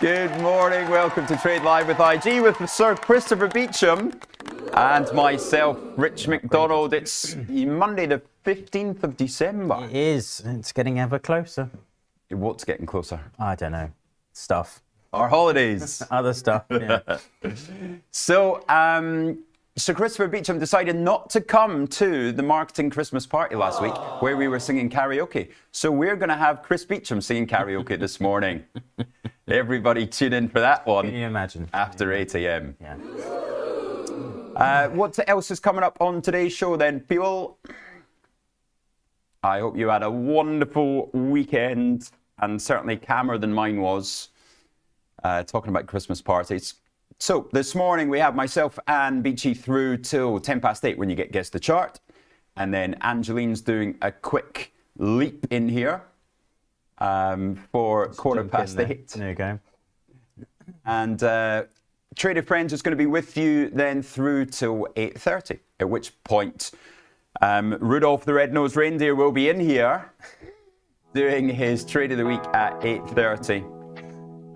Good morning, welcome to Trade Live with IG with Sir Christopher Beecham and myself, Rich McDonald. It's Monday the 15th of December. It is. It's getting ever closer. What's getting closer? I don't know. Stuff. Our holidays. Other stuff, yeah. So, Sir Christopher Beecham decided not to come to the marketing Christmas party last week where we were singing karaoke. So we're going to have Chris Beecham singing karaoke this morning. Everybody tune in for that one. Can you imagine? After 8 a.m. Yeah. What else is coming up on today's show then, people? I hope you had a wonderful weekend, and certainly calmer than mine was, talking about Christmas parties. So this morning we have myself and Beachy through till 10 past 8 when you get Guess the Chart. And then Angeline's doing a quick leap in here for quarter past 8. There you go. And Trader Friends is going to be with you then through till 8:30, at which point Rudolph the Red-Nosed Reindeer will be in here doing his Trade of the Week at 8:30.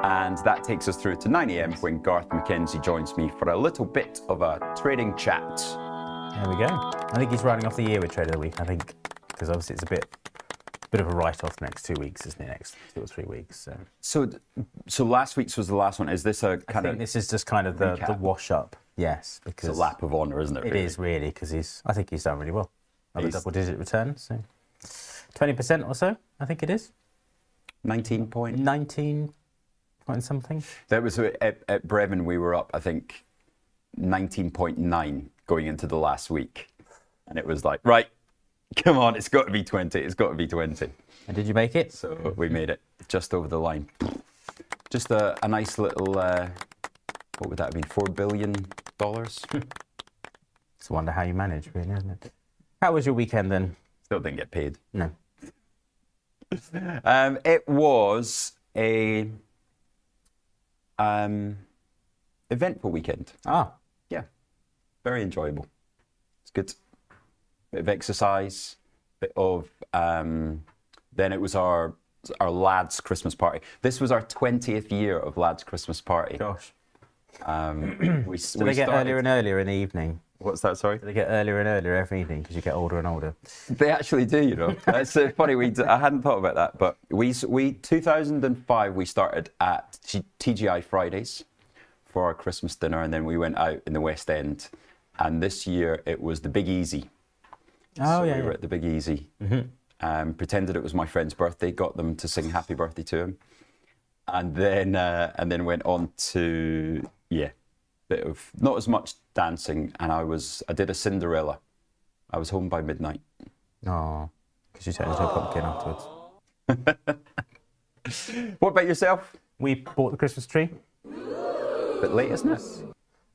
And that takes us through to 9 a.m. when Garth McKenzie joins me for a little bit of a trading chat. There we go. I think he's rounding off the year with Trade of the Week, I think, because obviously it's a bit of a write-off the next 2 weeks, isn't it? Next 2 or 3 weeks. So last week's was the last one. Is this a kind of? This is just kind of the wash-up. Yes, because it's a lap of honour, isn't it? It is really, because I think he's done really well. Another double-digit return, so 20% or so, I think it is. 19 point something. That was at Brevin. We were up, I think, 19.9 going into the last week, and it was like, right, come on, it's got to be 20. It's got to be 20. And did you make it? So we made it just over the line. Just a nice little. What would that have been? $4 billion. It's a wonder how you manage, really, isn't it? How was your weekend then? Still didn't get paid. No. It was a eventful weekend. Yeah, very enjoyable. It's good. Bit of exercise, bit of then it was our lads' Christmas party. This was our 20th year of lads' Christmas party. Gosh. Do they get earlier and earlier in the evening? What's that, sorry? Do they get earlier and earlier every evening because you get older and older? They actually do, you know. That's funny. I hadn't thought about that, but we 2005 we started at TGI Fridays for our Christmas dinner, and then we went out in the West End. And this year it was the Big Easy. Oh, so we were at the Big Easy. Mm-hmm. Pretended it was my friend's birthday, got them to sing Happy Birthday to him, and then went on to bit of not as much dancing, and I did a Cinderella. I was home by midnight. Oh, because you turned into a pumpkin afterwards. What about yourself? We bought the Christmas tree. Bit late, isn't it?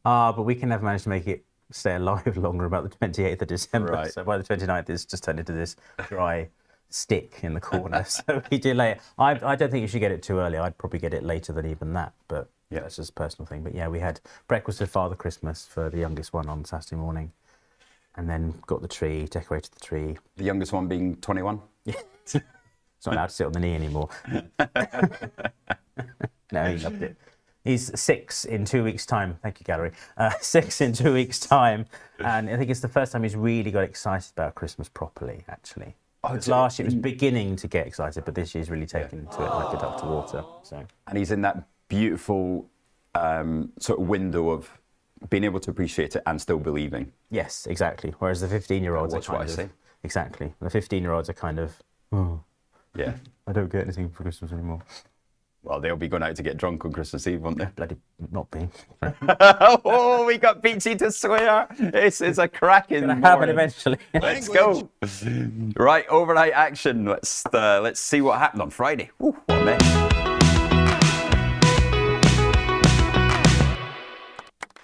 But we can never manage to make it stay alive longer, about the 28th of December. Right. So by the 29th, it's just turned into this dry stick in the corner. So we delay it. I don't think you should get it too early. I'd probably get it later than even that, but yeah, that's just a personal thing. But yeah, we had breakfast with Father Christmas for the youngest one on Saturday morning, and then got the tree, decorated the tree. The youngest one being 21? Yeah. It's not allowed to sit on the knee anymore. No, he loved it. He's 6 in 2 weeks' time. Thank you, Gallery. 6 in 2 weeks' time. And I think it's the first time he's really got excited about Christmas properly, actually. Last year it was beginning to get excited, but this year's really taken to it like a duck to water. So. And he's in that beautiful sort of window of being able to appreciate it and still believing. Yes, exactly. Whereas the 15-year-olds watch what I say. Exactly. The 15-year-olds are kind of, yeah, I don't get anything for Christmas anymore. Well, they'll be going out to get drunk on Christmas Eve, won't they? Bloody not be. Oh, we got Beachy to swear. It's a cracking morning. Gonna happen eventually. Let's go. Right, overnight action. Let's see what happened on Friday. Ooh, what a mess.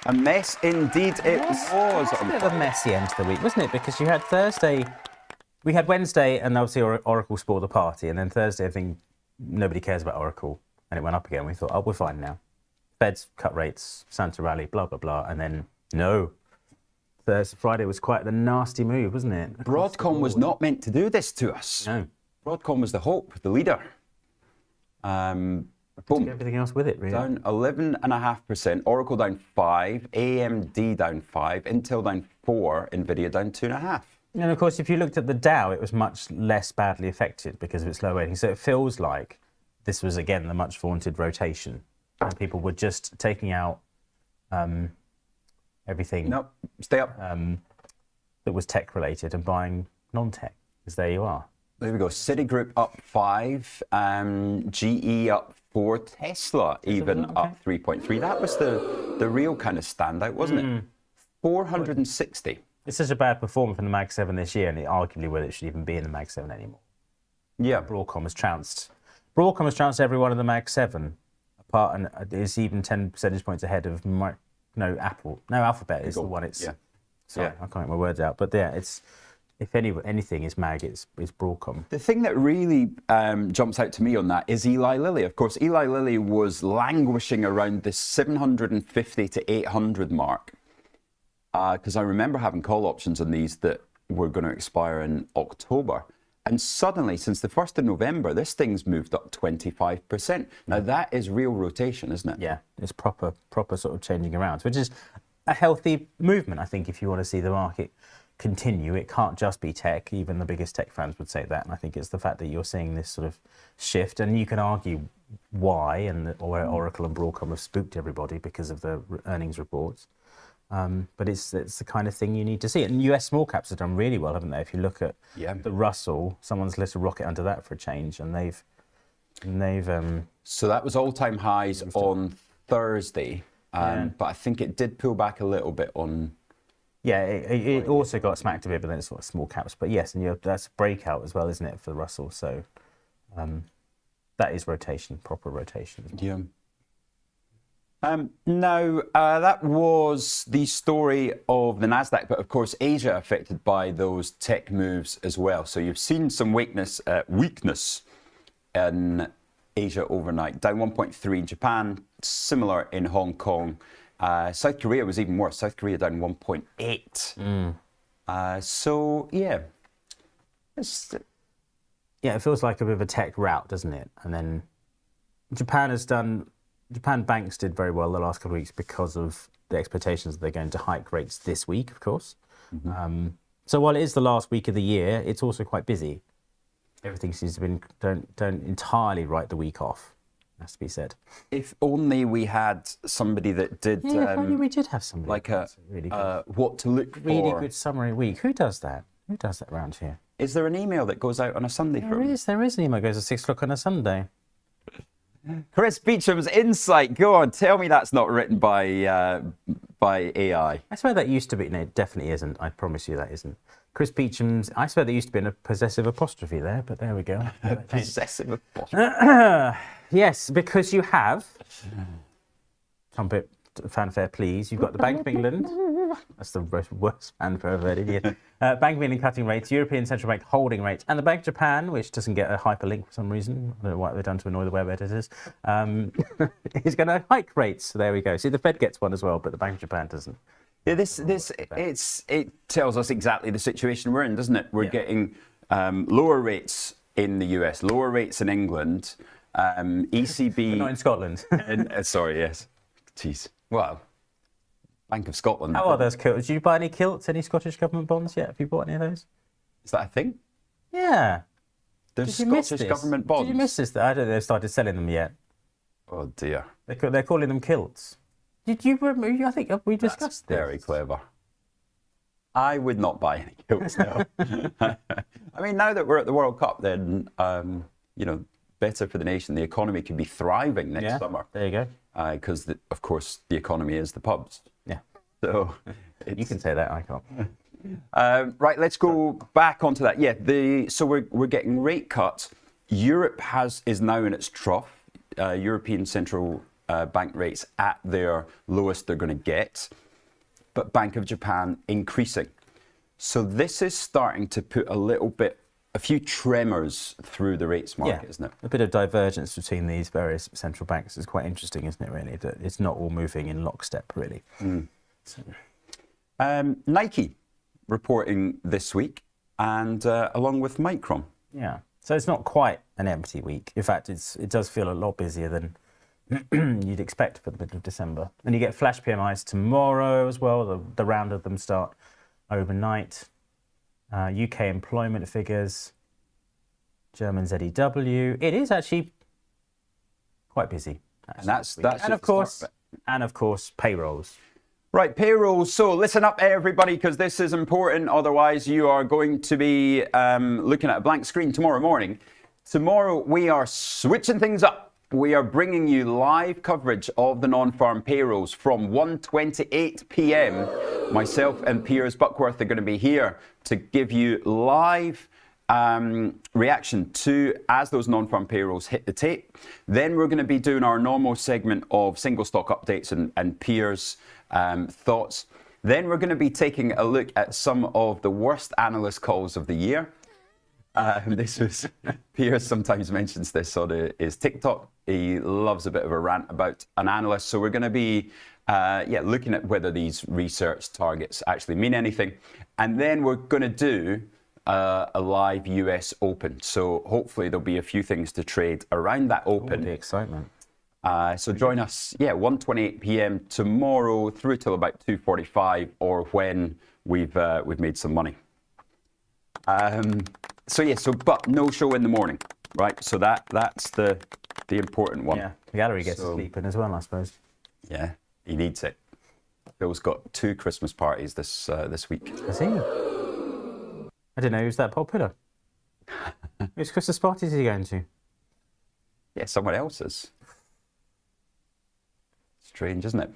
A mess indeed it was. A bit of a messy end to the week, wasn't it? Because you had Thursday, we had Wednesday, and obviously Oracle spoiled the party, and then Thursday, I think nobody cares about Oracle, and it went up again. We thought, oh, we're fine now. Feds cut rates, Santa rally, blah, blah, blah, and then no. Friday was quite the nasty move, wasn't it? Broadcom was not meant to do this to us. No. Broadcom was the hope, the leader. Boom. Everything else with it, really. Down 11.5%. Oracle down 5%. AMD down 5%. Intel down 4%. Nvidia down 2.5%. And of course, if you looked at the Dow, it was much less badly affected because of its low weighting. So it feels like this was, again, the much vaunted rotation. And people were just taking out everything Nope. Stay up. that was tech related and buying non-tech, because there you are. There we go. Citigroup up 5%. GE up 4%. Tesla even up 3.3%. That was the real kind of standout, wasn't it? 460. It's such a bad performance from the Mag 7 this year, and arguably whether it should even be in the Mag 7 anymore. Yeah. Broadcom has trounced. Broadcom has trounced every one of the Mag 7, apart, and is even 10 percentage points ahead of Alphabet is the one. It's sorry, I can't get my words out, but yeah, it's if anything is Mag, it's Broadcom. The thing that really jumps out to me on that is Eli Lilly. Of course, Eli Lilly was languishing around the 750 to 800 mark. Because I remember having call options on these that were going to expire in October. And suddenly, since the 1st of November, this thing's moved up 25%. Now, that is real rotation, isn't it? Yeah, it's proper sort of changing around, which is a healthy movement, I think, if you want to see the market continue. It can't just be tech. Even the biggest tech fans would say that. And I think it's the fact that you're seeing this sort of shift. And you can argue why, and where Oracle and Broadcom have spooked everybody because of the earnings reports. But it's the kind of thing you need to see. And US small caps have done really well, haven't they? If you look at the Russell, someone's lit a rocket under that for a change, and they've so that was all-time highs on Thursday, but I think it did pull back a little bit on. Yeah, it also got smacked a bit, but then it's sort of small caps. But yes, and that's breakout as well, isn't it, for the Russell? So that is rotation, proper rotation. Yeah. Now, that was the story of the Nasdaq, but of course, Asia affected by those tech moves as well. So you've seen some weakness in Asia overnight, down 1.3 in Japan, similar in Hong Kong. South Korea was even worse. South Korea down 1.8. So yeah, it feels like a bit of a tech rout, doesn't it? And then Japan banks did very well the last couple of weeks because of the expectations that they're going to hike rates this week, of course. So while it is the last week of the year, it's also quite busy. Everything seems to don't entirely write the week off, has to be said. If only we had somebody that did. Yeah, if only we did have somebody. Like a really good, what to look for. Really good summary week. Who does that? Who does that around here? Is there an email that goes out on a Sunday? There is an email that goes at 6 o'clock on a Sunday. Chris Beecham's insight. Go on, tell me that's not written by AI. I swear that used to be. No, it definitely isn't. I promise you that isn't. Chris Beecham's. I swear there used to be a possessive apostrophe there, but there we go. Possessive apostrophe. Yes, because you have. Trumpet fanfare, please. You've got the Bank of England. That's the worst fanfare I've heard in here. Bank of England cutting rates, European Central Bank holding rates, and the Bank of Japan, which doesn't get a hyperlink for some reason. I don't know what they've done to annoy the web editors. Is going to hike rates. So there we go. See, the Fed gets one as well, but the Bank of Japan doesn't. Yeah, it tells us exactly the situation we're in, doesn't it? We're getting lower rates in the US, lower rates in England, ECB. But not in Scotland. Sorry, yes. Jeez. Well, Bank of Scotland. How are those kilts? Did you buy any kilts, any Scottish government bonds yet? Have you bought any of those? Is that a thing? Yeah. There's Scottish government bonds. Did you miss this? I don't know if they've started selling them yet. Oh dear. They're calling them kilts. Did you remember? I think we discussed this. Very clever. I would not buy any kilts now. I mean, now that we're at the World Cup, then better for the nation. The economy could be thriving next summer. There you go. Because of course the economy is the pubs. Yeah. So you can say that. I can't. Right. Let's go back onto that. Yeah. So we're getting rate cuts. Europe is now in its trough. European Central Bank rates at their lowest they're going to get, but Bank of Japan increasing. So this is starting to put a few tremors through the rates market, isn't it? A bit of divergence between these various central banks is quite interesting, isn't it, really? That it's not all moving in lockstep, really. So. Nike reporting this week, and along with Micron. Yeah. So it's not quite an empty week. In fact, it does feel a lot busier than you'd expect for the middle of December. And you get flash PMIs tomorrow as well. The round of them start overnight. UK employment figures, German ZEW. It is actually quite busy. And that's and just of the course, start payrolls. Right, payroll. So listen up, everybody, because this is important. Otherwise, you are going to be looking at a blank screen tomorrow morning. Tomorrow, we are switching things up. We are bringing you live coverage of the non-farm payrolls from 1:28 p.m. Myself and Piers Buckworth are going to be here to give you live reaction to as those non-farm payrolls hit the tape. Then we're going to be doing our normal segment of single stock updates and Piers' thoughts. Then we're going to be taking a look at some of the worst analyst calls of the year. This was Piers sometimes mentions this on his TikTok. He loves a bit of a rant about an analyst. So we're going to be looking at whether these research targets actually mean anything. And then we're going to do a live US Open. So hopefully there'll be a few things to trade around that Open. The excitement. So join us, 1:28 p.m. tomorrow through till about 2:45, or when we've made some money. But no show in the morning, right? So that's the important one. Yeah, the gallery gets to sleep in as well, I suppose. Yeah, he needs it. Phil's got 2 Christmas parties this week. Has he? I didn't know he was that popular. Which Christmas parties is he going to? Yeah, someone else's. Strange, isn't it?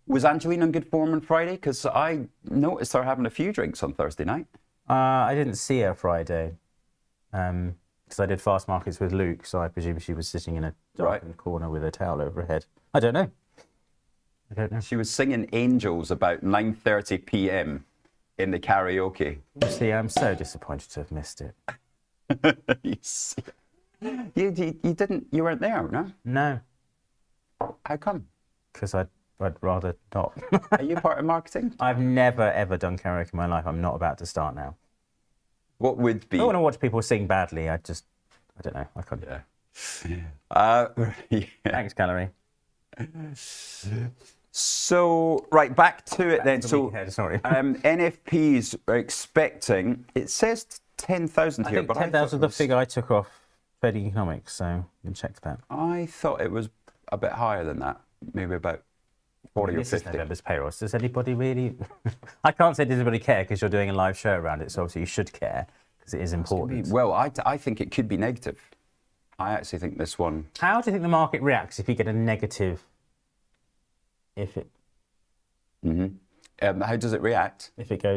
Was Angelina in good form on Friday? Because I noticed her having a few drinks on Thursday night. I didn't see her Friday because I did fast markets with Luke, so I presume she was sitting in a darkened corner with a towel over her head. I don't know. She was singing Angels about 9:30 p.m. in the karaoke. You see, I'm so disappointed to have missed it. You didn't. You weren't there, no? No. How come? Because I'd rather not. Are you part of marketing? I've never, ever done karaoke in my life. I'm not about to start now. What would be? I don't want to watch people sing badly. I don't know. I can't. Yeah. Thanks, Gallery. So, right, back to it then. So, sorry. NFPs are expecting, it says 10,000 here, but 10,000 is the figure I took off trading economics, so you can check that. I thought it was a bit higher than that, maybe about 40 or 50. This is November's payrolls. Does anybody really? I can't say does anybody care because you're doing a live show around it, so obviously you should care because it is important. Well, I think it could be negative. I actually think this one. How do you think the market reacts if you get a negative? How does it react? If you get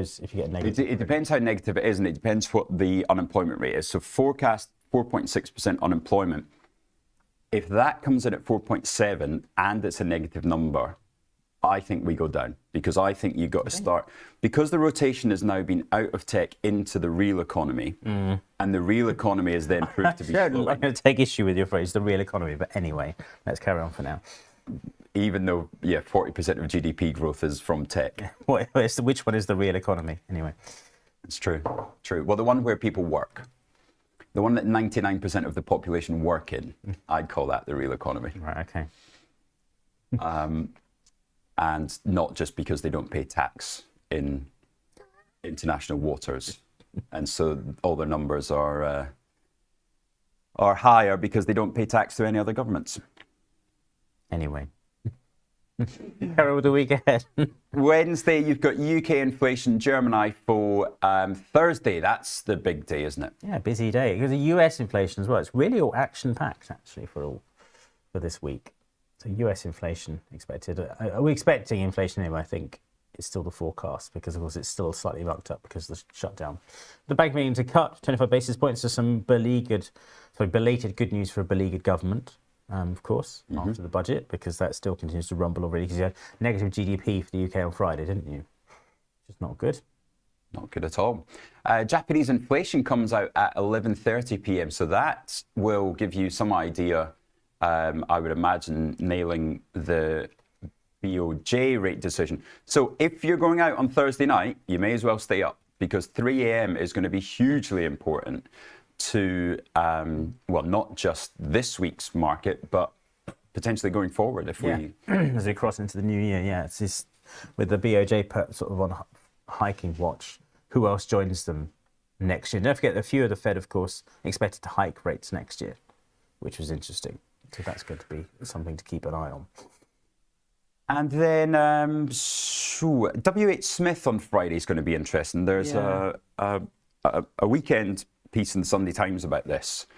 a negative? It depends how negative it is, and it depends what the unemployment rate is. So forecast 4.6% unemployment. If that comes in at 4.7 and it's a negative number, I think we go down, because I think you've got to start, because the rotation has now been out of tech into the real economy, and the real economy is then proved to be I'm going to take issue with your phrase, the real economy, but anyway, let's carry on for now. Even though, 40% of GDP growth is from tech. Which one is the real economy, anyway? It's true. Well, the one where people work. The one that 99% of the population work in, I'd call that the real economy. Right, okay. And not just because they don't pay tax in international waters. And so all their numbers are higher because they don't pay tax to any other governments. Anyway. Carry on with the week ahead. Wednesday, you've got UK inflation, German IFO. Thursday, that's the big day, isn't it? Yeah, busy day. Because the US inflation as well. It's really all action-packed, actually, for this week. So US inflation expected. Are we expecting inflation anyway? I think it's still the forecast because, of course, it's still slightly mucked up because of the shutdown. The bank meeting to cut 25 basis points to some belated good news for a beleaguered government. Of course, after the budget, because that still continues to rumble already, because you had negative GDP for the UK on Friday, didn't you? Which is not good. Not good at all. Japanese inflation comes out at 11:30 p.m, so that will give you some idea, I would imagine, nailing the BOJ rate decision. So if you're going out on Thursday night, you may as well stay up, because 3 a.m. is going to be hugely important to, not just this week's market, but potentially going forward if we... As we cross into the new year, it's just with the BOJ sort of on hiking watch. Who else joins them next year? Don't forget, a few of the Fed, of course, expected to hike rates next year, which was interesting. So that's going to be something to keep an eye on. And then WH Smith on Friday is going to be interesting. There's a weekend piece in the Sunday Times about this.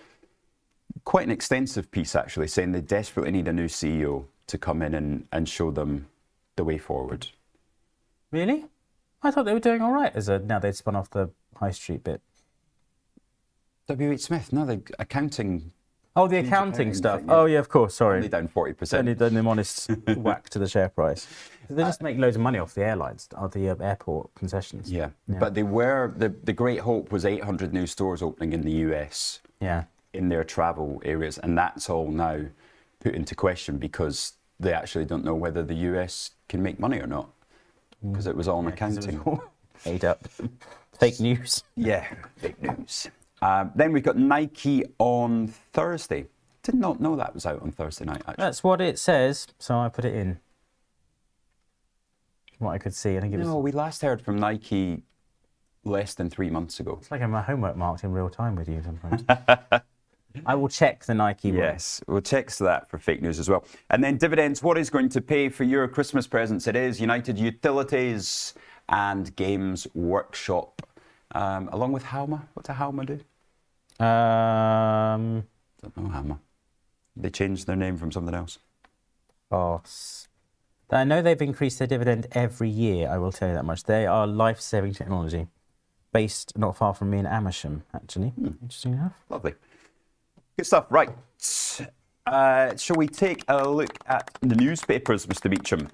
Quite an extensive piece, actually, saying they desperately need a new CEO to come in and show them the way forward. Really? I thought they were doing all right now they'd spun off the high street bit. WH Smith, no, the accounting... Oh, the accounting stuff. Oh, yeah, of course, sorry. Only down 40%. Only done them honest whack to the share price. They just make loads of money off the airlines, or the airport concessions. Yeah, but they were, the great hope was 800 new stores opening in the US. Yeah. In their travel areas, and that's all now put into question because they actually don't know whether the US can make money or not, because it was all in accounting. Made up. Fake news. Yeah, fake news. Then we've got Nike on Thursday. Did not know that was out on Thursday night, actually. That's what it says, so I put it in. What I could see, I think it was... No, we last heard from Nike less than 3 months ago. It's like my homework marked in real time with you sometimes. I will check the Nike one. Yes, we'll check that for fake news as well. And then dividends, what is going to pay for your Christmas presents? It is United Utilities and Games Workshop, along with Halma. What does Halma do? Don't know Halma. They changed their name from something else. Boss. I know they've increased their dividend every year, I will tell you that much. They are life-saving technology, based not far from me in Amersham, actually. Interesting enough. Lovely. Good stuff. Right. Shall we take a look at the newspapers, Mr. Beecham?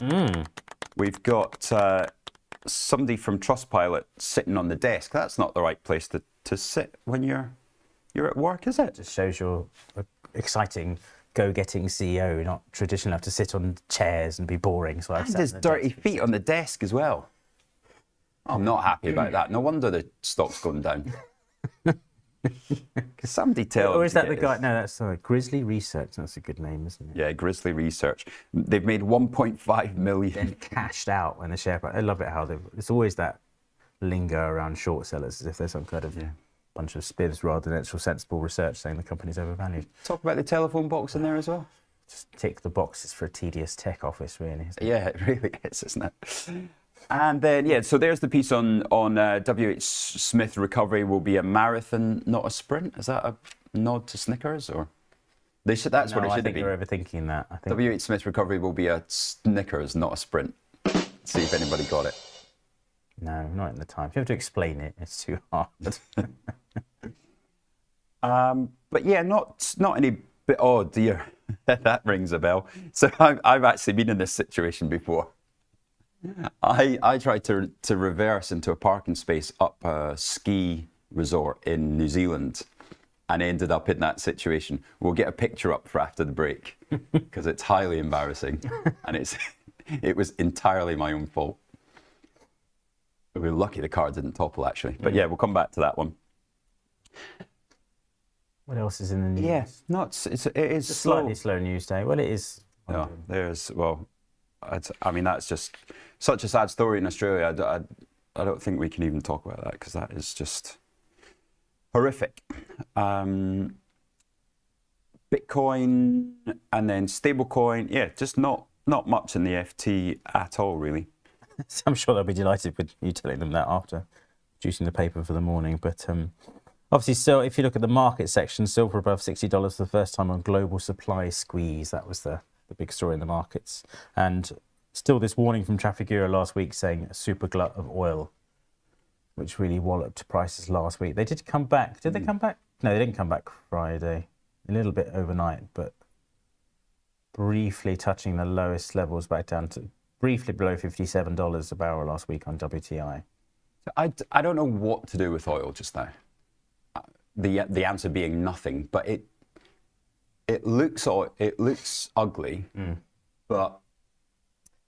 We've got somebody from Trustpilot sitting on the desk. That's not the right place to sit when you're at work, is it? Just shows you're an exciting, go-getting CEO, not traditional enough to sit on chairs and be boring. So I've and his dirty feet on the desk as well. I'm not happy about that. No wonder the stock's going down. Somebody tell him. Or is that the guy? No, that's Grizzly Research. That's a good name, isn't it? Yeah, Grizzly Research. They've made 1.5 million. Then cashed out when the share price. I love it how it's always that linger around short sellers as if there's some kind of bunch of spivs rather than actual sensible research saying the company's overvalued. Talk about the telephone box in there as well. Just tick the boxes for a tedious tech office, really. Yeah, it really is, isn't it? And then, so there's the piece on WH Smith recovery will be a marathon, not a sprint. Is that a nod to Snickers? Or that's what it should be. I think you're overthinking that. I think WH Smith recovery will be a Snickers, not a sprint. See if anybody got it. No, not in the time. If you have to explain it, it's too hard. But yeah, not any bit. Oh dear, that rings a bell. So I've actually been in this situation before. I tried to reverse into a parking space up a ski resort in New Zealand and ended up in that situation. We'll get a picture up for after the break because it's highly embarrassing and it was entirely my own fault. We were lucky the car didn't topple actually. But yeah, we'll come back to that one. What else is in the news? Yeah, it is a slightly slow news day. Well, it is. No, I mean, that's just such a sad story in Australia. I don't think we can even talk about that because that is just horrific. Bitcoin and then stablecoin, just not much in the FT at all, really. I'm sure they'll be delighted with you telling them that after producing the paper for the morning. But obviously, still, if you look at the market section, silver above $60 for the first time on global supply squeeze. That was the big story in the markets. And still this warning from Trafigura last week saying a super glut of oil, which really walloped prices last week. They did come back. Did they come back? No, they didn't come back Friday. A little bit overnight, but briefly touching the lowest levels back down to briefly below $57 a barrel last week on WTI. I don't know what to do with oil just now. The answer being nothing, but it looks ugly, but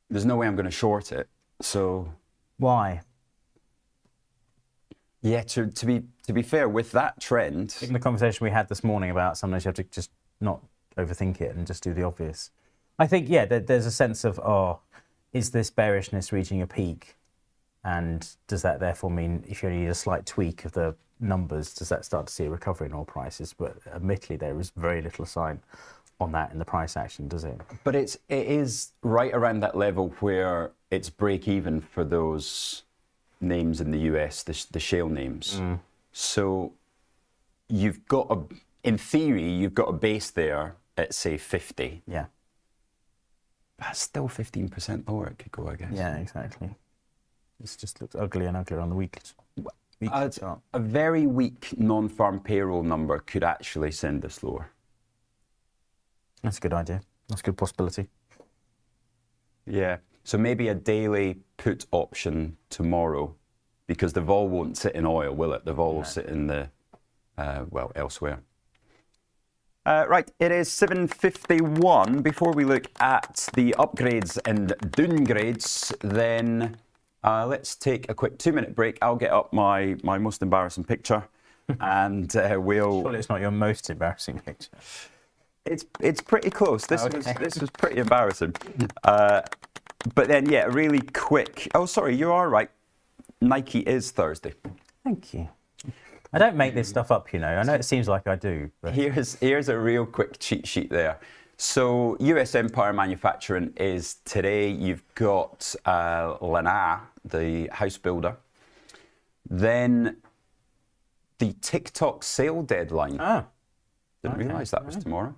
there's no way I'm going to short it. So why? Yeah, to be fair, with that trend, in the conversation we had this morning about sometimes you have to just not overthink it and just do the obvious. I think, yeah, there's a sense of, is this bearishness reaching a peak? And does that therefore mean if you only need a slight tweak of the numbers, does that start to see a recovery in oil prices? But admittedly, there is very little sign on that in the price action, does it? But it is right around that level where it's break even for those names in the US, the shale names. So you've got in theory, you've got a base there at say 50. Yeah. That's still 15% lower it could go, I guess. Yeah, exactly. This just looks uglier and uglier on the weekly chart. A very weak non-farm payroll number could actually send this lower. That's a good idea. That's a good possibility. Yeah. So maybe a daily put option tomorrow, because the vol won't sit in oil, will it? The vol will sit in the, elsewhere. Right, it is 7:51. Before we look at the upgrades and downgrades, then let's take a quick 2-minute break. I'll get up my most embarrassing picture, and we'll... Surely it's not your most embarrassing picture. It's pretty close. This was pretty embarrassing. But then, yeah, really quick. Oh, sorry, you are right. Nike is Thursday. Thank you. I don't make this stuff up, you know. I know it seems like I do. But... Here's a real quick cheat sheet there. So US Empire Manufacturing is today. You've got Lanai, the house builder. Then the TikTok sale deadline. Didn't realise that was tomorrow.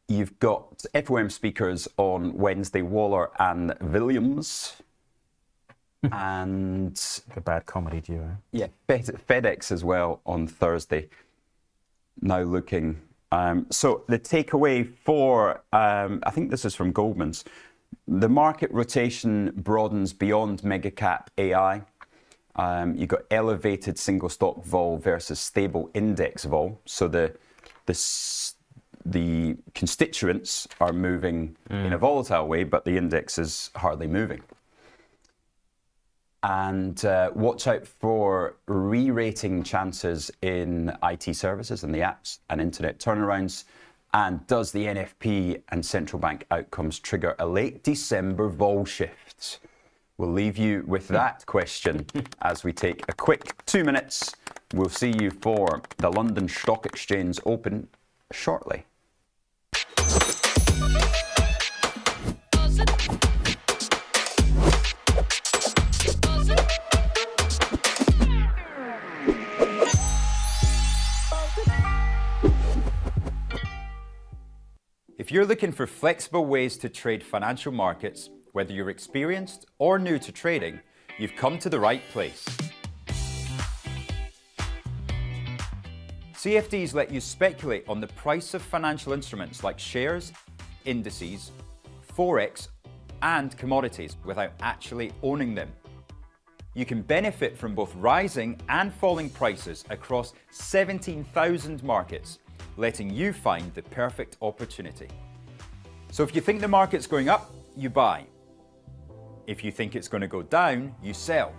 You've got FOM speakers on Wednesday, Waller and Williams. And a bad comedy duo. Yeah, FedEx as well on Thursday. Now looking. So the takeaway for, I think this is from Goldman's, the market rotation broadens beyond mega cap AI. You've got elevated single stock vol versus stable index vol. So the constituents are moving in a volatile way, but the index is hardly moving. And watch out for re-rating chances in IT services and the apps and internet turnarounds. And does the NFP and central bank outcomes trigger a late December vol shift? We'll leave you with that question as we take a quick 2 minutes. We'll see you for the London Stock Exchange Open shortly. If you're looking for flexible ways to trade financial markets, whether you're experienced or new to trading, you've come to the right place. CFDs let you speculate on the price of financial instruments like shares, indices, forex, and commodities without actually owning them. You can benefit from both rising and falling prices across 17,000 markets, letting you find the perfect opportunity. So if you think the market's going up, you buy. If you think it's going to go down, you sell.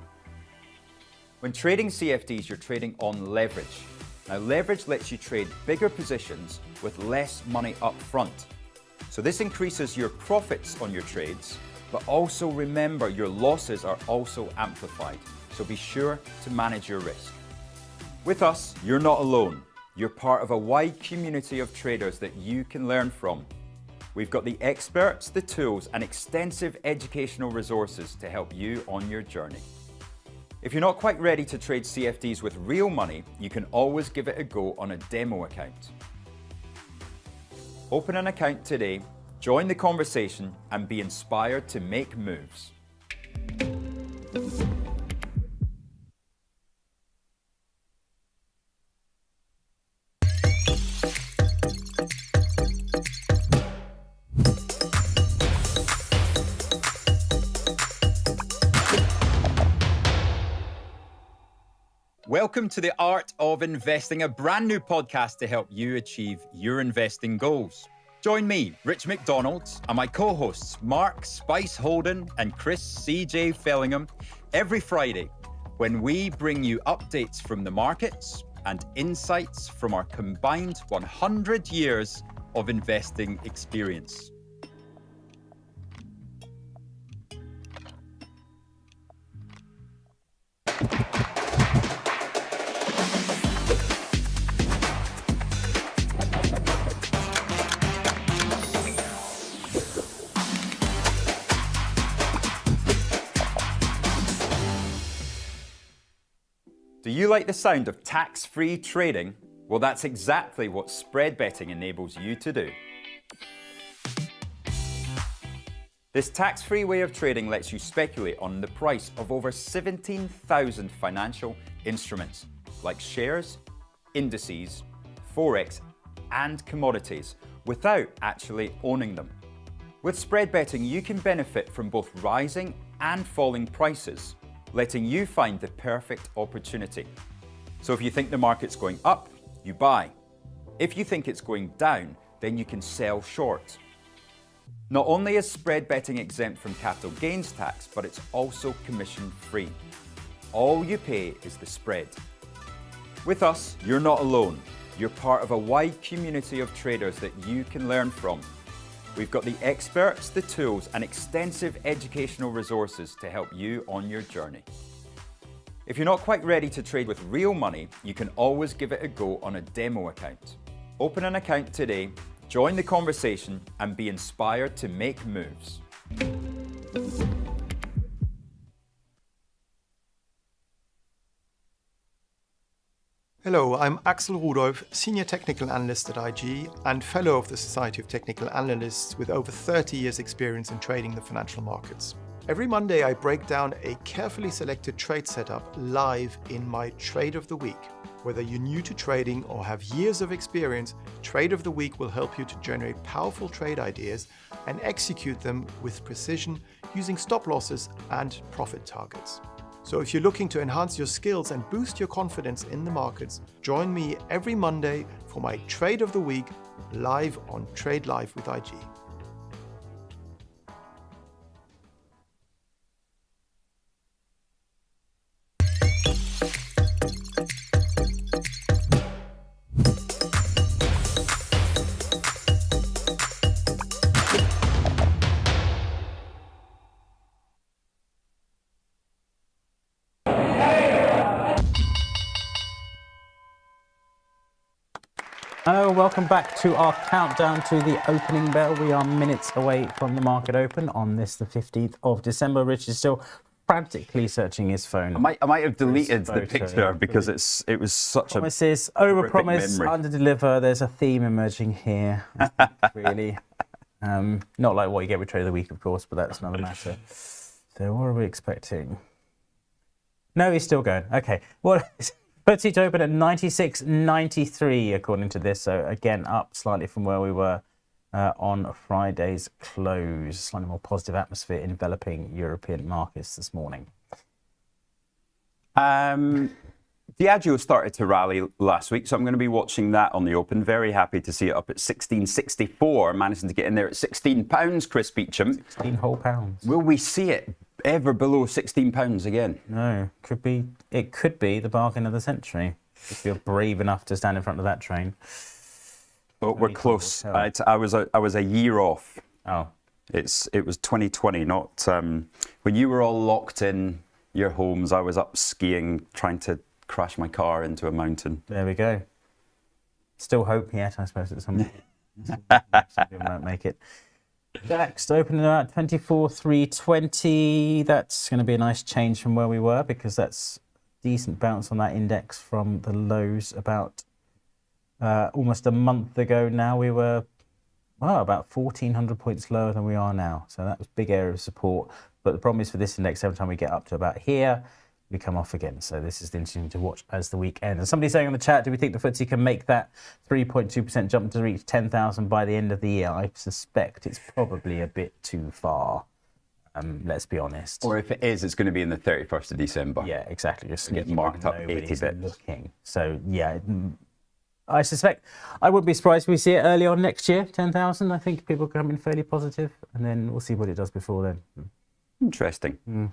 When trading CFDs, you're trading on leverage. Now, leverage lets you trade bigger positions with less money up front. So this increases your profits on your trades, but also remember your losses are also amplified. So be sure to manage your risk. With us, you're not alone. You're part of a wide community of traders that you can learn from. We've got the experts, the tools, and extensive educational resources to help you on your journey. If you're not quite ready to trade CFDs with real money, you can always give it a go on a demo account. Open an account today, join the conversation, and be inspired to make moves. Welcome to the Art of Investing, a brand new podcast to help you achieve your investing goals. Join me, Rich McDonald, and my co-hosts, Mark Spice Holden and Chris CJ Fellingham, every Friday when we bring you updates from the markets and insights from our combined 100 years of investing experience. Do you like the sound of tax-free trading? Well, that's exactly what spread betting enables you to do. This tax-free way of trading lets you speculate on the price of over 17,000 financial instruments, like shares, indices, forex, and commodities, without actually owning them. With spread betting, you can benefit from both rising and falling prices, letting you find the perfect opportunity. So if you think the market's going up, you buy. If you think it's going down, then you can sell short. Not only is spread betting exempt from capital gains tax, but it's also commission-free. All you pay is the spread. With us, you're not alone. You're part of a wide community of traders that you can learn from. We've got the experts, the tools, and extensive educational resources to help you on your journey. If you're not quite ready to trade with real money, you can always give it a go on a demo account. Open an account today, join the conversation, and be inspired to make moves. Hello, I'm Axel Rudolph, Senior Technical Analyst at IG and Fellow of the Society of Technical Analysts with over 30 years experience in trading the financial markets. Every Monday I break down a carefully selected trade setup live in my Trade of the Week. Whether you're new to trading or have years of experience, Trade of the Week will help you to generate powerful trade ideas and execute them with precision using stop losses and profit targets. So if you're looking to enhance your skills and boost your confidence in the markets, join me every Monday for my Trade of the Week live on Trade Live with IG. Hello, welcome back to our countdown to the opening bell. We are minutes away from the market open on this, the 15th of December. Rich is still frantically searching his phone. I might have deleted the picture because it was such Promises, a over-promise, memory. under-deliver. There's a theme emerging here, really. Not like what you get with Trade of the Week, of course, but that's another matter. So what are we expecting? No, he's still going. Okay. What is FTSE to open at 96.93 according to this. So again, up slightly from where we were on Friday's close. Slightly more positive atmosphere enveloping European markets this morning. Diageo started to rally last week, so I'm going to be watching that on the open. Very happy to see it up at 16.64, managing to get in there at £16, Chris Beecham. 16 whole pounds. Will we see it ever below £16 again? No, it could be the bargain of the century if you're brave enough to stand in front of that train. But we're close. I was a year off. Oh, It was 2020, not when you were all locked in your homes. I was up skiing, trying to crash my car into a mountain. there we go. Still hope yet, I suppose, at some point. Somebody might make it. DAX opening at 24,320. That's going to be a nice change from where we were because that's a decent bounce on that index from the lows about almost a month ago now. We were about 1,400 points lower than we are now. So that was a big area of support. But the problem is for this index, every time we get up to about here, we come off again. So this is interesting to watch as the week ends. And somebody's saying on the chat, do we think the FTSE can make that 3.2% jump to reach 10,000 by the end of the year? I suspect it's probably a bit too far. Let's be honest. Or if it is, it's going to be in the 31st of December. Yeah, exactly. Just get marked up 80 nobody's bits. looking. So yeah, I suspect I wouldn't be surprised if we see it early on next year, 10,000. I think people come in fairly positive, and then we'll see what it does before then. Interesting.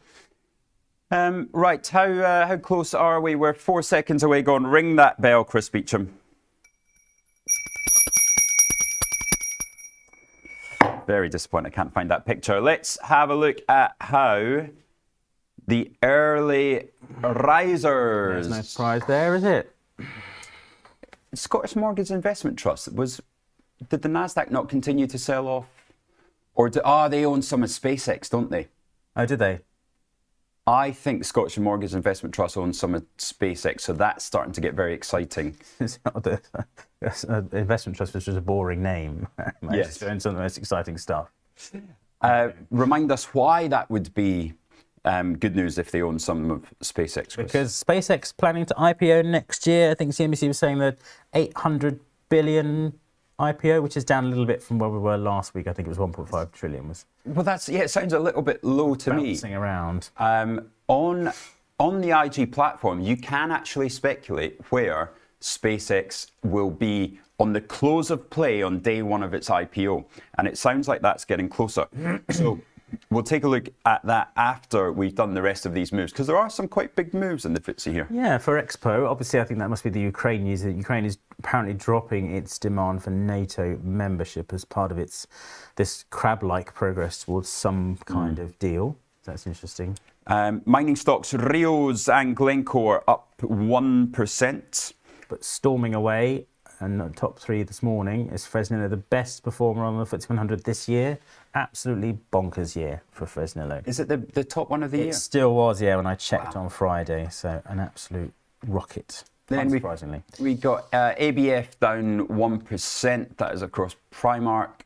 Right, how close are we? We're 4 seconds away. Go on, ring that bell, Chris Beecham. Very disappointed I can't find that picture. Let's have a look at how the early risers. There's no surprise there, is it? Scottish Mortgage Investment Trust, did the Nasdaq not continue to sell off? Or they own some of SpaceX, don't they? Oh, did they? I think Scottish Mortgage Investment Trust owns some of SpaceX, so that's starting to get very exciting. It's not the investment trust, which is a boring name. Yes. It's doing some of the most exciting stuff. Remind us why that would be good news if they own some of SpaceX. Chris. Because SpaceX planning to IPO next year. I think CNBC was saying that 800 billion IPO, which is down a little bit from where we were last week. I think it was 1.5 trillion. Well, it sounds a little bit low to me. Bouncing around. On the IG platform, you can actually speculate where SpaceX will be on the close of play on day one of its IPO. And it sounds like that's getting closer. So we'll take a look at that after we've done the rest of these moves, because there are some quite big moves in the FTSE here. Yeah, for Expo, obviously I think that must be the Ukraine news. That Ukraine is apparently dropping its demand for NATO membership as part of this crab-like progress towards some kind of deal. That's interesting. Mining stocks, Rios and Glencore up 1%. But storming away, and the top three this morning is Fresnillo, the best performer on the FTSE 100 this year. Absolutely bonkers year for Fresnillo. Is it the top one of the year? It still was, yeah, when I checked on Friday. So an absolute rocket, Then unsurprisingly. we got ABF down 1%. That is across Primark,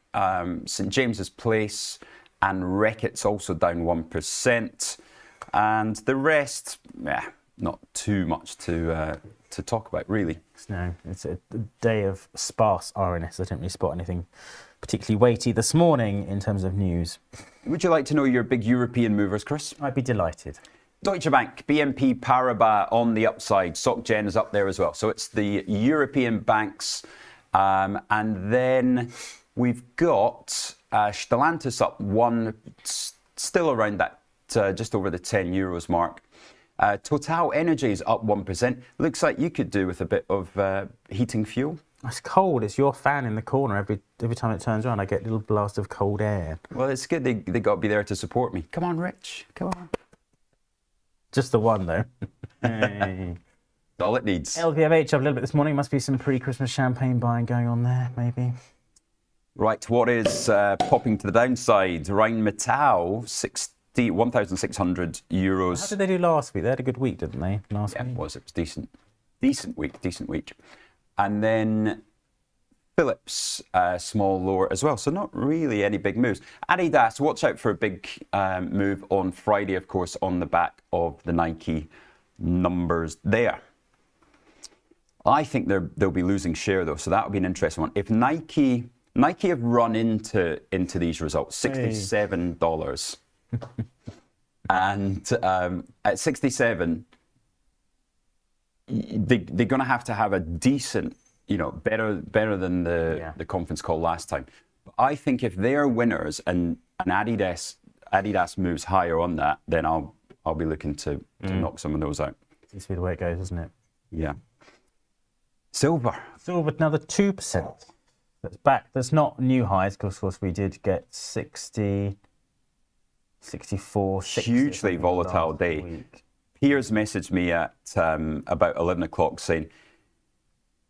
St James's Place, and Reckitt's also down 1%. And the rest, not too much to talk about, really. No, it's a day of sparse RNS. I didn't really spot anything particularly weighty this morning in terms of news. Would you like to know your big European movers, Chris? I'd be delighted. Deutsche Bank, BNP Paribas on the upside. SocGen is up there as well. So it's the European banks. And then we've got Stellantis up 1, still around that, just over the 10 euros mark. Total Energies up 1%. Looks like you could do with a bit of heating fuel. It's cold. It's your fan in the corner. Every time it turns on, I get a little blast of cold air. Well, it's good. They got to be there to support me. Come on, Rich. Come on. Just the one, though. Hey. That's all it needs. LVMH up a little bit this morning. Must be some pre-Christmas champagne buying going on there, maybe. Right, what is popping to the downside? Rheinmetall, 1,600 euros. How did they do last week? They had a good week, didn't they? Last week? It was decent. Decent week. And then Philips, small lower as well. So not really any big moves. Adidas, watch out for a big move on Friday, of course, on the back of the Nike numbers there. I think they'll be losing share, though, so that'll be an interesting one. If Nike have run into these results, $67. And at 67, they're going to have a decent, better than the conference call last time. But I think if they're winners and Adidas moves higher on that, then I'll be looking to knock some of those out. Seems to be the way it goes, isn't it? Yeah. Silver, another 2%. That's back. That's not new highs, because of course we did get 60, 64, 60. Hugely volatile day. Week. Piers messaged me at about 11 o'clock saying,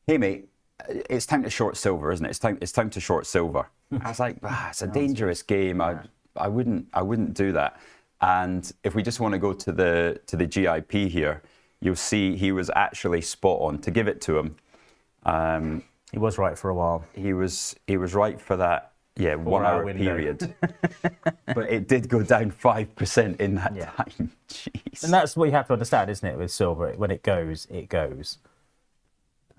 "Hey mate, it's time to short silver, isn't it? It's time to short silver." I was like, it's a dangerous game. I wouldn't do that. And if we just want to go to the GIP here, you'll see he was actually spot on. To give it to him, he was right for a while. He was right for that. Yeah, 1 hour window. period. But it did go down 5% in that time. Jeez. And that's what you have to understand, isn't it, with silver? When it goes, it goes.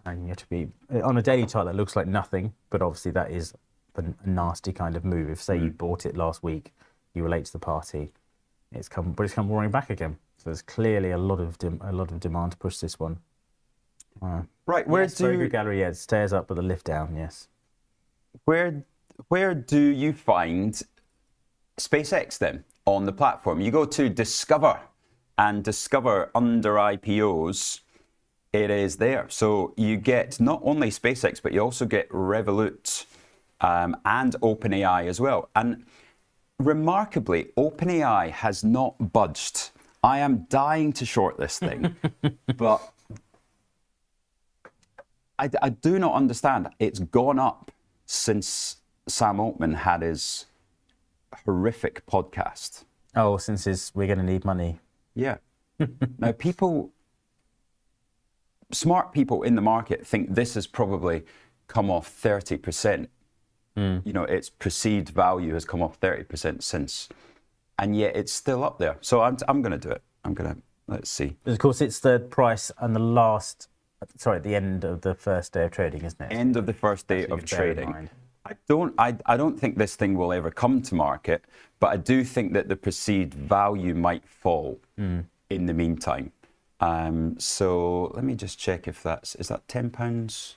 And you have to be on a daily chart that looks like nothing, but obviously that is a nasty kind of move. If say you bought it last week, you were late to the party, it's come roaring back again. So there's clearly a lot of demand to push this one. Right, very good gallery, yeah, stairs up but the lift down, yes. Where do you find SpaceX then on the platform? You go to Discover, and Discover under IPOs, it is there. So you get not only SpaceX, but you also get Revolut and OpenAI as well. And remarkably, OpenAI has not budged. I am dying to short this thing, but I do not understand. It's gone up since Sam Altman had his horrific podcast. Oh, since We're Going to Need Money. Yeah. Now, smart people in the market think this has probably come off 30%. You know, its perceived value has come off 30% since, and yet it's still up there. So I'm going to do it. Let's see. Of course, it's the price on the end of the first day of trading, isn't it? End of the first day of trading. I don't think this thing will ever come to market, but I do think that the perceived value might fall in the meantime. So let me just check if is that £10?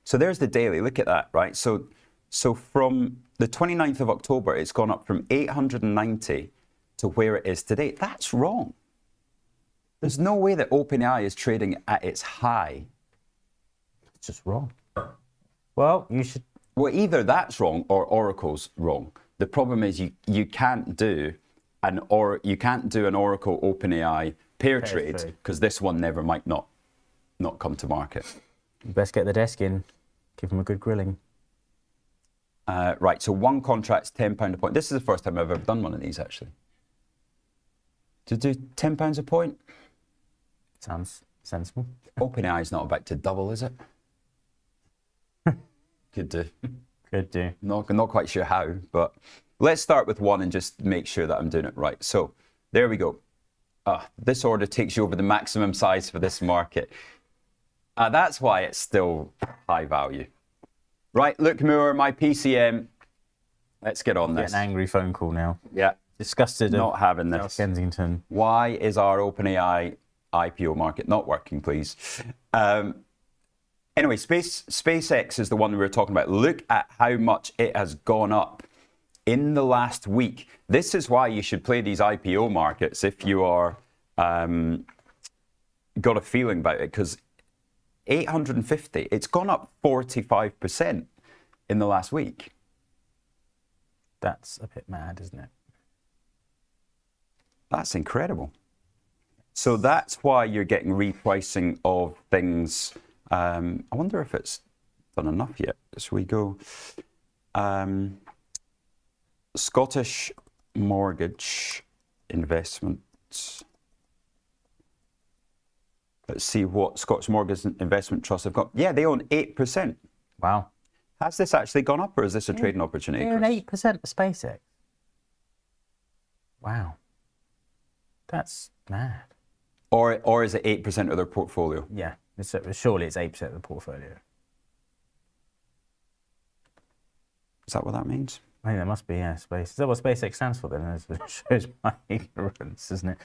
So there's the daily, look at that, right? So from the 29th of October, it's gone up from 890 to where it is today. That's wrong. There's no way that OpenAI is trading at its high. It's just wrong. Well, you should... Well, either that's wrong or Oracle's wrong. The problem is you can't do an Oracle OpenAI pair trade because this one might not come to market. You best get the desk in. Give them a good grilling. Right, so one contract's £10 a point. This is the first time I've ever done one of these, actually. To do £10 a point? Sounds sensible. OpenAI is not about to double, is it? Could do. Could do. Not quite sure how, but let's start with one and just make sure that I'm doing it right. So there we go. This order takes you over the maximum size for this market. That's why it's still high value. Right, look, Moore, my PCM. Let's get on this. Get an angry phone call now. Yeah. Disgusted. Not having this. South Kensington. Why is our OpenAI IPO market not working, please? Anyway, SpaceX is the one we were talking about. Look at how much it has gone up in the last week. This is why you should play these IPO markets if you are got a feeling about it, because 850, it's gone up 45% in the last week. That's a bit mad, isn't it? That's incredible. So that's why you're getting repricing of things. I wonder if it's done enough yet. So we go Scottish mortgage investments. Let's see what Scottish Mortgage Investment Trust have got. Yeah, they own 8%. Wow. Has this actually gone up, or is this a trading opportunity? They own 8% of SpaceX. Wow. That's mad. Or is it 8% of their portfolio? Yeah, surely it's 8% of the portfolio. Is that what that means? I think there must be, yeah, space. Is that what SpaceX stands for then? That shows my ignorance, isn't it?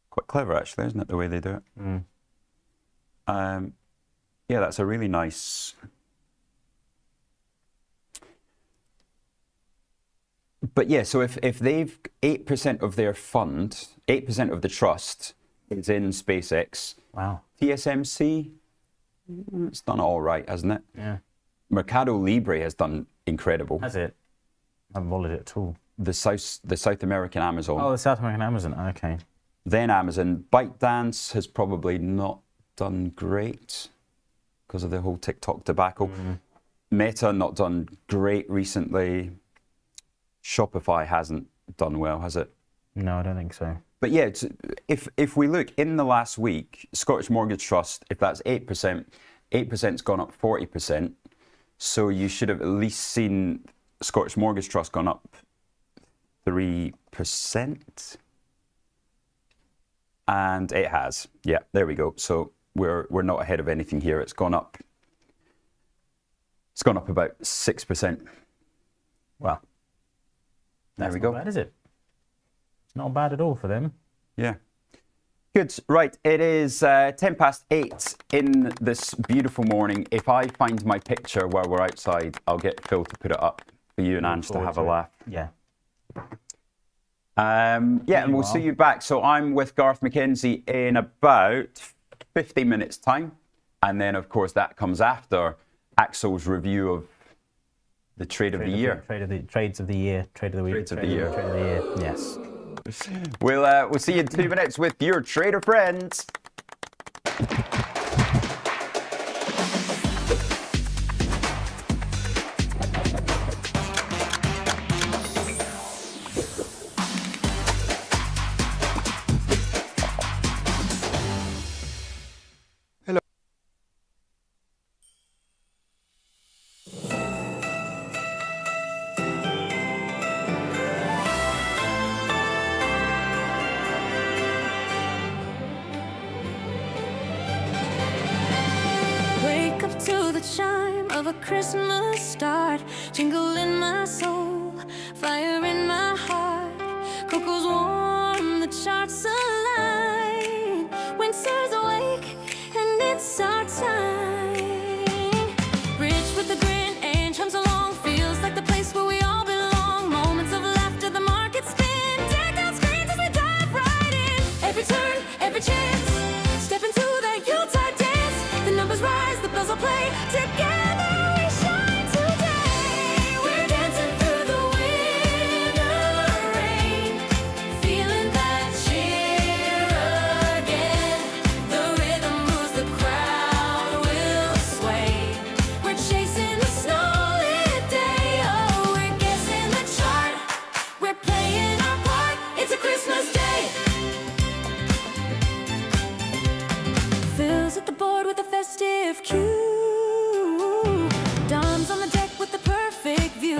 Quite clever, actually, isn't it, the way they do it? Yeah, that's a really nice... But yeah, so if they've 8% of their fund, 8% of the trust is in SpaceX. Wow. TSMC, it's done all right, hasn't it? Yeah. Mercado Libre has done incredible. Has it? I haven't followed it at all. The South American Amazon. Oh, the South American Amazon, okay. Then Amazon. ByteDance has probably not done great because of the whole TikTok debacle. Meta not done great recently. Shopify hasn't done well, has it? No, I don't think so. But yeah, if we look in the last week, Scottish Mortgage Trust, if that's 8%, 8%'s gone up 40%. So you should have at least seen Scottish Mortgage Trust gone up 3%. And it has. Yeah, there we go. So we're not ahead of anything here. It's gone up. It's gone up about 6%. Wow. There we go. Not bad, is it? It's not bad at all for them. Yeah. Good. Right. It is 8:10 in this beautiful morning. If I find my picture while we're outside, I'll get Phil to put it up for you and Ange to have a laugh. Yeah. Yeah, and we'll see you back. So I'm with Garth McKenzie in about 50 minutes time. And then, of course, that comes after Axel's review of the trade of the year. Trades of the year. Trade of the week. Trades of the year. Trade of the year. Yes. We'll see you in 2 minutes with your trader friends. Wake up to the chime of a Christmas start, jingle in my soul, fire in my heart. Cocoa's warm, the charts align. Winter's awake, and it's our time. Rich with the grin, and chums along, feels like the place where we all belong. Moments of laughter, the market spin, deck out screens as we dive right in. Every turn, every chance, step into that Yuletide dance. The numbers rise, the bells will play. Together we shine today. We're dancing through the winter rain, feeling that cheer again. The rhythm moves, the crowd will sway. We're chasing the snow-lit day. Oh, we're guessing the chart. We're playing our part. It's a Christmas day. Fills at the board with a festive cue. Dom's on the deck with the perfect view.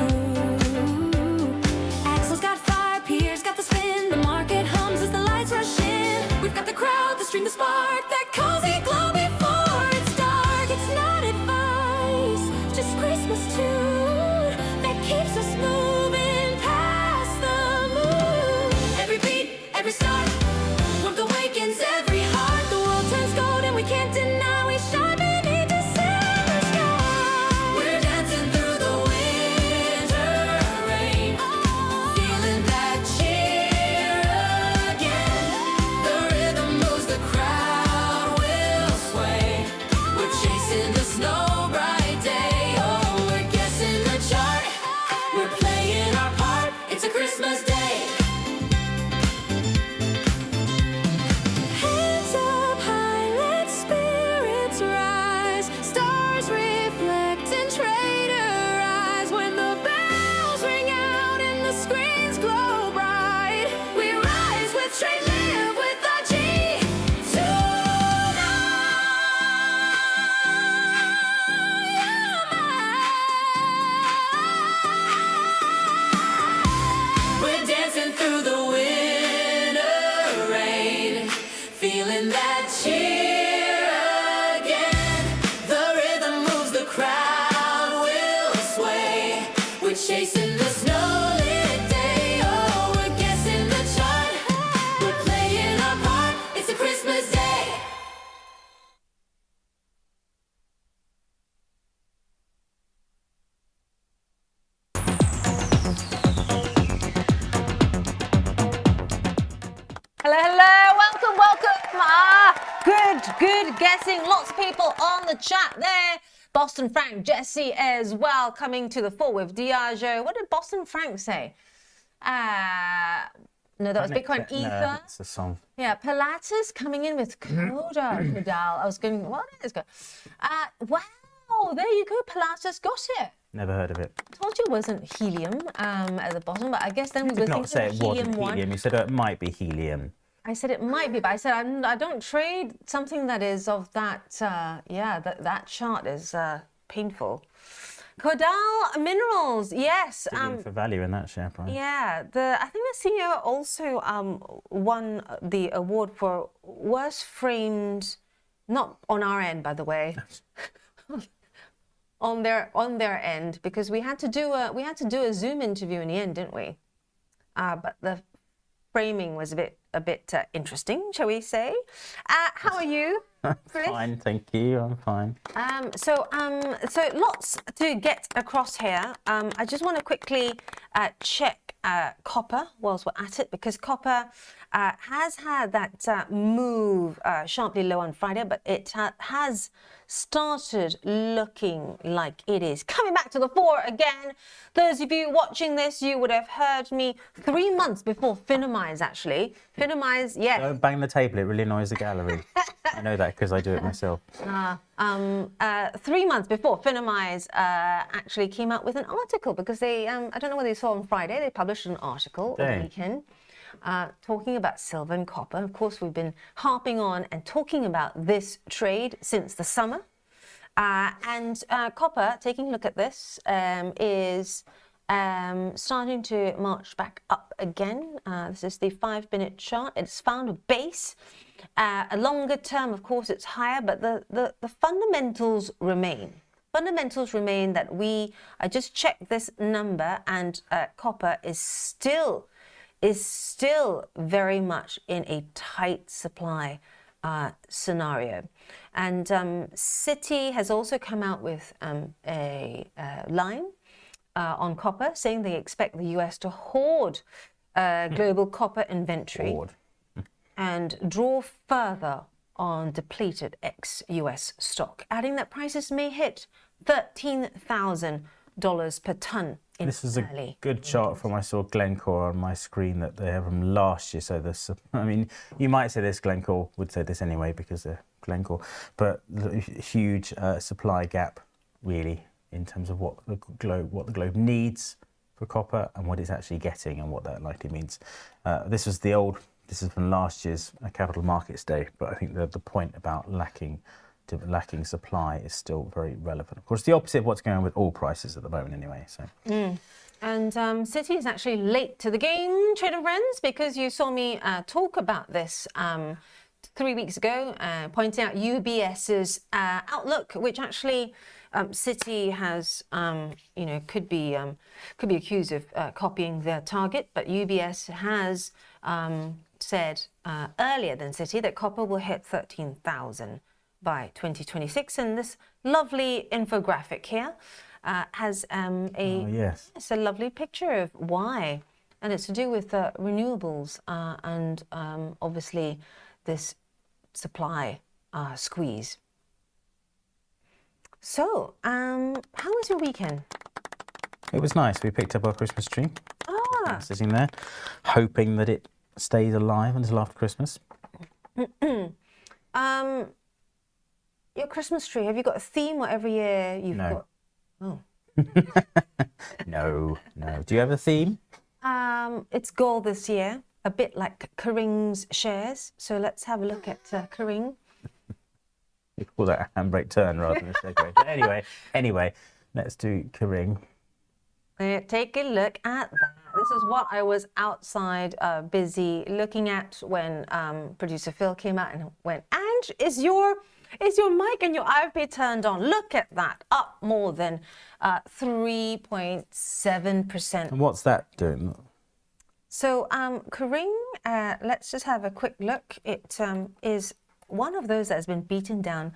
Axel's got fire, Pierre's got the spin. The market hums as the lights rush in. We've got the crowd, the string, the spark, that cozy glow before it's dark. It's not advice, just Christmas tune that keeps us moving past the moon. Every beat, every start, warmth awakens every heart. The world turns gold and we can't deny we shine beneath December sky. We're dancing through the winter rain, feeling that cheer again. The rhythm moves, the crowd will sway. We're chasing the snow bright day. Oh, we're guessing the chart. We're playing our part. It's a Christmas day. Hands up high, let spirits rise. Stars reflect in trader eyes. When the bells ring out and the screens glow bright, we rise with trade, live with our G tonight. We're dancing through the winter rain, feeling that cheer again. The rhythm moves, the crowd will sway. We're chasing the snow-lit day. Oh, we're guessing the chart. We're playing our part. It's a Christmas day. Hello, hello, welcome. Good guessing. Lots of people on the chat there. Boston Frank, Jesse as well, coming to the fore with Diageo. What did Boston Frank say? No, that was Bitcoin Ether. No, it's a song. Yeah, Pilatus coming in with Coda. Nadal. I was going, what is good? Wow, there you go. Pilatus got it. Never heard of it. Told you it wasn't helium at the bottom, but I guess then we were Did not say thinking it of wasn't helium 1. helium. You said it might be helium. I said it might be, but I said I don't trade something that is of that. That chart is painful. Caudal Minerals, yes. Looking for value in that share price. Yeah, I think the CEO also won the award for worst framed, not on our end, by the way, on their end, because we had to do a Zoom interview in the end, didn't we? But the framing was a bit interesting, shall we say? How are you? Chris? Fine, thank you. I'm fine. So lots to get across here. I just want to quickly check copper whilst we're at it, because copper has had that move sharply low on Friday, but it has started looking like it is coming back to the fore again. Those of you watching this, you would have heard me 3 months before Finamize, actually. Finamize, yes. Don't bang the table, it really annoys the gallery. I know that because I do it myself. 3 months before Finamize actually came out with an article, because they, I don't know whether you saw on Friday, they published an article over the weekend talking about silver and copper. Of course, we've been harping on and talking about this trade since the summer. And copper, taking a look at this, is starting to march back up again. This is the 5-minute chart. It's found a base. A longer term, of course, it's higher, but the fundamentals remain. Fundamentals remain that I just checked this number, and copper is still very much in a tight supply scenario. And Citi has also come out with a line on copper, saying they expect the US to hoard global copper inventory and draw further on depleted ex-US stock, adding that prices may hit $13,000 per ton. This is a good chart from, I saw Glencore on my screen that they have from last year. So this, I mean, you might say this, Glencore would say this anyway because they're Glencore, but huge supply gap really in terms of what the globe needs for copper and what it's actually getting and what that likely means. This is from last year's Capital Markets Day, but I think the point about lacking supply is still very relevant. Of course, the opposite of what's going on with oil prices at the moment anyway. So. And Citi is actually late to the game, trader friends, because you saw me talk about this 3 weeks ago, pointing out UBS's outlook, which actually Citi has, could be accused of copying their target, but UBS has said earlier than Citi that copper will hit 13,000 by 2026, and this lovely infographic here has it's a lovely picture of why, and it's to do with renewables and obviously this supply squeeze. So, how was your weekend? It was nice. We picked up our Christmas tree. Sitting there, hoping that it stays alive until after Christmas. Your Christmas tree, have you got a theme or every year you've got? Oh. No. Do you have a theme? It's gold this year, a bit like Karing's shares. So let's have a look at Karing. You call that a handbrake turn rather than a segue. But anyway, let's do Karing. Take a look at that. This is what I was outside busy looking at when producer Phil came out and went, Ange, is your mic and your IFB turned on? Look at that, up more than 3.7%. And what's that doing? So Karing, let's just have a quick look. It is one of those that has been beaten down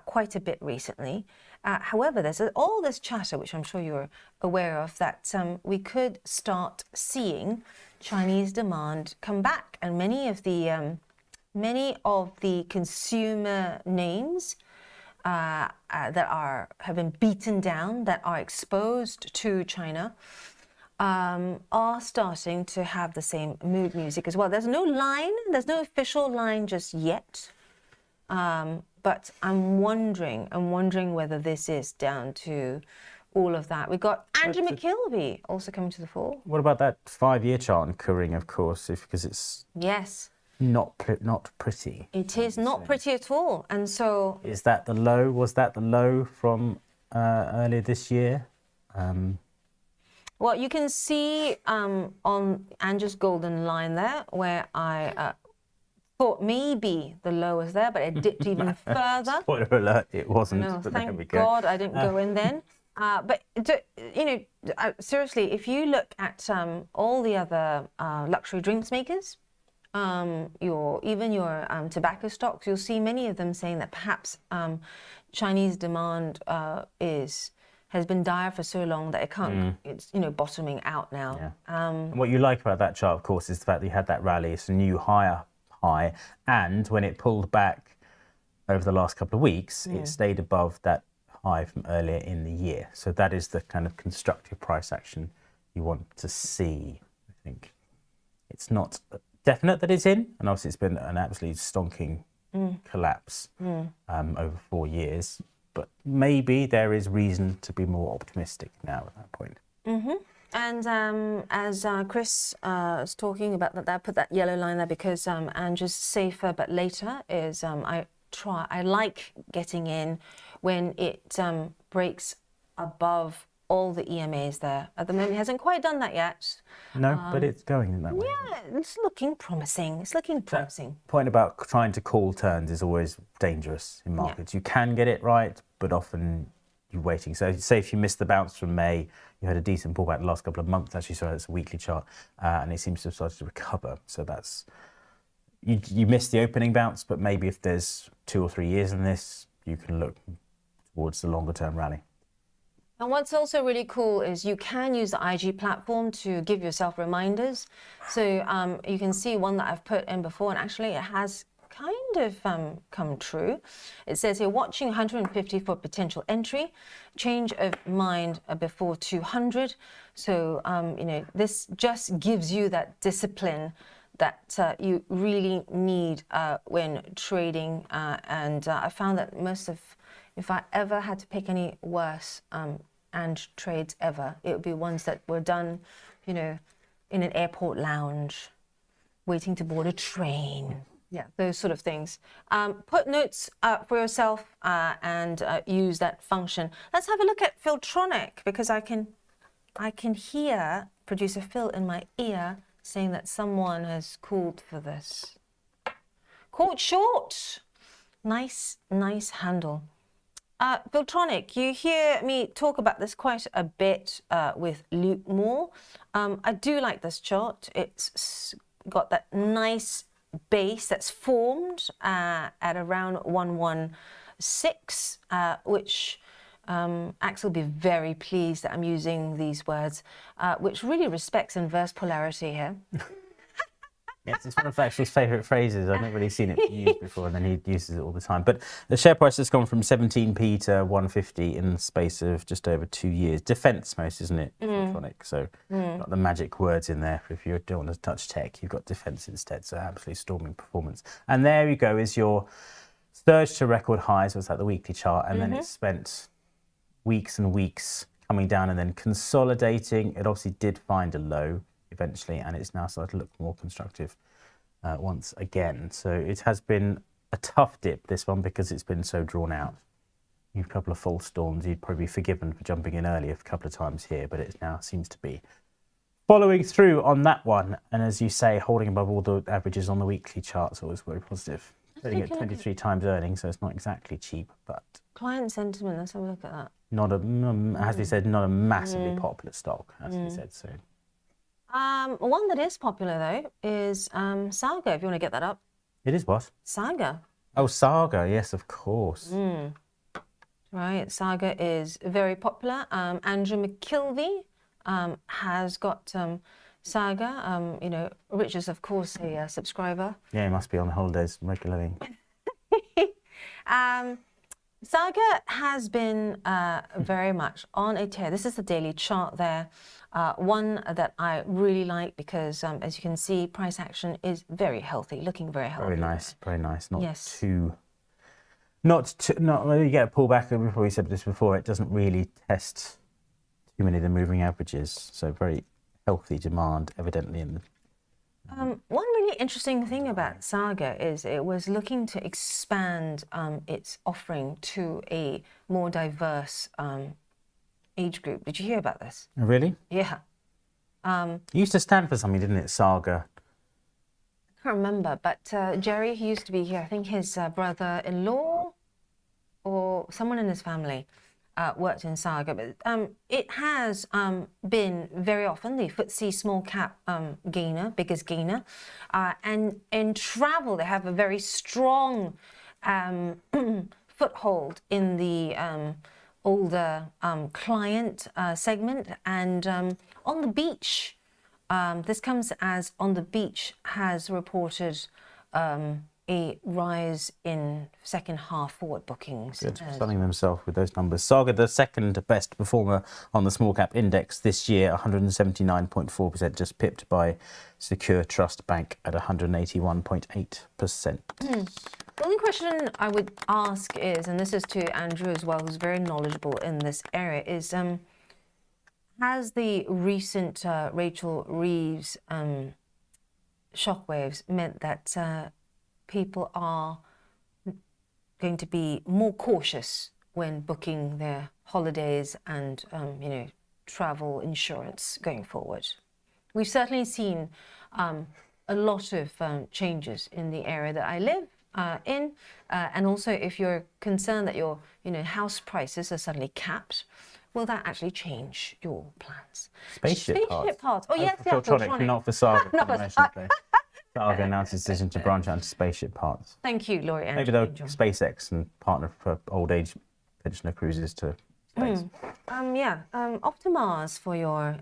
quite a bit recently. However, there's all this chatter, which I'm sure you're aware of, that we could start seeing Chinese demand come back, and many of the consumer names that have been beaten down, that are exposed to China, are starting to have the same mood music as well. There's no official line just yet. But I'm wondering whether this is down to all of that. We've got Andrew McKilvey also coming to the fore. What about that 5-year chart in Karing, of course, because it's not pretty. It is not pretty at all, and so is that the low? Was that the low from earlier this year? Well, you can see on Andrew's golden line there, where I thought maybe the low was there, but it dipped even further. Spoiler alert, it wasn't. No, but thank God I didn't go in then. But seriously, if you look at all the other luxury drinks makers, your tobacco stocks, you'll see many of them saying that perhaps Chinese demand is has been dire for so long that it can't. It's bottoming out now. Yeah. And what you like about that chart, of course, is the fact that you had that rally. It's a new higher high, and when it pulled back over the last couple of weeks, it stayed above that high from earlier in the year. So that is the kind of constructive price action you want to see. I think it's not definite that it's in, and obviously it's been an absolutely stonking collapse over 4 years. But maybe there is reason to be more optimistic now at that point. And as Chris was talking about that, I put that yellow line there because Andrew's safer but later is I like getting in when it breaks above all the EMAs there. At the moment, it hasn't quite done that yet. No, but it's going in that way. Yeah, it's looking promising. It's looking promising. Point about trying to call turns is always dangerous in markets. You can get it right, but often you're waiting. So say if you missed the bounce from May, you had a decent pullback the last couple of months. Actually, sorry, that's a weekly chart, and it seems to have started to recover. So that's you missed the opening bounce, but maybe if there's 2 or 3 years in this, you can look towards the longer term rally. And what's also really cool is you can use the IG platform to give yourself reminders. So you can see one that I've put in before, and actually it has kind of come true. It says here, watching 150 for potential entry, change of mind before 200. So, this just gives you that discipline that you really need when trading. And I found that if I ever had to pick any worse and trades ever, it would be ones that were done, in an airport lounge, waiting to board a train. Yeah, those sort of things. Put notes for yourself and use that function. Let's have a look at Filtronic, because I can hear producer Phil in my ear saying that someone has called for this. Caught short. Nice handle. Filtronic, you hear me talk about this quite a bit with Luke Moore. I do like this chart. It's got that nice base that's formed at around 116, which Axel will be very pleased that I'm using these words, which really respects inverse polarity here. Yes, it's one of Axel's favourite phrases. I've not really seen it used before, and then he uses it all the time. But the share price has gone from 17p to 150 in the space of just over 2 years. Defence most, isn't it, Filtronic? So got the magic words in there. If you don't want to touch tech, you've got defence instead. So absolutely storming performance. And there you go, is your surge to record highs. So it's like the weekly chart, and then it's spent weeks and weeks coming down and then consolidating. It obviously did find a low eventually, and it's now started to look more constructive once again. So it has been a tough dip, this one, because it's been so drawn out. You've a couple of false storms. You'd probably be forgiven for jumping in earlier a couple of times here, but it now seems to be following through on that one. And as you say, holding above all the averages on the weekly charts, always very positive. Trading at 23 times earnings, so it's not exactly cheap, but Client sentiment, let's have a look at that. not a, as we said, not a massively popular stock, as we said. So One that is popular though is Saga. If you want to get that up, it is what? Saga. Oh, Saga, yes, of course. Right, Saga is very popular. Andrew McKilvey has got Saga. Rich is of course a subscriber. Yeah, he must be on holidays regularly. Saga has been very much on a tear. This is the daily chart there. One that I really like because, as you can see, price action is very healthy, looking very healthy. Very nice, very nice. Not Yes. not when you get a pullback. We've probably said this before. It doesn't really test too many of the moving averages. So very healthy demand, evidently in the. One really interesting thing about Saga is it was looking to expand its offering to a more diverse age group. Did you hear about this? Oh, really? Yeah. It used to stand for something, didn't it? Saga. I can't remember, but Jerry, he used to be here. I think his brother-in-law or someone in his family worked in Saga. But it has been very often the FTSE small cap gainer, biggest gainer. And in travel, they have a very strong foothold in the older client segment. And On the Beach, this comes as On the Beach has reported a rise in second half forward bookings. Good. Stunning themselves with those numbers. Saga, the second best performer on the small cap index this year, 179.4%, just pipped by Secure Trust Bank at 181.8%. The only question I would ask is, and this is to Andrew as well, who's very knowledgeable in this area, is has the recent Rachel Reeves shockwaves meant that people are going to be more cautious when booking their holidays and travel insurance going forward? We've certainly seen a lot of changes in the area that I live in, and also if you're concerned that your house prices are suddenly capped, will that actually change your plans? Spaceship parts. Oh yes, yeah, Filtronic, not for Saga. Not for Saga. Saga announced its decision to branch out into spaceship parts. Thank you, Laurie. Maybe they'll SpaceX and partner for old age pensioner cruises to space. Off to Mars for your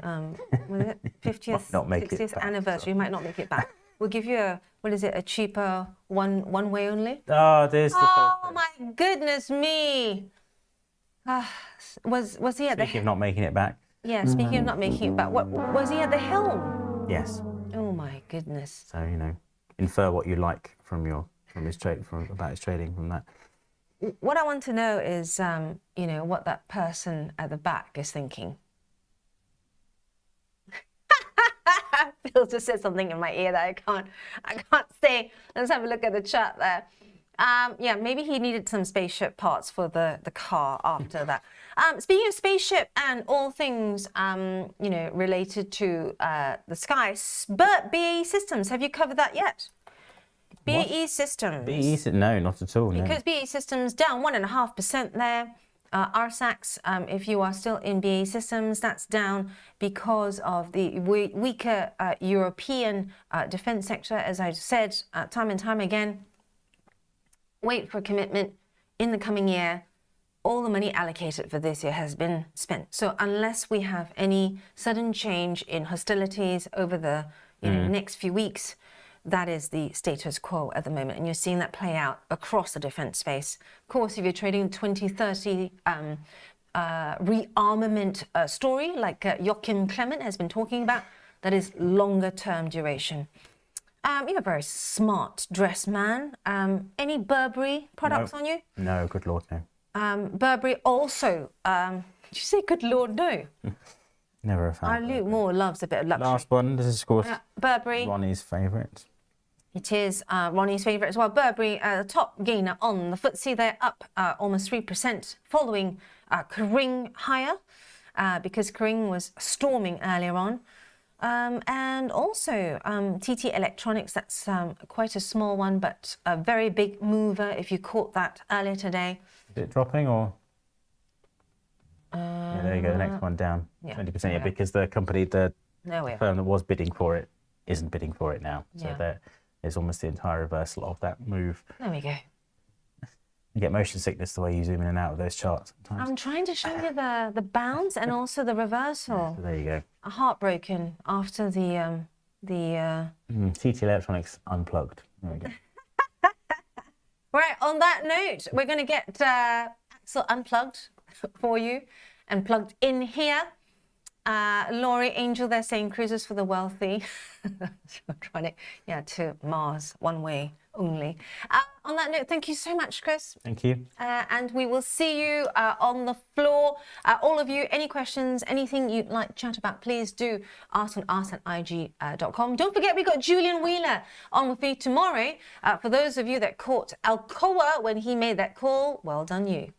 50th, not make it 60th back, anniversary. You might not make it back. We'll give you a cheaper one way only? Oh, there's the Oh my goodness me! Was he at Speaking of not making it back. Yeah, speaking of not making it back, was he at the helm? Yes. Oh my goodness. So, infer what you like about his trading from that. What I want to know is, what that person at the back is thinking. Phil just said something in my ear that I can't say. Let's have a look at the chat there. Maybe he needed some spaceship parts for the car after that. Speaking of spaceship and all things, related to the sky, but BAE Systems, have you covered that yet? BAE Systems. No, not at all. Because BAE Systems down 1.5% there. RSAX, if you are still in BAE Systems, that's down because of the weaker European defence sector. As I said time and time again, wait for commitment in the coming year. All the money allocated for this year has been spent. So unless we have any sudden change in hostilities over the next few weeks, that is the status quo at the moment. And you're seeing that play out across the defence space. Of course, if you're trading 2030 rearmament story, like Joachim Clement has been talking about, that is longer term duration. You're a very smart dressed man. Any Burberry products on you? No, good Lord, no. Burberry also, did you say good Lord, no? Never a fan. Luke Moore loves a bit of luxury. Last one, this is of course Burberry. Ronnie's favourite. It is Ronnie's favourite as well. Burberry, top gainer on the FTSE. They're up almost 3% following Kering higher because Kering was storming earlier on. And also TT Electronics, that's quite a small one, but a very big mover if you caught that earlier today. Is it dropping or? Yeah, there you go, the next one down. 20%, because the company, the firm that was bidding for it isn't bidding for it now. So there's almost the entire reversal of that move. There we go. You get motion sickness the way you zoom in and out of those charts sometimes. I'm trying to show you the bounce and also the reversal. So there you go. Heartbroken after the TT Electronics unplugged. There we go. Right, on that note, we're going to get Axel unplugged for you and plugged in here. Laurie Angel, they're saying cruises for the wealthy. Trying to Mars, one way only. On that note, thank you so much, Chris. Thank you. And we will see you on the floor. All of you, any questions, anything you'd like to chat about, please do ask on ask@ig.com. Don't forget, we've got Julian Wheeler on with me tomorrow. For those of you that caught Alcoa when he made that call, well done you.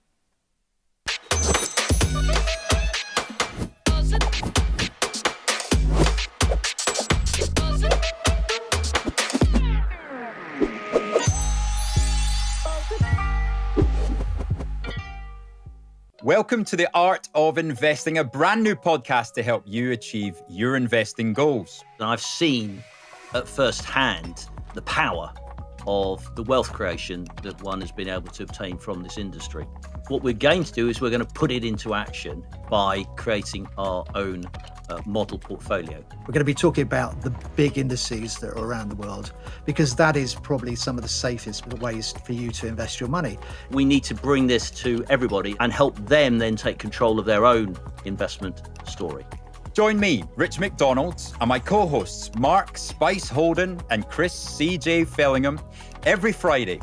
Welcome to The Art of Investing, a brand new podcast to help you achieve your investing goals. I've seen at first hand the power of the wealth creation that one has been able to obtain from this industry. What we're going to do is we're going to put it into action by creating our own model portfolio. We're going to be talking about the big indices that are around the world, because that is probably some of the safest ways for you to invest your money. We need to bring this to everybody and help them then take control of their own investment story. Join me, Rich McDonald, and my co-hosts Mark Spice Holden and Chris CJ Fellingham every Friday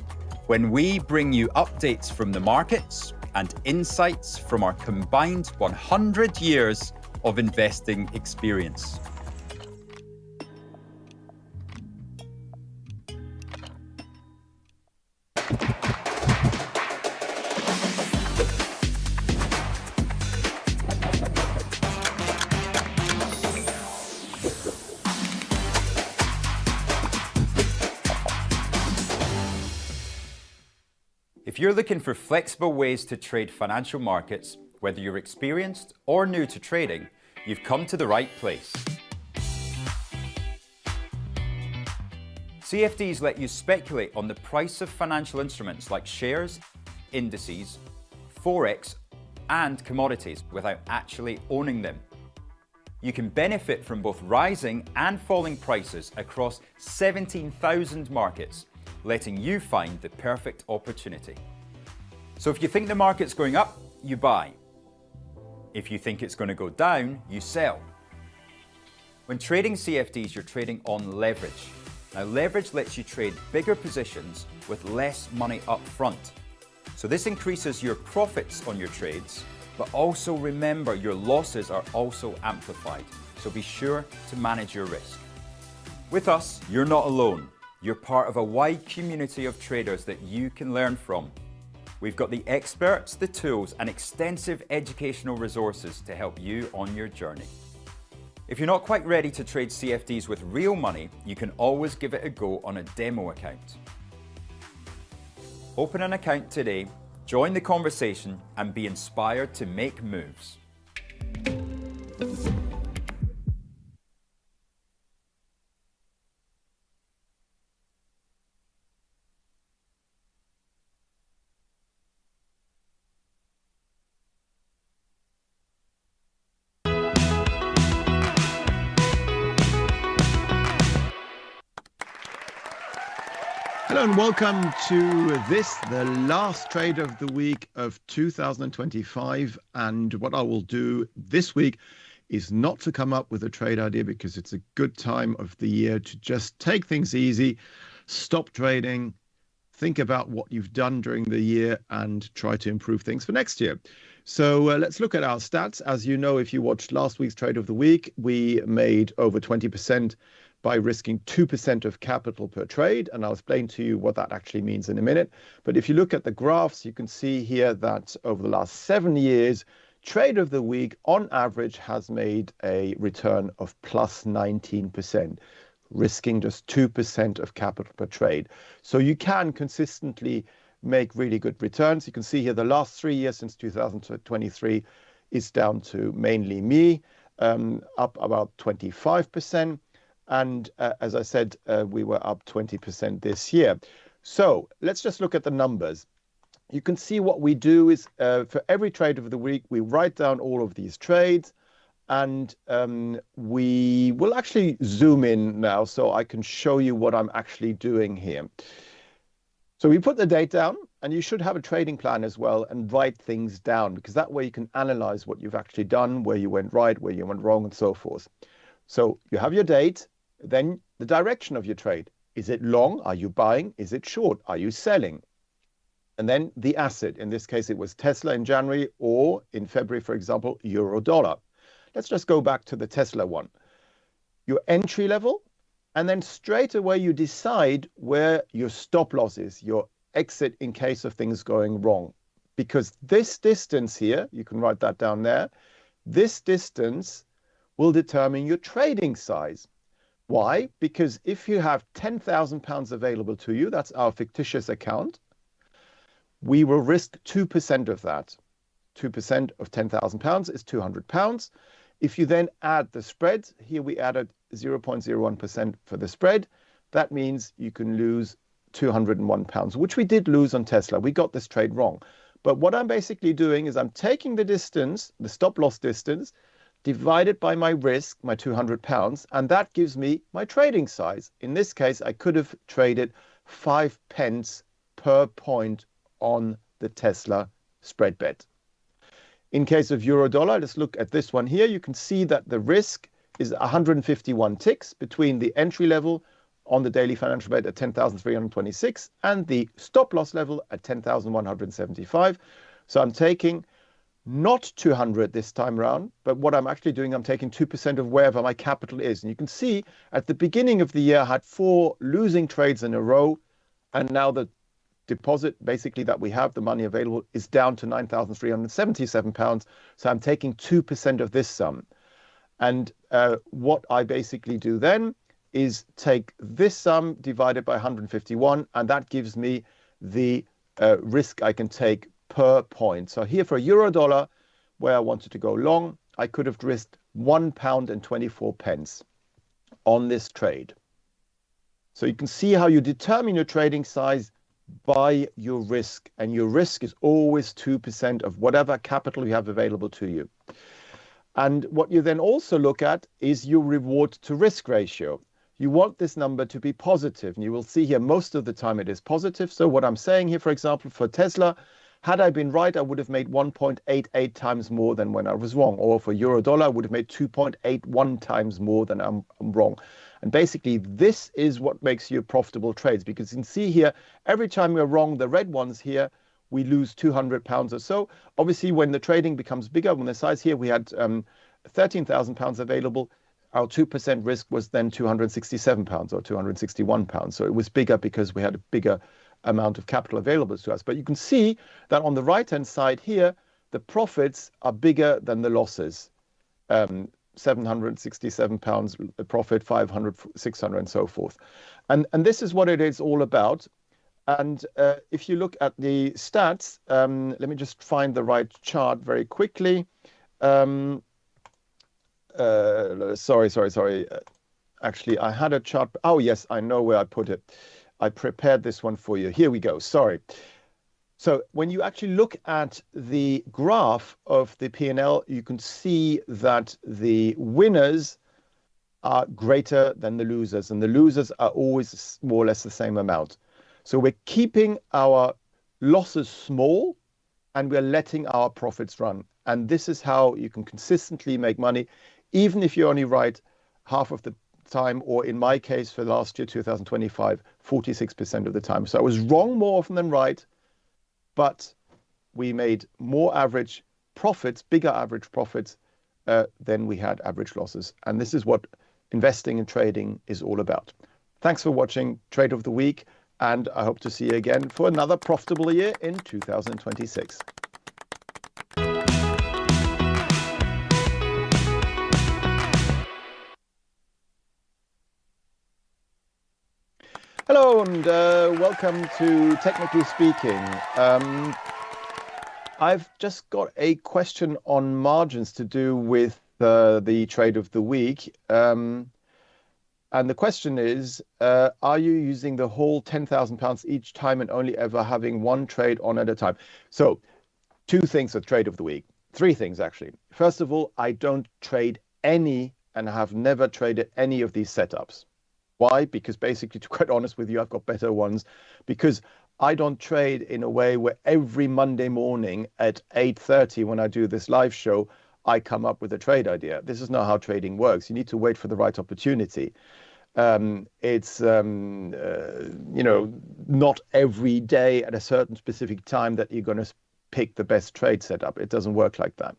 when we bring you updates from the markets and insights from our combined 100 years of investing experience. If you're looking for flexible ways to trade financial markets, whether you're experienced or new to trading, you've come to the right place. CFDs let you speculate on the price of financial instruments like shares, indices, forex, and commodities without actually owning them. You can benefit from both rising and falling prices across 17,000 markets, letting you find the perfect opportunity. So if you think the market's going up, you buy. If you think it's going to go down, you sell. When trading CFDs, you're trading on leverage. Now, leverage lets you trade bigger positions with less money up front. So this increases your profits on your trades, but also remember your losses are also amplified. So be sure to manage your risk. With us, you're not alone. You're part of a wide community of traders that you can learn from. We've got the experts, the tools, and extensive educational resources to help you on your journey. If you're not quite ready to trade CFDs with real money, you can always give it a go on a demo account. Open an account today, join the conversation, and be inspired to make moves. Hello and welcome to this, the last trade of the week of 2025. And what I will do this week is not to come up with a trade idea, because it's a good time of the year to just take things easy, stop trading, think about what you've done during the year and try to improve things for next year. So let's look at our stats. As you know, if you watched last week's trade of the week, we made over 20% by risking 2% of capital per trade. And I'll explain to you what that actually means in a minute. But if you look at the graphs, you can see here that over the last 7 years, trade of the week on average has made a return of plus 19%, risking just 2% of capital per trade. So you can consistently make really good returns. You can see here the last 3 years since 2023 is down to mainly me, up about 25%. And as I said, we were up 20% this year. So let's just look at the numbers. You can see what we do is for every trade of the week, we write down all of these trades, and we will actually zoom in now so I can show you what I'm actually doing here. So we put the date down, and you should have a trading plan as well and write things down, because that way you can analyze what you've actually done, where you went right, where you went wrong, and so forth. So you have your date, then the direction of your trade. Is it long? Are you buying? Is it short? Are you selling? And then the asset. In this case, it was Tesla in January, or in February, for example, euro dollar. Let's just go back to the Tesla one. Your entry level, and then straight away you decide where your stop loss is, your exit in case of things going wrong. Because this distance here, you can write that down there, this distance will determine your trading size. Why? Because if you have £10,000 available to you, that's our fictitious account, we will risk 2% of that. 2% of £10,000 is £200. If you then add the spread, here we added 0.01% for the spread, that means you can lose £201, which we did lose on Tesla. We got this trade wrong. But what I'm basically doing is I'm taking the distance, the stop loss distance, divided by my risk, my £200, and that gives me my trading size. In this case, I could have traded 5 pence per point on the Tesla spread bet. In case of euro dollar, let's look at this one here. You can see that the risk is 151 ticks between the entry level on the daily financial bet at 10,326 and the stop loss level at 10,175. So I'm taking not 200 this time around, but what I'm actually doing, I'm taking 2% of wherever my capital is. And you can see at the beginning of the year, I had 4 losing trades in a row. And now the deposit basically that we have, the money available, is down to £9,377. So I'm taking 2% of this sum. And what I basically do then is take this sum divided by 151, and that gives me the risk I can take per point. So here for a euro dollar, where I wanted to go long, I could have risked £1.24 on this trade. So you can see how you determine your trading size by your risk, and your risk is always 2% of whatever capital you have available to you. And what you then also look at is your reward to risk ratio. You want this number to be positive, and you will see here most of the time it is positive. So what I'm saying here, for example, for Tesla, had I been right, I would have made 1.88 times more than when I was wrong. Or for euro dollar, I would have made 2.81 times more than I'm wrong. And basically, this is what makes you profitable trades, because you can see here, every time we're wrong, the red ones here, we lose £200 or so. Obviously, when the trading becomes bigger, when the size here, we had £13,000 available. Our 2% risk was then £267 or £261. So it was bigger because we had a bigger amount of capital available to us. But you can see that on the right-hand side here, the profits are bigger than the losses. £767 profit, 500, 600, and so forth. And this is what it is all about. And if you look at the stats, let me just find the right chart very quickly. Sorry. Actually, I had a chart. Oh, yes, I know where I put it. I prepared this one for you. Here we go. Sorry. So when you actually look at the graph of the P&L, you can see that the winners are greater than the losers, and the losers are always more or less the same amount. So we're keeping our losses small and we're letting our profits run. And this is how you can consistently make money, even if you're only right half of the time, or in my case for last year, 2025, 46% of the time. So I was wrong more often than right, but we made more average profits, bigger average profits than we had average losses. And this is what investing and trading is all about. Thanks for watching Trade of the Week, and I hope to see you again for another profitable year in 2026. Hello and welcome to Technically Speaking. I've just got a question on margins to do with the Trade of the Week. And the question is, are you using the whole £10,000 each time and only ever having one trade on at a time? So 2 things with Trade of the Week. 3 things, actually. First of all, I don't trade any and have never traded any of these setups. Why? Because basically, to be quite honest with you, I've got better ones, because I don't trade in a way where every Monday morning at 8:30 when I do this live show, I come up with a trade idea. This is not how trading works. You need to wait for the right opportunity. It's not every day at a certain specific time that you're going to pick the best trade setup. It doesn't work like that.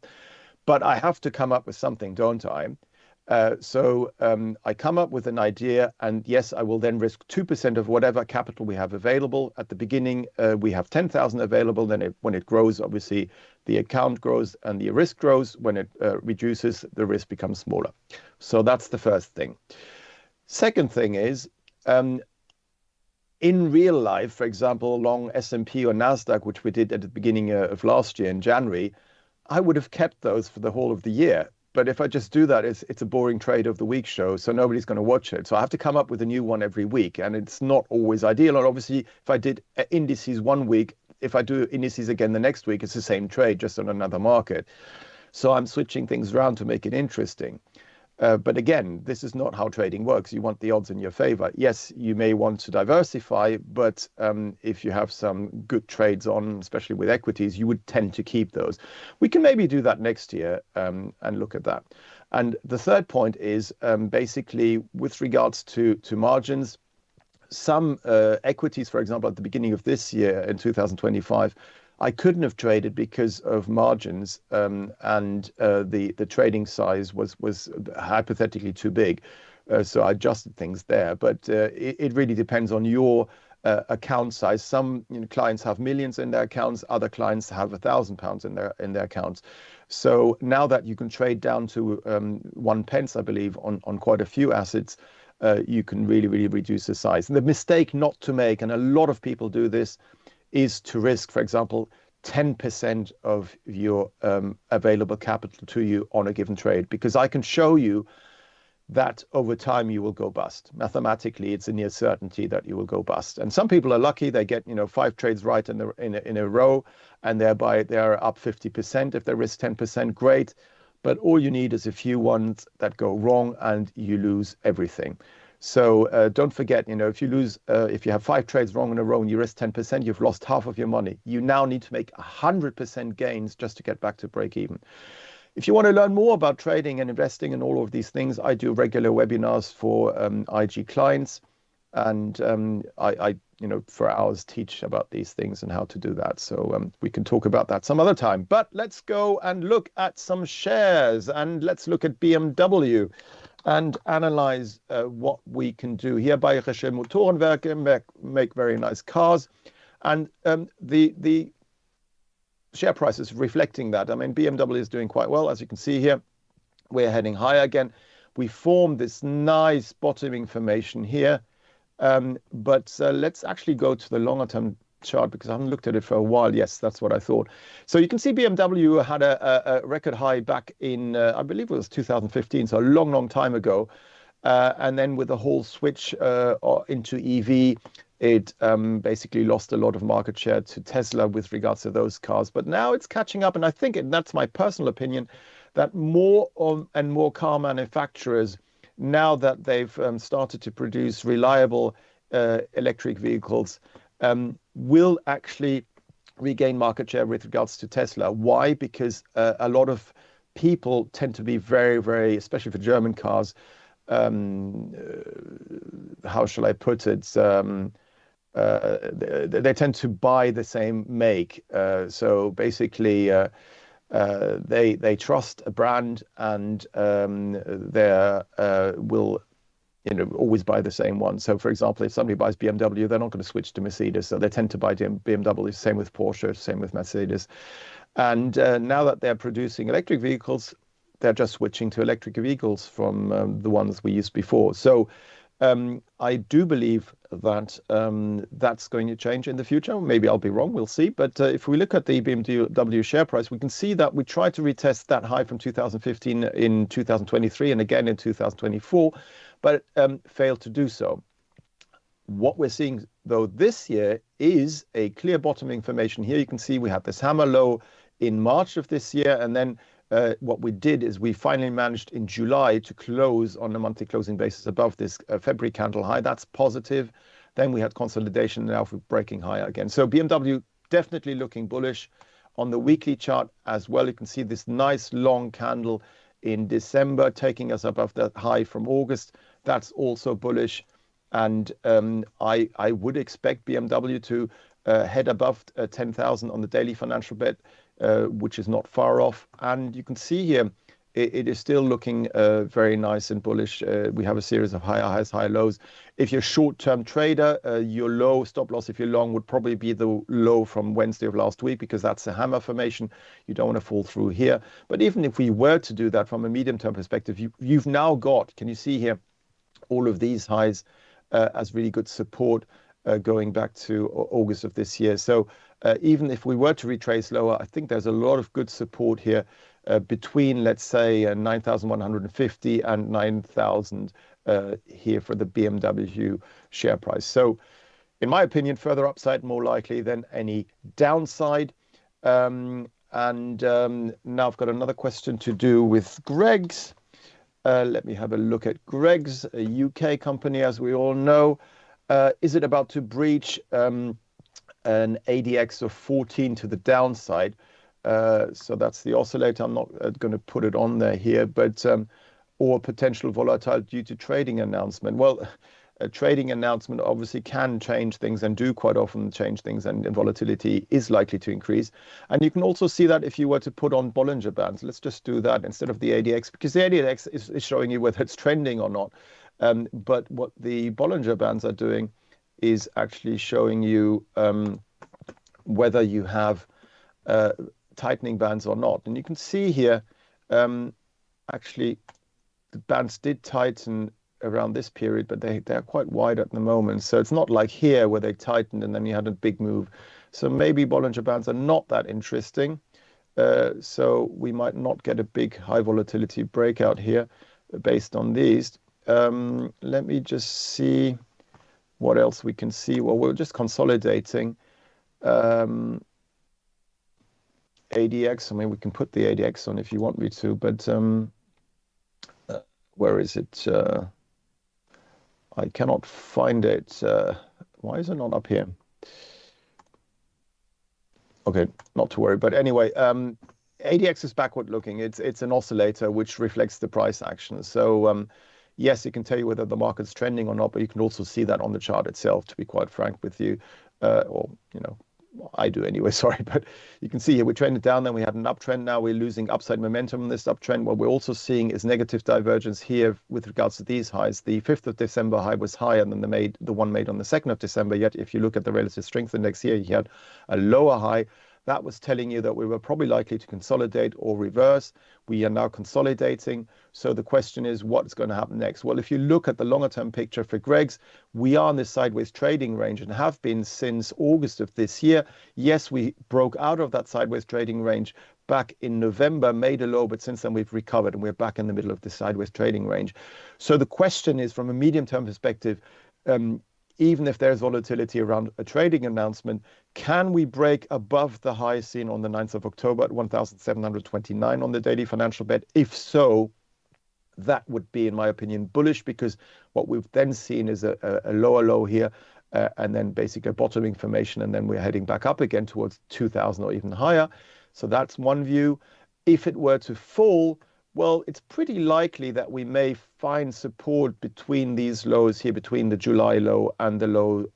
But I have to come up with something, don't I? So I come up with an idea, and yes, I will then risk 2% of whatever capital we have available. At the beginning, we have 10,000 available. Then when it grows, obviously the account grows and the risk grows. When it reduces, the risk becomes smaller. So that's the first thing. Second thing is, in real life, for example, along S&P or NASDAQ, which we did at the beginning of last year in January, I would have kept those for the whole of the year. But if I just do that, it's a boring trade of the week show, so nobody's going to watch it. So I have to come up with a new one every week, and it's not always ideal. And obviously, if I did indices one week, if I do indices again the next week, it's the same trade, just on another market. So I'm switching things around to make it interesting. But again, this is not how trading works. You want the odds in your favor. Yes, you may want to diversify, but if you have some good trades on, especially with equities, you would tend to keep those. We can maybe do that next year and look at that. And the third point is basically with regards to margins. Some equities, for example, at the beginning of this year in 2025, I couldn't have traded because of margins, and the trading size was hypothetically too big. So I adjusted things there. But it really depends on your account size. Some clients have millions in their accounts. Other clients have £1,000 in their accounts. So now that you can trade down to 1 pence, I believe, on quite a few assets, you can really, really reduce the size. And the mistake not to make, and a lot of people do this, is to risk, for example, 10% of your available capital to you on a given trade, because I can show you that over time you will go bust. Mathematically, it's a near certainty that you will go bust. And some people are lucky; they get 5 trades right in a row, and thereby they're up 50%. If they risk 10%, great. But all you need is a few ones that go wrong, and you lose everything. So don't forget, if you have 5 trades wrong in a row and you risk 10%, you've lost half of your money. You now need to make 100% gains just to get back to break even. If you want to learn more about trading and investing and all of these things, I do regular webinars for IG clients, and I for hours teach about these things and how to do that. So we can talk about that some other time. But let's go and look at some shares, and let's look at BMW. And analyze what we can do here. Bayerische Motorenwerke make very nice cars, and the share price is reflecting that. I mean, BMW is doing quite well, as you can see here. We're heading higher again. We formed this nice bottoming formation here, but let's actually go to the longer term chart, because I haven't looked at it for a while. Yes, that's what I thought. So you can see BMW had a record high back in, I believe it was 2015, so a long time ago. And then with the whole switch into EV, it basically lost a lot of market share to Tesla with regards to those cars. But now it's catching up, and I think, and that's my personal opinion, that more and more car manufacturers, now that they've started to produce reliable electric vehicles, will actually regain market share with regards to Tesla. Why? Because a lot of people tend to be very, very, especially for German cars, how shall I put it? They tend to buy the same make. So basically, they trust a brand, and they will always buy the same one. So, for example, if somebody buys BMW, they're not going to switch to Mercedes. So they tend to buy BMW. Same with Porsche, same with Mercedes. And now that they're producing electric vehicles, they're just switching to electric vehicles from the ones we used before. So I do believe that that's going to change in the future. Maybe I'll be wrong. We'll see. But if we look at the BMW share price, we can see that we tried to retest that high from 2015 in 2023 and again in 2024. But failed to do so. What we're seeing, though, this year is a clear bottoming formation. Here you can see we had this hammer low in March of this year, and then what we did is we finally managed in July to close on a monthly closing basis above this February candle high. That's positive. Then we had consolidation, and now we're breaking higher again. So BMW definitely looking bullish. On the weekly chart as well, you can see this nice long candle in December taking us above that high from August. That's also bullish, and I would expect BMW to head above 10,000 on the daily financial bet, which is not far off. And you can see here it is still looking very nice and bullish. We have a series of higher highs, higher lows. If you're a short-term trader, your low stop loss, if you're long, would probably be the low from Wednesday of last week, because that's a hammer formation. You don't want to fall through here. But even if we were to do that from a medium-term perspective, you've now got, can you see here, all of these highs as really good support going back to August of this year. So even if we were to retrace lower, I think there's a lot of good support here between, let's say, 9,150 and 9,000 here for the BMW share price. So in my opinion, further upside more likely than any downside. Now I've got another question to do with Greggs. Let me have a look at Greggs, a UK company, as we all know. Is it about to breach an ADX of 14 to the downside? So that's the oscillator. I'm not going to put it on there here, but or potential volatile due to trading announcement. Well, a trading announcement obviously can change things and do quite often change things, and volatility is likely to increase. And you can also see that if you were to put on Bollinger Bands. Let's just do that instead of the ADX, because the ADX is showing you whether it's trending or not. But what the Bollinger Bands are doing is actually showing you whether you have tightening bands or not. And you can see here, actually, the bands did tighten around this period, but they're quite wide at the moment. So it's not like here where they tightened and then you had a big move. So maybe Bollinger Bands are not that interesting. So we might not get a big high volatility breakout here based on these. Let me just see what else we can see. Well, we're just consolidating. ADX, I mean, we can put the ADX on if you want me to, but where is it? I cannot find it. Why is it not up here? Okay, not to worry. But anyway, ADX is backward looking. It's an oscillator which reflects the price action. So yes, it can tell you whether the market's trending or not, but you can also see that on the chart itself, to be quite frank with you. Or, you know, I do anyway, sorry, but you can see here we trended down, then we had an uptrend. Now we're losing upside momentum in this uptrend. What we're also seeing is negative divergence here with regards to these highs. The 5th of December high was higher than the one made on the 2nd of December. Yet if you look at the relative strength index here, you had a lower high. That was telling you that we were probably likely to consolidate or reverse. We are now consolidating. So the question is, what's going to happen next? Well, if you look at the longer term picture for Greggs, we are in this sideways trading range and have been since August of this year. Yes, we broke out of that sideways trading range back in November, made a low, but since then we've recovered and we're back in the middle of the sideways trading range. So the question is, from a medium term perspective, even if there's volatility around a trading announcement, can we break above the high seen on the 9th of October at 1,729 on the daily financial bet? If so, that would be, in my opinion, bullish, because what we've then seen is a lower low here and then basically a bottoming formation, and then we're heading back up again towards 2,000 or even higher. So that's one view. If it were to fall, well, it's pretty likely that we may find support between these lows here, between the July low and the low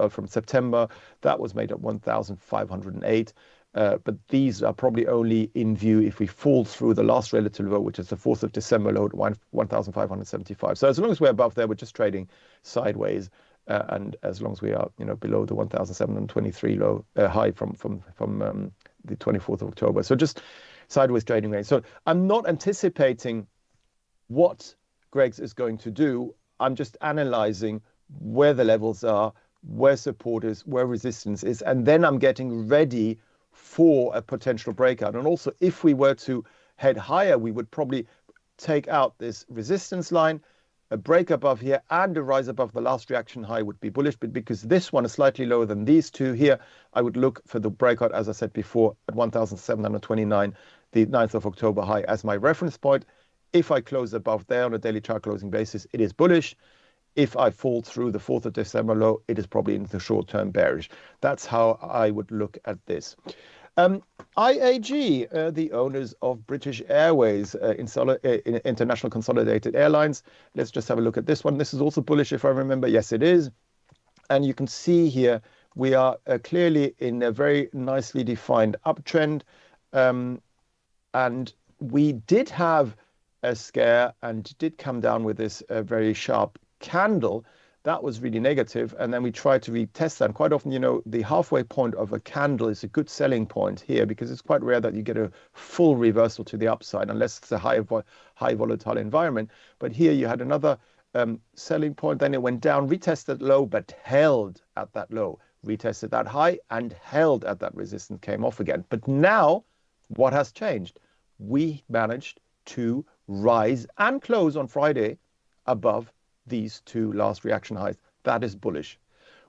from September. That was made at 1,508. But these are probably only in view if we fall through the last relative low, which is the 4th of December low at 1,575. So as long as we're above there, we're just trading sideways. And as long as we are, below the 1,723 low high from the 24th of October. So just sideways trading range. So I'm not anticipating what Greggs is going to do. I'm just analyzing where the levels are, where support is, where resistance is, and then I'm getting ready for a potential breakout. And also, if we were to head higher, we would probably take out this resistance line. A break above here and a rise above the last reaction high would be bullish, but because this one is slightly lower than these two here, I would look for the breakout, as I said before, at 1,729, the 9th of October high as my reference point. If I close above there on a daily chart closing basis, it is bullish. If I fall through the 4th of December low, it is probably in the short term bearish. That's how I would look at this. IAG, the owners of British Airways, International Consolidated Airlines. Let's just have a look at this one. This is also bullish, if I remember. Yes, it is. And you can see here, we are clearly in a very nicely defined uptrend. And we did have a scare and did come down with this very sharp candle. That was really negative, and then we tried to retest that. And quite often, the halfway point of a candle is a good selling point here, because it's quite rare that you get a full reversal to the upside unless it's a high volatile environment. But here you had another selling point, then it went down, retested low, but held at that low, retested that high and held at that resistance, came off again. But now, what has changed? we managed to rise and close on Friday above these two last reaction highs. That is bullish.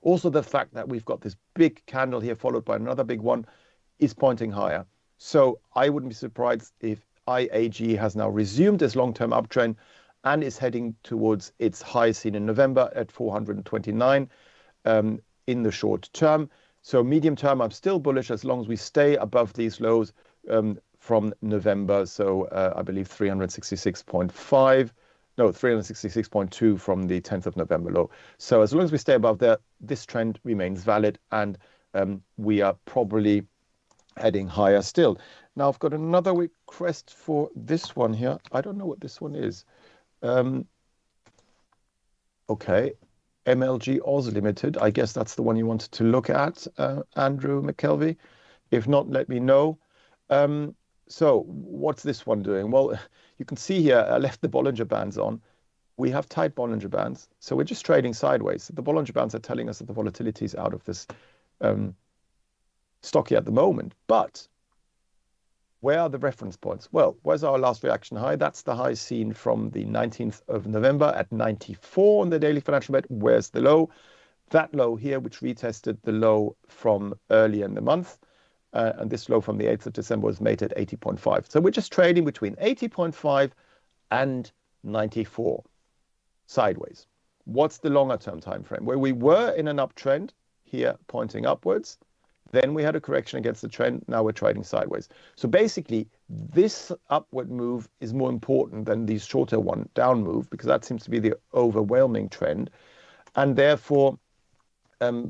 Also, the fact that we've got this big candle here followed by another big one is pointing higher. So I wouldn't be surprised if IAG has now resumed its long-term uptrend and is heading towards its high seen in November at 429 in the short term. So medium term, I'm still bullish as long as we stay above these lows from November. So I believe 366.5. No, 366.2 from the 10th of November low. So as long as we stay above there, this trend remains valid, and we are probably heading higher still. Now I've got another request for this one here. I don't know what this one is. Okay, MLG Oz Limited. I guess that's the one you wanted to look at, Andrew McKelvey. If not, let me know. So what's this one doing? Well, you can see here, I left the Bollinger Bands on. We have tight Bollinger Bands, so we're just trading sideways. The Bollinger Bands are telling us that the volatility is out of this stock here at the moment. But where are the reference points? Well, where's our last reaction high? That's the high seen from the 19th of November at 94 on the daily financial bet. Where's the low? That low here, which retested the low from earlier in the month. And this low from the 8th of December was made at 80.5. So we're just trading between 80.5 and 94 sideways. What's the longer term time frame? Where we were in an uptrend here pointing upwards, then we had a correction against the trend. Now we're trading sideways. So basically, this upward move is more important than the shorter one down move, because that seems to be the overwhelming trend. And therefore,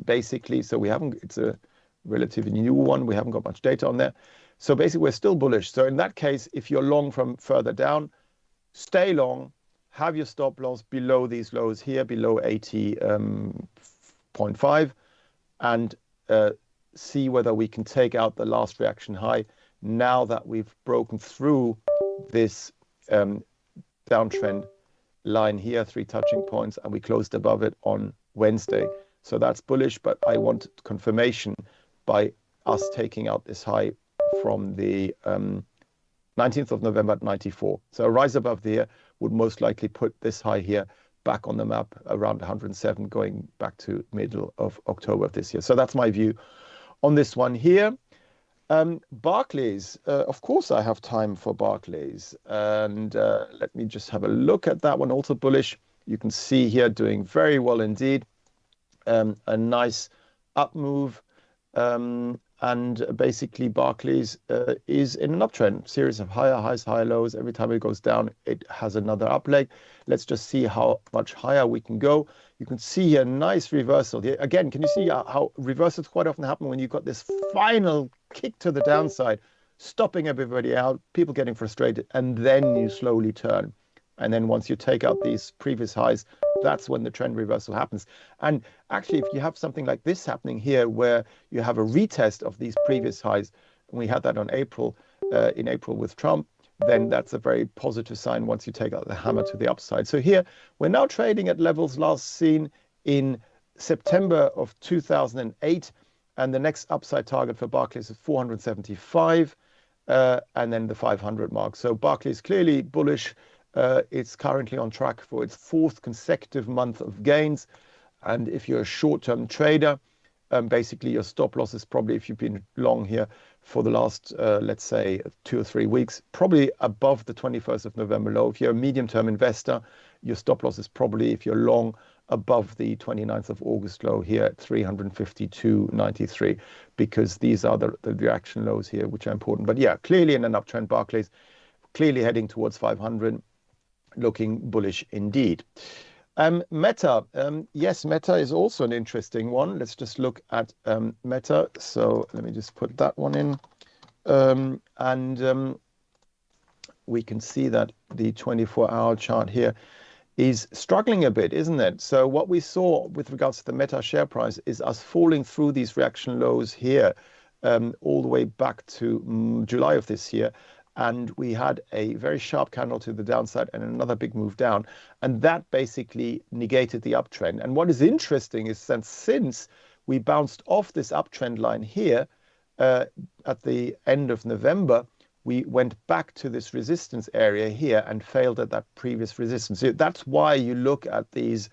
basically, so we haven't, it's a relatively new one. We haven't got much data on there. So basically, we're still bullish. So in that case, if you're long from further down, stay long, have your stop loss below these lows here, below 80.5, and see whether we can take out the last reaction high now that we've broken through this downtrend line here, 3 touching points, and we closed above it on Wednesday. So that's bullish, but I want confirmation by us taking out this high from the 19th of November at 94. So a rise above there would most likely put this high here back on the map around 107, going back to middle of October of this year. So that's my view on this one here. Barclays, of course I have time for Barclays. And let me just have a look at that one, also bullish. You can see here doing very well indeed. A nice up move. And basically Barclays is in an uptrend, series of higher highs, higher lows. Every time it goes down, it has another up leg. Let's just see how much higher we can go. You can see a nice reversal here. Again, can you see how reversals quite often happen when you've got this final kick to the downside, stopping everybody out, people getting frustrated, and then you slowly turn. And then once you take out these previous highs, that's when the trend reversal happens. And actually, if you have something like this happening here, where you have a retest of these previous highs, and we had that on April, in April with Trump, then that's a very positive sign once you take out the hammer to the upside. So here, we're now trading at levels last seen in September of 2008. And the next upside target for Barclays is 475, and then the 500 mark. So Barclays clearly bullish. It's currently on track for its 4th consecutive month of gains. And if you're a short-term trader, basically your stop loss is probably, if you've been long here for the last, let's say, 2 or 3 weeks, probably above the 21st of November low. If you're a medium-term investor, your stop loss is probably, if you're long, above the 29th of August low here at 352.93, because these are the reaction lows here, which are important. But yeah, clearly in an uptrend, Barclays clearly heading towards 500. Looking bullish indeed. Meta, yes, Meta is also an interesting one. Let's just look at Meta. So let me just put that one in. We can see that the 24-hour chart here is struggling a bit, isn't it? So what we saw with regards to the Meta share price is us falling through these reaction lows here all the way back to July of this year. And we had a very sharp candle to the downside and another big move down. And that basically negated the uptrend. And what is interesting is that since we bounced off this uptrend line here at the end of November, we went back to this resistance area here and failed at that previous resistance. So that's why you look at these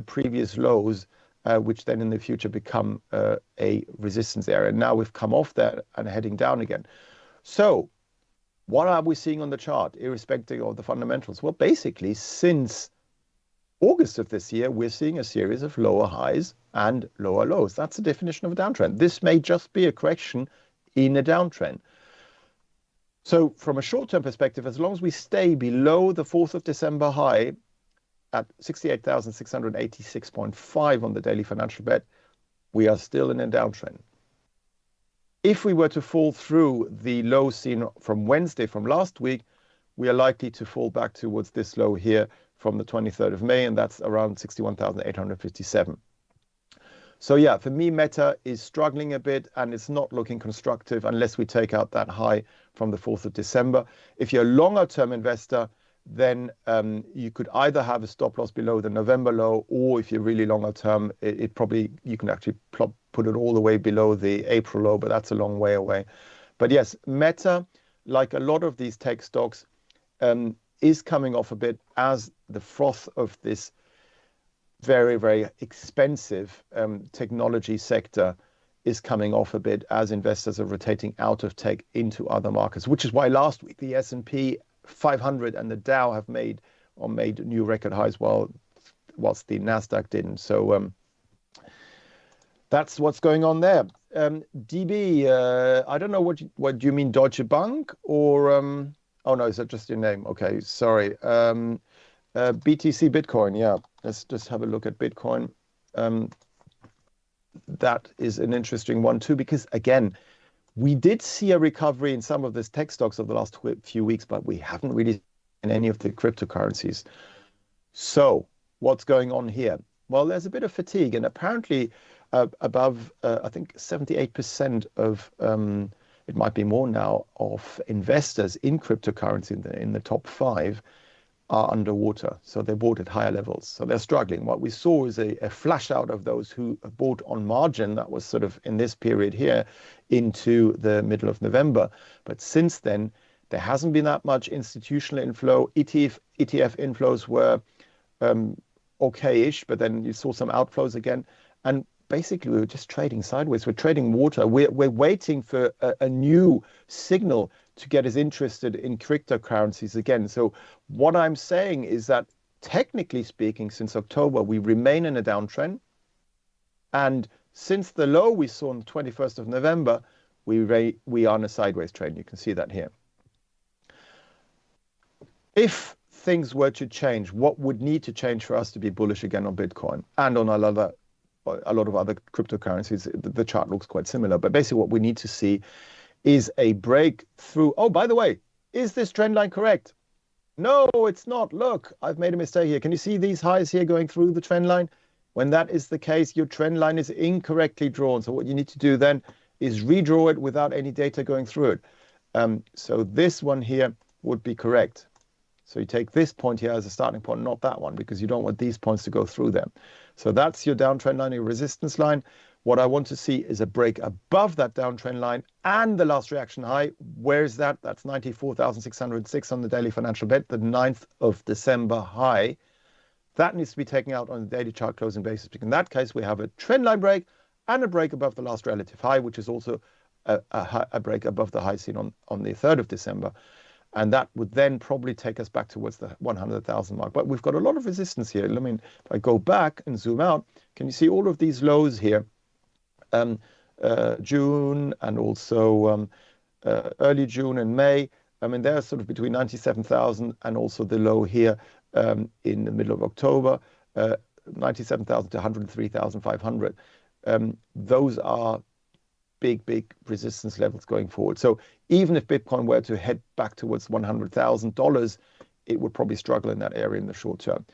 previous lows, which then in the future become a resistance area. Now we've come off that and heading down again. So what are we seeing on the chart, irrespective of the fundamentals? Well, basically, since August of this year, we're seeing a series of lower highs and lower lows. That's the definition of a downtrend. This may just be a correction in a downtrend. So from a short-term perspective, as long as we stay below the 4th of December high at 68,686.5 on the daily financial bet, we are still in a downtrend. If we were to fall through the low seen from Wednesday from last week, we are likely to fall back towards this low here from the 23rd of May, and that's around 61,857. So yeah, for me, Meta is struggling a bit and it's not looking constructive unless we take out that high from the 4th of December. If you're a longer term investor, then you could either have a stop loss below the November low, or if you're really longer term, it probably, you can actually put it all the way below the April low, but that's a long way away. But yes, Meta, like a lot of these tech stocks, is coming off a bit as the froth of this very, very expensive technology sector is coming off a bit as investors are rotating out of tech into other markets, which is why last week the S&P 500 and the Dow have made new record highs whilst the Nasdaq didn't. So that's what's going on there. DB, I don't know what do you mean, Deutsche Bank or oh no, is that just your name? Okay, sorry. BTC Bitcoin, yeah. Let's just have a look at Bitcoin. That is an interesting one too, because again, we did see a recovery in some of these tech stocks over the last few weeks, but we haven't really in any of the cryptocurrencies. So what's going on here? Well, there's a bit of fatigue, and apparently above, I think 78% of, it might be more now, of investors in cryptocurrency in the top 5 are underwater. So they bought at higher levels. So they're struggling. What we saw is a flash out of those who bought on margin. That was sort of in this period here into the middle of November. But since then, there hasn't been that much institutional inflow. ETF inflows were okay-ish, but then you saw some outflows again. And basically, we were just trading sideways. We're trading water. We're waiting for a new signal to get us interested in cryptocurrencies again. So what I'm saying is that technically speaking, since October, we remain in a downtrend. And since the low we saw on the 21st of November, we are on a sideways trend. You can see that here. If things were to change, what would need to change for us to be bullish again on Bitcoin and on a lot of other cryptocurrencies? The chart looks quite similar, but basically what we need to see is a breakthrough. Oh, by the way, is this trend line correct? No, it's not. Look, I've made a mistake here. Can you see these highs here going through the trend line? When that is the case, your trend line is incorrectly drawn. So what you need to do then is redraw it without any data going through it. So this one here would be correct. So you take this point here as a starting point, not that one, because you don't want these points to go through them. So that's your downtrend line, your resistance line. What I want to see is a break above that downtrend line and the last reaction high. Where is that? That's 94,606 on the daily financial bet, the 9th of December high. That needs to be taken out on the daily chart closing basis. In that case, we have a trend line break and a break above the last relative high, which is also a break above the high seen on the 3rd of December. And that would then probably take us back towards the 100,000 mark. But we've got a lot of resistance here. I mean, if I go back and zoom out, can you see all of these lows here? June and also early June and May. I mean, they're sort of between 97,000 and also the low here in the middle of October, 97,000 to 103,500. Those are big resistance levels going forward. So even if Bitcoin were to head back towards $100,000, it would probably struggle in that area in the short term.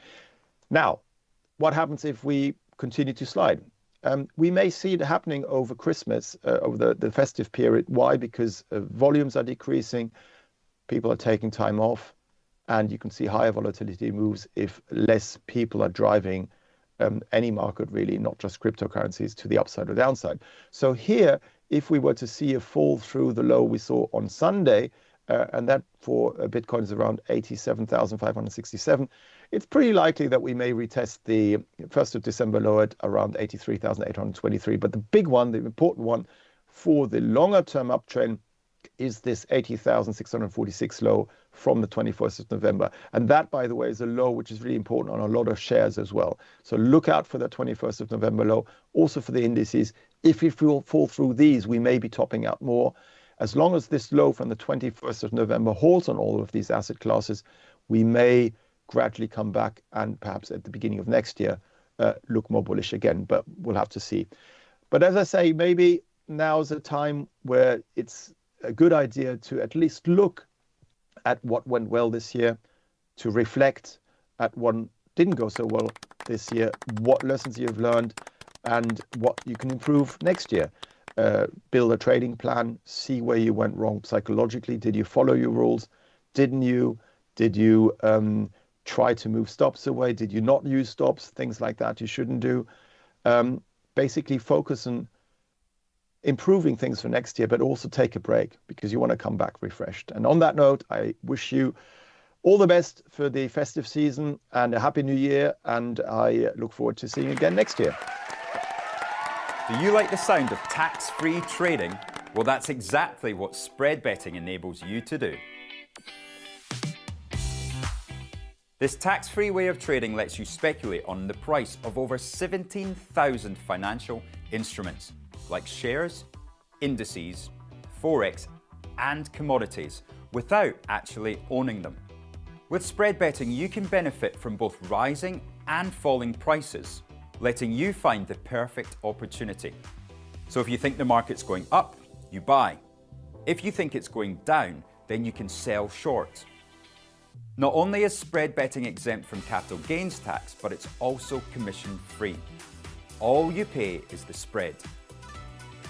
Now, what happens if we continue to slide? We may see it happening over Christmas, over the festive period. Why? Because volumes are decreasing, people are taking time off, and you can see higher volatility moves if less people are driving any market really, not just cryptocurrencies, to the upside or downside. So here, if we were to see a fall through the low we saw on Sunday and that for Bitcoin is around 87,567. It's pretty likely that we may retest the 1st of December low at around 83,823. But the big one, the important one for the longer term uptrend is this 80,646 low from the 21st of November. And that, by the way, is a low which is really important on a lot of shares as well. So look out for the 21st of November low, also for the indices. If we fall through these, we may be topping out more. As long as this low from the 21st of November holds on all of these asset classes, we may gradually come back and perhaps at the beginning of next year look more bullish again, but we'll have to see. But as I say, maybe now's a time where it's a good idea to at least look at what went well this year, to reflect at what didn't go so well this year, what lessons you've learned, and what you can improve next year. Build a trading plan, see where you went wrong psychologically. Did you follow your rules? Didn't you? Did you try to move stops away? Did you not use stops? Things like that you shouldn't do. Basically focus on improving things for next year, but also take a break because you want to come back refreshed. And on that note, I wish you all the best for the festive season and a happy new year. And I look forward to seeing you again next year. Do you like the sound of tax-free trading? Well, that's exactly what spread betting enables you to do. This tax-free way of trading lets you speculate on the price of over 17,000 financial instruments, like shares, indices, forex, and commodities, without actually owning them. With spread betting, you can benefit from both rising and falling prices, letting you find the perfect opportunity. So if you think the market's going up, you buy. If you think it's going down, then you can sell short. Not only is spread betting exempt from capital gains tax, but it's also commission-free. All you pay is the spread.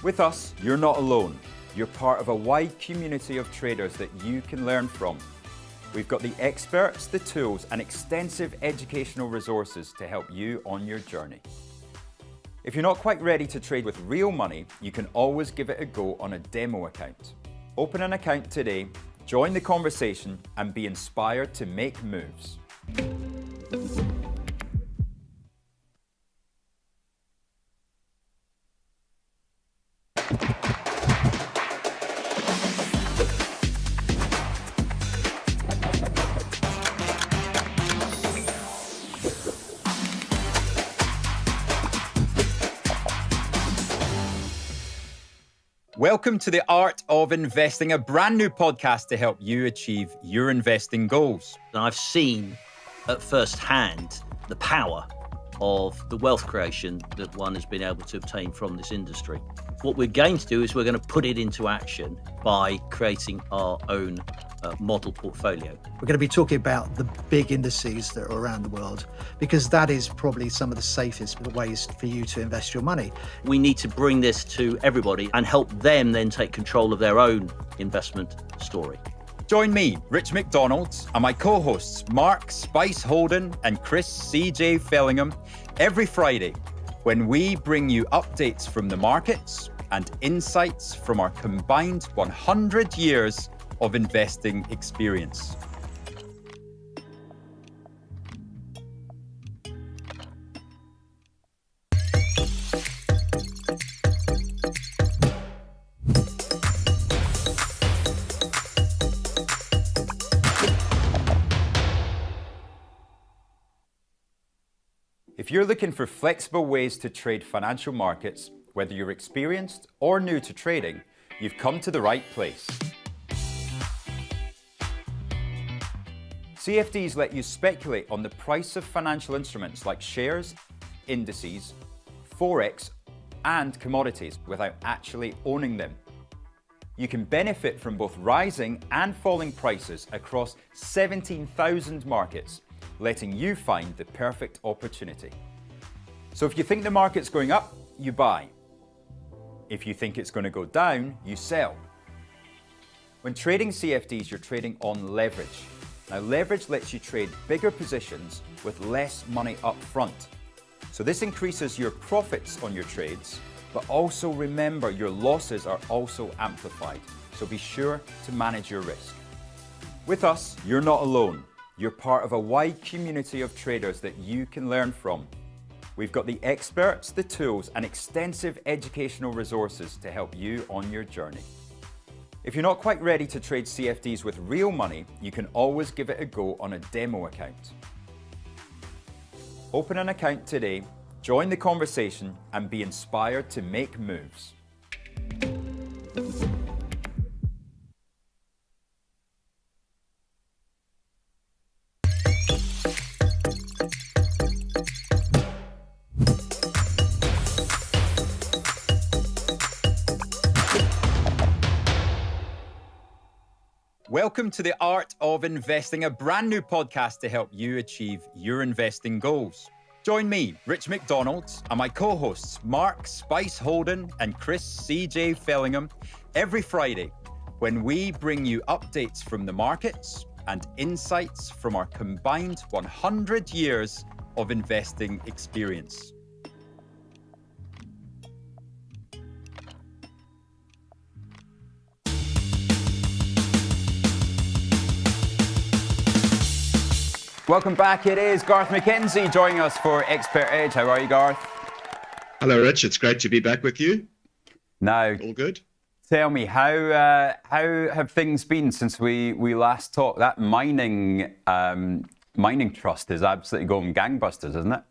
With us, you're not alone. You're part of a wide community of traders that you can learn from. We've got the experts, the tools, and extensive educational resources to help you on your journey. If you're not quite ready to trade with real money, you can always give it a go on a demo account. Open an account today, join the conversation, and be inspired to make moves. Welcome to The Art of Investing, a brand new podcast to help you achieve your investing goals. I've seen at first hand the power of the wealth creation that one has been able to obtain from this industry. What we're going to do is we're going to put it into action by creating our own model portfolio. We're going to be talking about the big indices that are around the world, because that is probably some of the safest ways for you to invest your money. We need to bring this to everybody and help them then take control of their own investment story. Join me, Rich McDonald, and my co-hosts Mark Spice Holden and Chris CJ Fellingham every Friday when we bring you updates from the markets and insights from our combined 100 years of investing experience. If you're looking for flexible ways to trade financial markets, whether you're experienced or new to trading, you've come to the right place. CFDs let you speculate on the price of financial instruments like shares, indices, forex, and commodities without actually owning them. You can benefit from both rising and falling prices across 17,000 markets, letting you find the perfect opportunity. So if you think the market's going up, you buy. If you think it's going to go down, you sell. When trading CFDs, you're trading on leverage. Now, leverage lets you trade bigger positions with less money up front. So this increases your profits on your trades, but also remember your losses are also amplified. So be sure to manage your risk. With us, you're not alone. You're part of a wide community of traders that you can learn from. We've got the experts, the tools, and extensive educational resources to help you on your journey. If you're not quite ready to trade CFDs with real money, you can always give it a go on a demo account. Open an account today, join the conversation, and be inspired to make moves. Welcome to the Art of Investing, a brand new podcast to help you achieve your investing goals. Join me, Rich McDonald, and my co-hosts, Mark Spice Holden and Chris CJ Fellingham, every Friday when we bring you updates from the markets and insights from our combined 100 years of investing experience. Welcome back. It is Garth McKenzie joining us for Expert Edge. How are you, Garth? Hello, Rich. It's great to be back with you. Now, All good? tell me, how have things been since we last talked? That mining trust is absolutely going gangbusters, isn't it?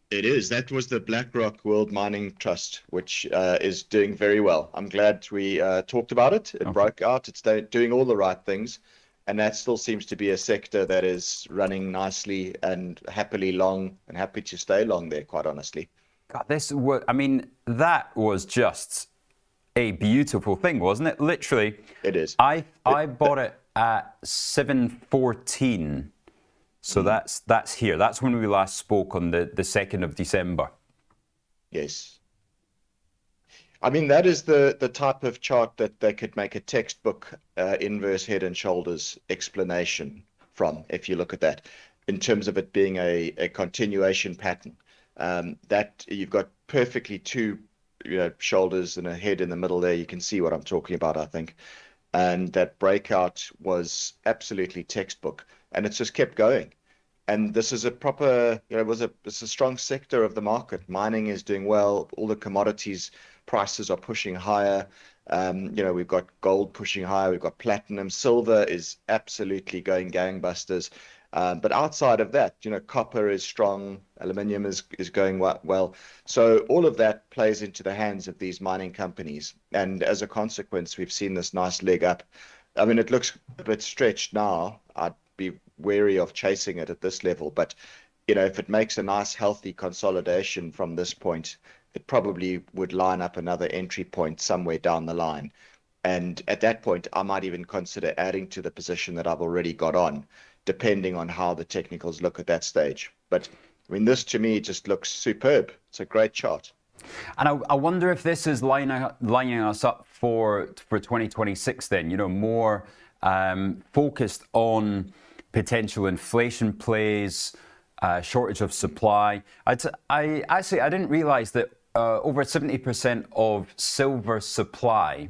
It is. That was the BlackRock World Mining Trust, which is doing very well. I'm glad we talked about it. It broke out. It's doing all the right things. And that still seems to be a sector that is running nicely and happily long and happy to stay long there, quite honestly. God, that was just a beautiful thing, wasn't it? Literally. It is. I bought it at 7:14. So that's here. That's when we last spoke on the 2nd of December. Yes. I mean, that is the type of chart that they could make a textbook inverse head and shoulders explanation from, if you look at that, in terms of it being a continuation pattern. That you've got perfectly two shoulders and a head in the middle there. You can see what I'm talking about, I think. And that breakout was absolutely textbook, and it's just kept going. And this is a proper, it's a strong sector of the market. Mining is doing well. All the commodities prices are pushing higher. We've got gold pushing higher. We've got platinum. Silver is absolutely going gangbusters. But outside of that, copper is strong. Aluminium is going well. So all of that plays into the hands of these mining companies. And as a consequence, we've seen this nice leg up. I mean, it looks a bit stretched now. I'd be wary of chasing it at this level. But, if it makes a nice, healthy consolidation from this point, it probably would line up another entry point somewhere down the line. And at that point, I might even consider adding to the position that I've already got on, depending on how the technicals look at that stage. But I mean, this to me just looks superb. It's a great chart. And I wonder if this is lining us up for 2026 then, more focused on potential inflation plays, shortage of supply. I didn't realize that over 70% of silver supply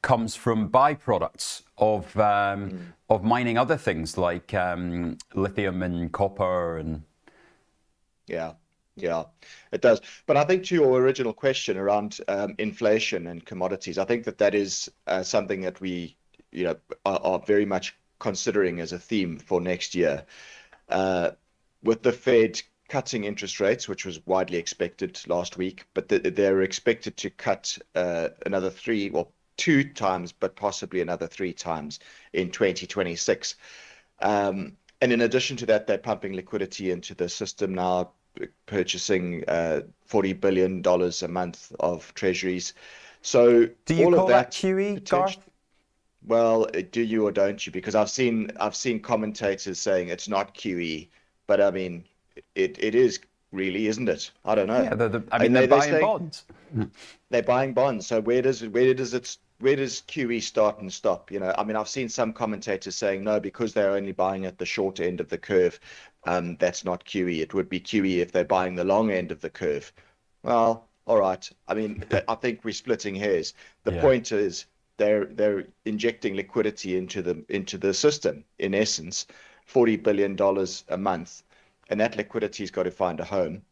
comes from byproducts of mining other things like lithium and copper and. Yeah, it does. But I think to your original question around inflation and commodities, I think that is something that we are very much considering as a theme for next year. With the Fed cutting interest rates, which was widely expected last week, but they're expected to cut another 2 times, but possibly another 3 times in 2026. And in addition to that, they're pumping liquidity into the system now, purchasing $40 billion a month of treasuries. So do you all call of that QE, Garth? Well, do you or don't you? Because I've seen commentators saying it's not QE, but I mean, it is really, isn't it? I don't know. Yeah, they're buying bonds. They're buying bonds. So where does QE start and stop? I mean, I've seen some commentators saying no, because they're only buying at the short end of the curve. That's not QE. It would be QE if they're buying the long end of the curve. Well, all right. I mean, I think we're splitting hairs. The point is, they're injecting liquidity into the system, in essence, $40 billion a month, and that liquidity's got to find a home.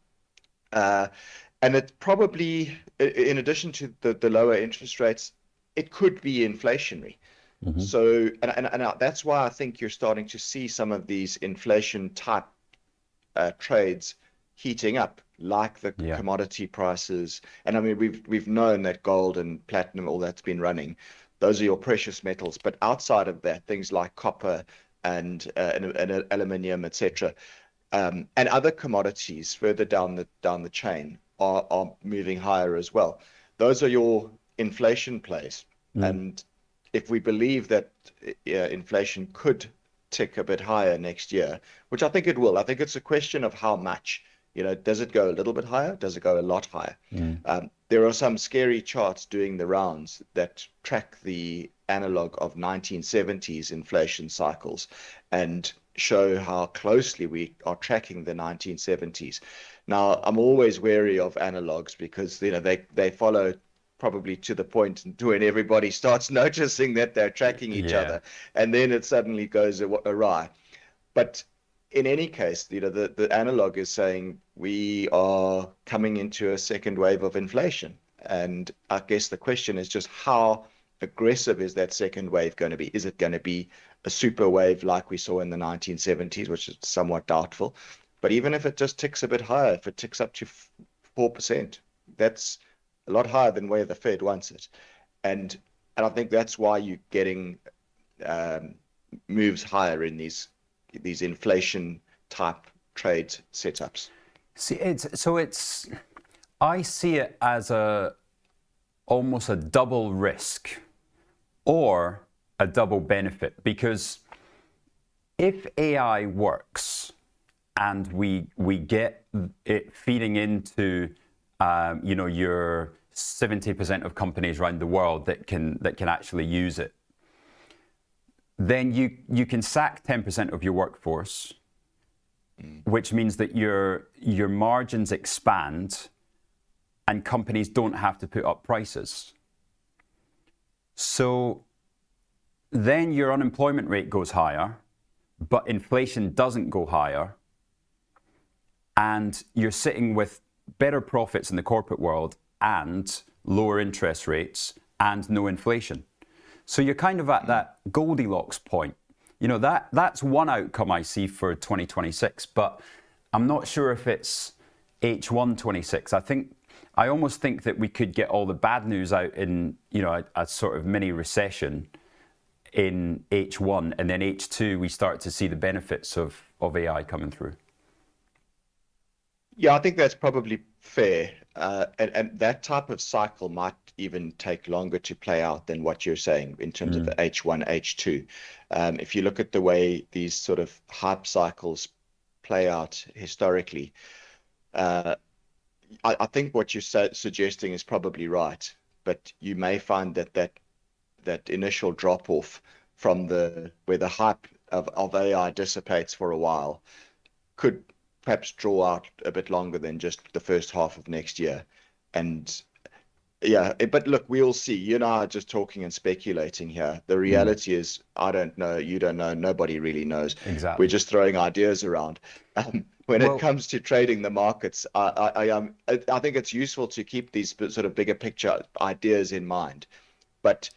And it probably, in addition to the lower interest rates, it could be inflationary. So, and that's why I think you're starting to see some of these inflation type trades heating up, like the commodity prices. And I mean, we've known that gold and platinum, all that's been running. Those are your precious metals. But outside of that, things like copper and aluminium, etc., and other commodities further down the chain are moving higher as well. Those are your inflation plays. And if we believe that inflation could tick a bit higher next year, which I think it will, I think it's a question of how much. Does it go a little bit higher? Does it go a lot higher? There are some scary charts doing the rounds that track the analog of 1970s inflation cycles and show how closely we are tracking the 1970s. Now, I'm always wary of analogs because they follow probably to the point when everybody starts noticing that they're tracking each other, and then it suddenly goes awry. But in any case, the analog is saying we are coming into a second wave of inflation. And I guess the question is just how aggressive is that second wave going to be? Is it going to be a super wave like we saw in the 1970s, which is somewhat doubtful? But even if it just ticks a bit higher, if it ticks up to 4%, that's a lot higher than where the Fed wants it. And I think that's why you're getting moves higher in these inflation type trade setups. I see it as almost a double risk or a double benefit, because if AI works and we get it feeding into your 70% of companies around the world that can actually use it, then you can sack 10% of your workforce, which means that your margins expand and companies don't have to put up prices. So then your unemployment rate goes higher, but inflation doesn't go higher, and you're sitting with better profits in the corporate world and lower interest rates and no inflation. So you're kind of at that Goldilocks point. That's one outcome I see for 2026, but I'm not sure if it's H1 26. I almost think that we could get all the bad news out in, a sort of mini recession in H1, and then H2 we start to see the benefits of AI coming through. Yeah, I think that's probably fair. And that type of cycle might even take longer to play out than what you're saying in terms of the H1, H2. If you look at the way these sort of hype cycles play out historically, I think what you're suggesting is probably right, but you may find that initial drop off from where the hype of AI dissipates for a while could perhaps draw out a bit longer than just the first half of next year. And but look, we'll see. You and I are just talking and speculating here. The reality is, I don't know, you don't know, nobody really knows. Exactly. We're just throwing ideas around. When it comes to trading the markets, I think it's useful to keep these sort of bigger picture ideas in mind. But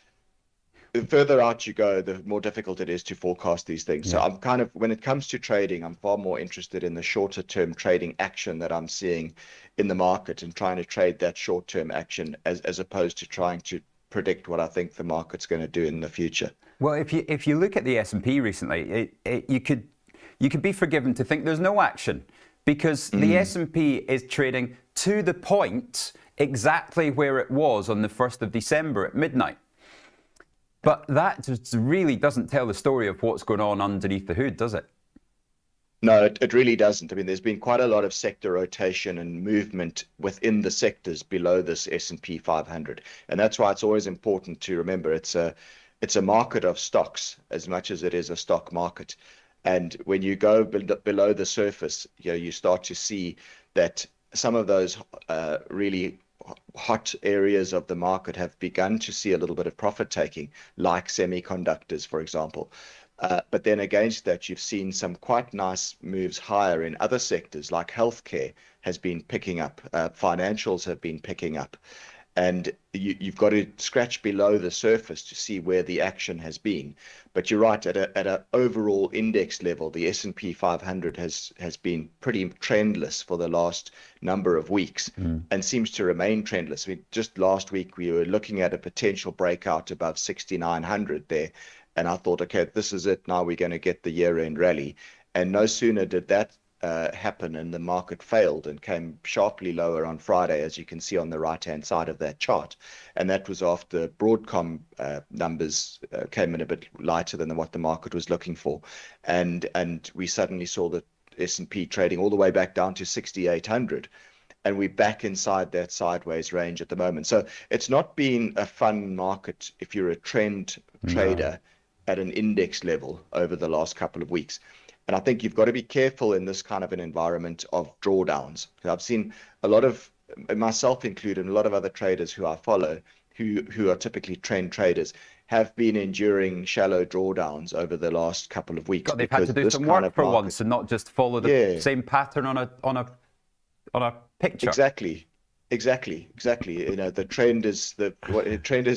the further out you go, the more difficult it is to forecast these things. So I'm kind of, when it comes to trading, I'm far more interested in the shorter term trading action that I'm seeing in the market and trying to trade that short term action as opposed to trying to predict what I think the market's going to do in the future. Well, if you look at the S&P recently, you could be forgiven to think there's no action, because the S&P is trading to the point exactly where it was on the 1st of December at midnight. But that just really doesn't tell the story of what's going on underneath the hood, does it? No, it really doesn't. I mean, there's been quite a lot of sector rotation and movement within the sectors below this S&P 500. And that's why it's always important to remember it's a market of stocks as much as it is a stock market. And when you go below the surface, you start to see that some of those really hot areas of the market have begun to see a little bit of profit taking, like semiconductors, for example. But then against that, you've seen some quite nice moves higher in other sectors, like healthcare has been picking up, financials have been picking up. And you've got to scratch below the surface to see where the action has been. But you're right, at an overall index level, the S&P 500 has been pretty trendless for the last number of weeks and seems to remain trendless. I mean, just last week, we were looking at a potential breakout above 6,900 there. And I thought, okay, this is it. Now we're going to get the year-end rally. And no sooner did that happen and the market failed and came sharply lower on Friday, as you can see on the right-hand side of that chart. And that was after Broadcom numbers came in a bit lighter than what the market was looking for. And we suddenly saw the S&P trading all the way back down to 6,800. And we're back inside that sideways range at the moment. So it's not been a fun market if you're a trend trader at an index level over the last couple of weeks. And I think you've got to be careful in this kind of an environment of drawdowns. I've seen a lot of, myself included, a lot of other traders who I follow, who are typically trend traders, have been enduring shallow drawdowns over the last couple of weeks. God, they've had to do some work for once and not just follow the same pattern on a picture. Exactly. You know, the trend is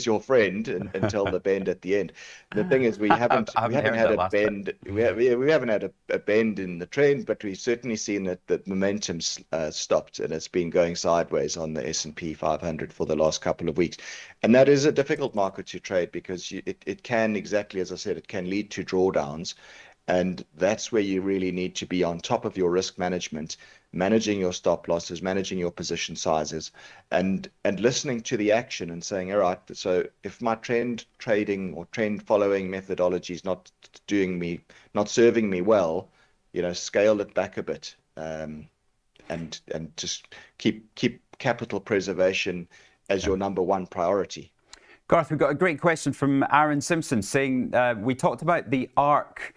your friend until the bend at the end. The thing is, we haven't had a bend. We haven't had a bend in the trend, but we've certainly seen that the momentum stopped and it's been going sideways on the S&P 500 for the last couple of weeks. And that is a difficult market to trade because it can, exactly as I said, it can lead to drawdowns. And that's where you really need to be on top of your risk management, managing your stop losses, managing your position sizes, and listening to the action and saying, all right, so if my trend trading or trend following methodology is not serving me well, you know, scale it back a bit, and just keep capital preservation as your number one priority. Garth, we've got a great question from Aaron Simpson saying, we talked about the ARC.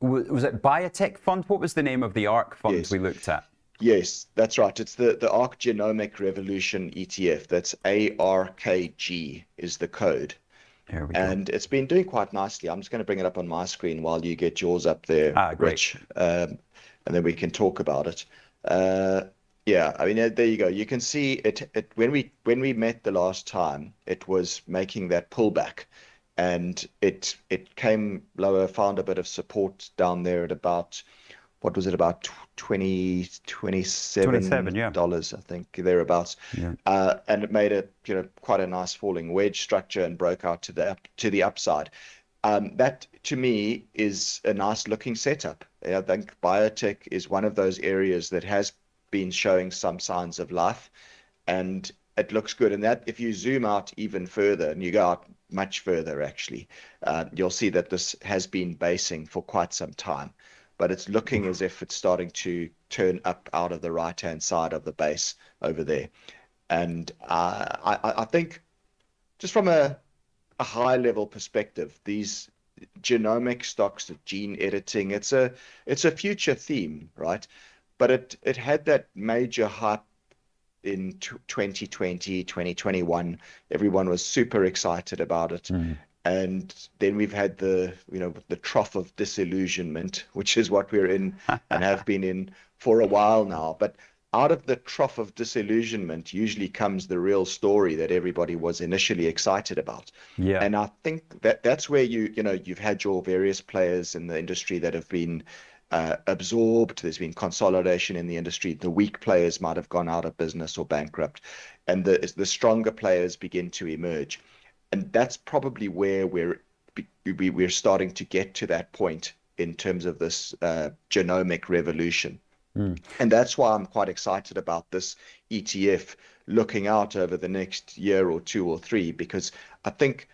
Was it biotech fund? What was the name of the ARC fund we looked at? Yes, that's right. It's the ARC Genomic Revolution ETF. That's ARKG is the code. There we go. And it's been doing quite nicely. I'm just going to bring it up on my screen while you get yours up there, Rich. And then we can talk about it. Yeah, I mean, there you go. You can see it when we met the last time, it was making that pullback. And it came lower, found a bit of support down there at about, what was it, about $27, I think, thereabouts. Yeah. And it made it, you know, quite a nice falling wedge structure and broke out to the upside. That to me is a nice looking setup. I think biotech is one of those areas that has been showing some signs of life, and it looks good. And that, if you zoom out even further, and you go out much further actually, you'll see that this has been basing for quite some time, but it's looking as if it's starting to turn up out of the right hand side of the base over there. And I think just from a high level perspective, these genomic stocks of gene editing, it's a future theme, right? But it had that major hype in 2020, 2021. Everyone was super excited about it. And then we've had the trough of disillusionment, which is what we're in and have been in for a while now. But out of the trough of disillusionment usually comes the real story that everybody was initially excited about. Yeah. And I think that's where you've had your various players in the industry that have been absorbed. There's been consolidation in the industry. The weak players might have gone out of business or bankrupt, and the stronger players begin to emerge. And that's probably where we're starting to get to that point in terms of this genomic revolution. And that's why I'm quite excited about this ETF looking out over the next year or two or three, because I think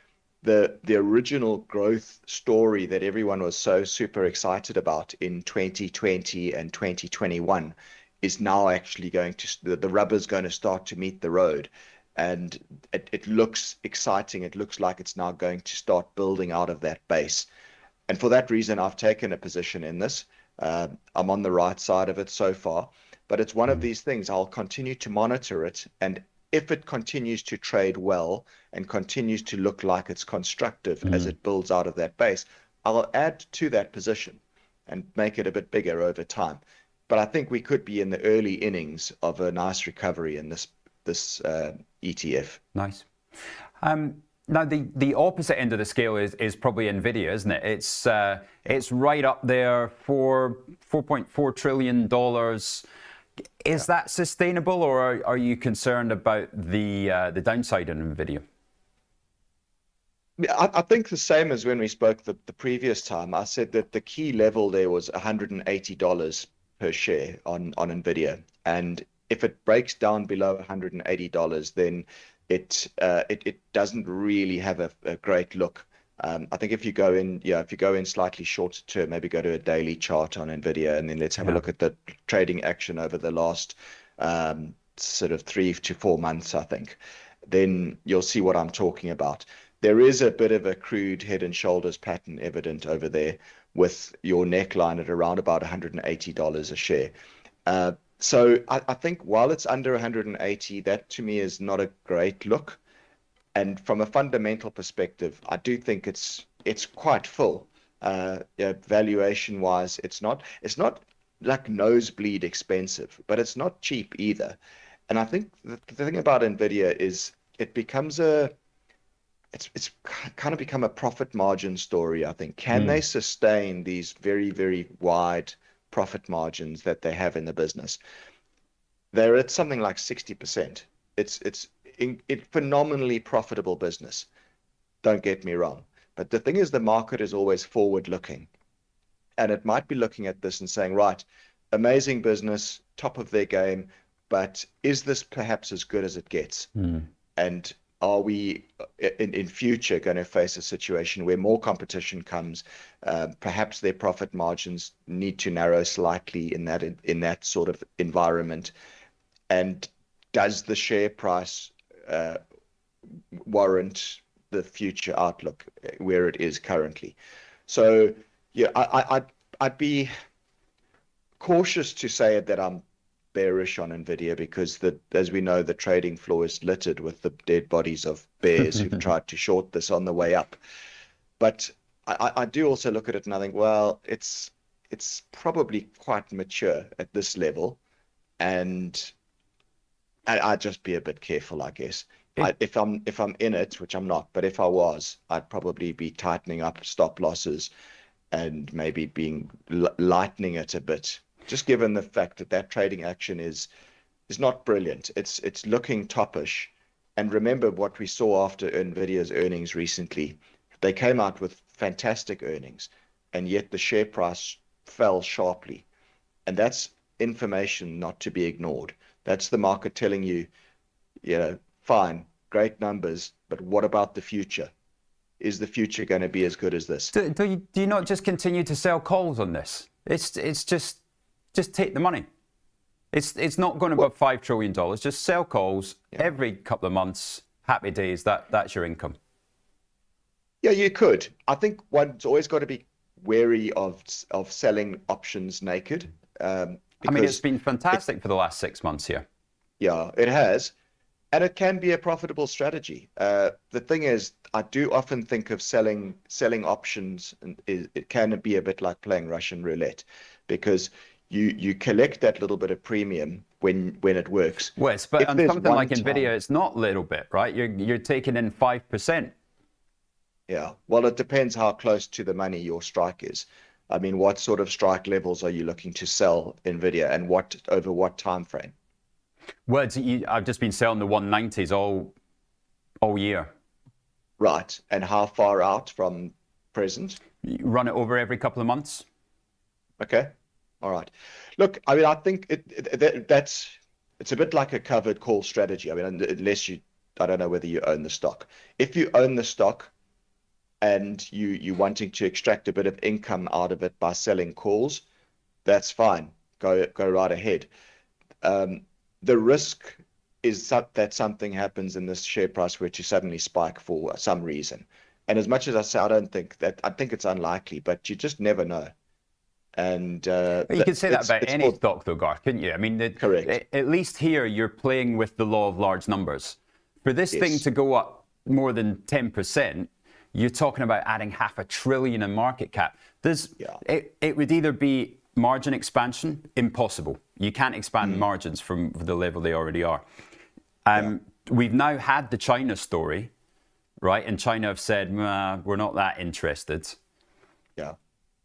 the original growth story that everyone was so super excited about in 2020 and 2021 is now actually the rubber's going to start to meet the road. And it looks exciting. It looks like it's now going to start building out of that base. And for that reason, I've taken a position in this. I'm on the right side of it so far, but it's one of these things. I'll continue to monitor it. And if it continues to trade well and continues to look like it's constructive as it builds out of that base, I'll add to that position and make it a bit bigger over time. But I think we could be in the early innings of a nice recovery in this ETF. Nice. Now the opposite end of the scale is probably Nvidia, isn't it? It's right up there for $4.4 trillion. Is that sustainable, or are you concerned about the downside in Nvidia? I think the same as when we spoke the previous time. I said that the key level there was $180 per share on Nvidia, and if it breaks down below $180, then it doesn't really have a great look. I think if you go in slightly shorter term, maybe go to a daily chart on Nvidia, and then let's have a look at the trading action over the last sort of 3 to 4 months, I think. Then you'll see what I'm talking about. There is a bit of a crude head and shoulders pattern evident over there, with your neckline at around about $180 a share. So I think while it's under 180, that to me is not a great look. And from a fundamental perspective, I do think it's quite full. Valuation wise, it's not like nosebleed expensive, but it's not cheap either. And I think the thing about Nvidia is it's kind of become a profit margin story, I think. Can they sustain these very, very wide profit margins that they have in the business? They're at something like 60%. It's phenomenally profitable business. Don't get me wrong. But the thing is, the market is always forward looking. And it might be looking at this and saying, right, amazing business, top of their game, but is this perhaps as good as it gets? And are we in future going to face a situation where more competition comes? Perhaps their profit margins need to narrow slightly in that sort of environment. And does the share price warrant the future outlook where it is currently? So yeah, I'd be cautious to say that I'm bearish on Nvidia, because as we know, the trading floor is littered with the dead bodies of bears who've tried to short this on the way up. But I do also look at it and I think, well, it's probably quite mature at this level, and I'd just be a bit careful, I guess. If I'm in it, which I'm not, but if I was, I'd probably be tightening up stop losses and maybe lightening it a bit, just given the fact that trading action is not brilliant. It's looking toppish. And remember what we saw after Nvidia's earnings recently. They came out with fantastic earnings, and yet the share price fell sharply. And that's information not to be ignored. That's the market telling you, fine, great numbers, but what about the future? Is the future going to be as good as this? Do you not just continue to sell calls on this? It's just take the money. It's not going above $5 trillion. Just sell calls every couple of months. Happy days. That's your income. Yeah, you could. I think one's always got to be wary of selling options naked. I mean, it's been fantastic for the last 6 months here. Yeah, it has. And it can be a profitable strategy. The thing is, I do often think of selling options, and it can be a bit like playing Russian roulette, because you collect that little bit of premium when it works. Yes, but on something like Nvidia, it's not little bit, right? You're taking in 5%. Yeah, well, it depends how close to the money your strike is. I mean, what sort of strike levels are you looking to sell Nvidia, and over what time frame? Well, I've just been selling the 190s all year. Right, and how far out from present? You run it over every couple of months. Okay, all right. Look, I mean, I think it's a bit like a covered call strategy. I mean, I don't know whether you own the stock. If you own the stock and you wanting to extract a bit of income out of it by selling calls, that's fine. Go right ahead. The risk is that something happens in this share price where to suddenly spike for some reason. And as much as I say, I think it's unlikely, but you just never know. And But you could say that about any more, stock, though, Garth, couldn't you? I mean, correct. At least here you're playing with the law of large numbers. For this thing Yes. to go up more than 10%, you're talking about adding $500 billion in market cap. It would either be margin expansion, impossible. You can't expand margins from the level they already are. We've now had the China story, right? And China have said, we're not that interested. Yeah.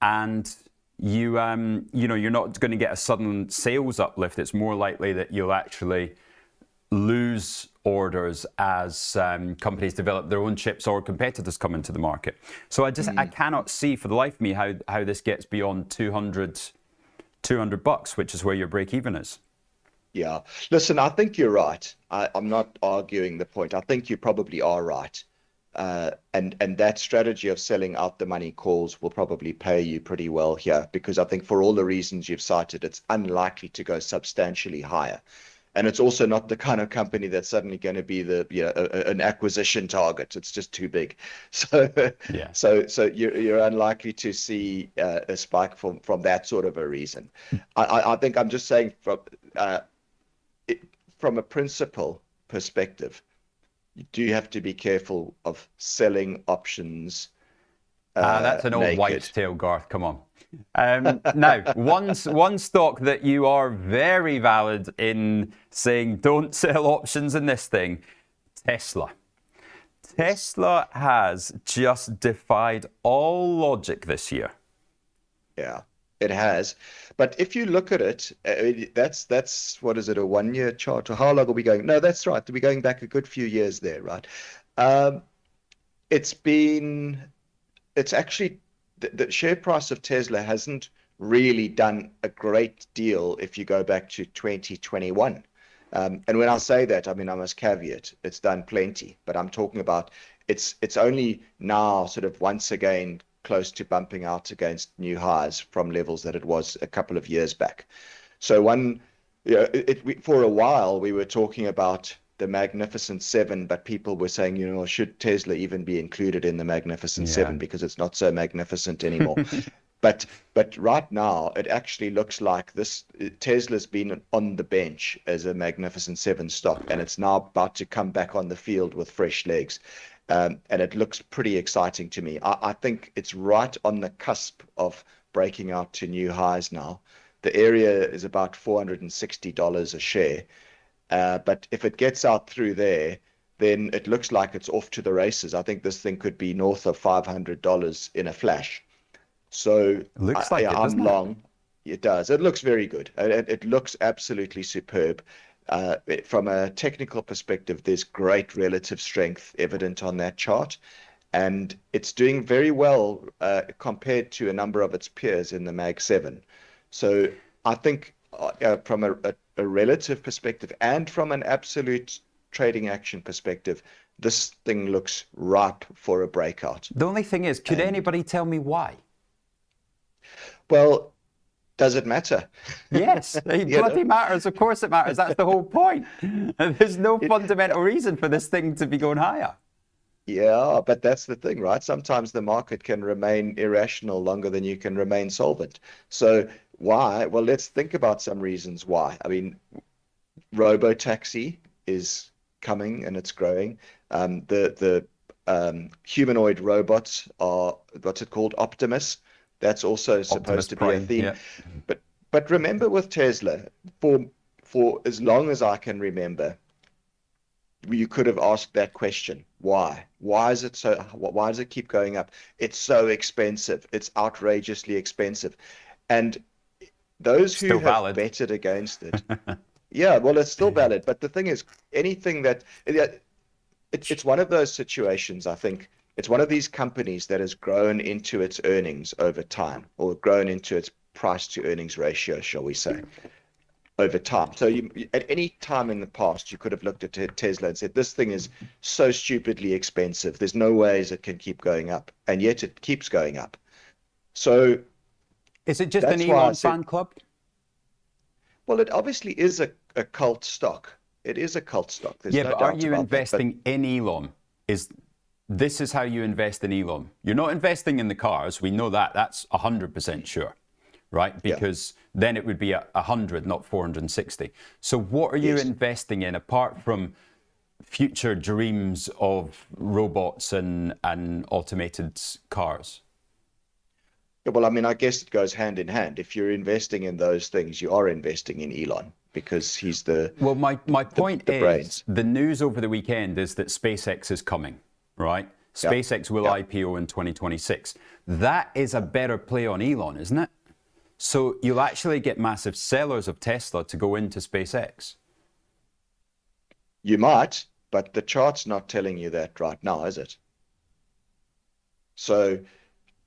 And you're not going to get a sudden sales uplift. It's more likely that you'll actually lose orders as companies develop their own chips or competitors come into the market. So I cannot see for the life of me how this gets beyond $200, which is where your break even is. Yeah. Listen, I think you're right. I'm not arguing the point. I think you probably are right. And that strategy of selling out the money calls will probably pay you pretty well here, because I think for all the reasons you've cited, it's unlikely to go substantially higher. And it's also not the kind of company that's suddenly going to be an acquisition target. It's just too big. So you're unlikely to see a spike from that sort of a reason. I think I'm just saying from a principle perspective, you do have to be careful of selling options. That's an old naked. wives' tale, Garth. Come on. Now, one stock that you are very valid in saying don't sell options in this thing, Tesla. Tesla has just defied all logic this year. Yeah, it has. But if you look at it, that's what is it, a 1 year chart? Or how long are we going? No, that's right. We're going back a good few years there, right? It's actually, the share price of Tesla hasn't really done a great deal if you go back to 2021. And when I say that, I mean, I must caveat, it's done plenty, but I'm talking about it's only now sort of once again close to bumping out against new highs from levels that it was a couple of years back. So for a while we were talking about the Magnificent Seven, but people were saying, should Tesla even be included in the Magnificent Seven, because it's not so magnificent anymore. But right now it actually looks like Tesla's been on the bench as a Magnificent Seven stock, and it's now about to come back on the field with fresh legs. And it looks pretty exciting to me. I think it's right on the cusp of breaking out to new highs now. The area is about $460 a share. But if it gets out through there, then it looks like it's off to the races. I think this thing could be north of $500 in a flash. So looks like I'm long. It does. It looks very good. It looks absolutely superb. From a technical perspective, there's great relative strength evident on that chart, and it's doing very well compared to a number of its peers in the Mag 7. So I think from a relative perspective and from an absolute trading action perspective, this thing looks ripe for a breakout. The only thing is, could anybody tell me why? Well, does it matter? Yes, it bloody matters. Of course it matters. That's the whole point. There's no fundamental reason for this thing to be going higher. Yeah, but that's the thing, right? Sometimes the market can remain irrational longer than you can remain solvent. So why? Well, let's think about some reasons why. I mean, robo-taxi is coming and it's growing. The humanoid robots are, what's it called? Optimus. That's also supposed to be a theme. Yeah. But remember with Tesla, for as long as I can remember, you could have asked that question. Why? Why does it keep going up? It's so expensive. It's outrageously expensive. And those who have betted against it, yeah, well, it's still valid. But the thing is, anything that it's one of those situations, I think. It's one of these companies that has grown into its earnings over time, or grown into its price to earnings ratio, shall we say, over time. So at any time in the past, you could have looked at Tesla and said, this thing is so stupidly expensive. There's no ways it can keep going up. And yet it keeps going up. So is it just an Elon fan club? Well, it obviously is a cult stock. It is a cult stock. There's no but are you investing in Elon? This is how you invest in Elon. You're not investing in the cars. We know that. That's 100% sure. right? Because then it would be 100, not 460. So what are you investing in apart from future dreams of robots and automated cars? Well, I mean, I guess it goes hand in hand. If you're investing in those things, you are investing in Elon because he's the Well, my point the is, brains. the news over the weekend is that SpaceX is coming, right? SpaceX will IPO in 2026. That is a better play on Elon, isn't it? So you'll actually get massive sellers of Tesla to go into SpaceX. You might, but the chart's not telling you that right now, is it? So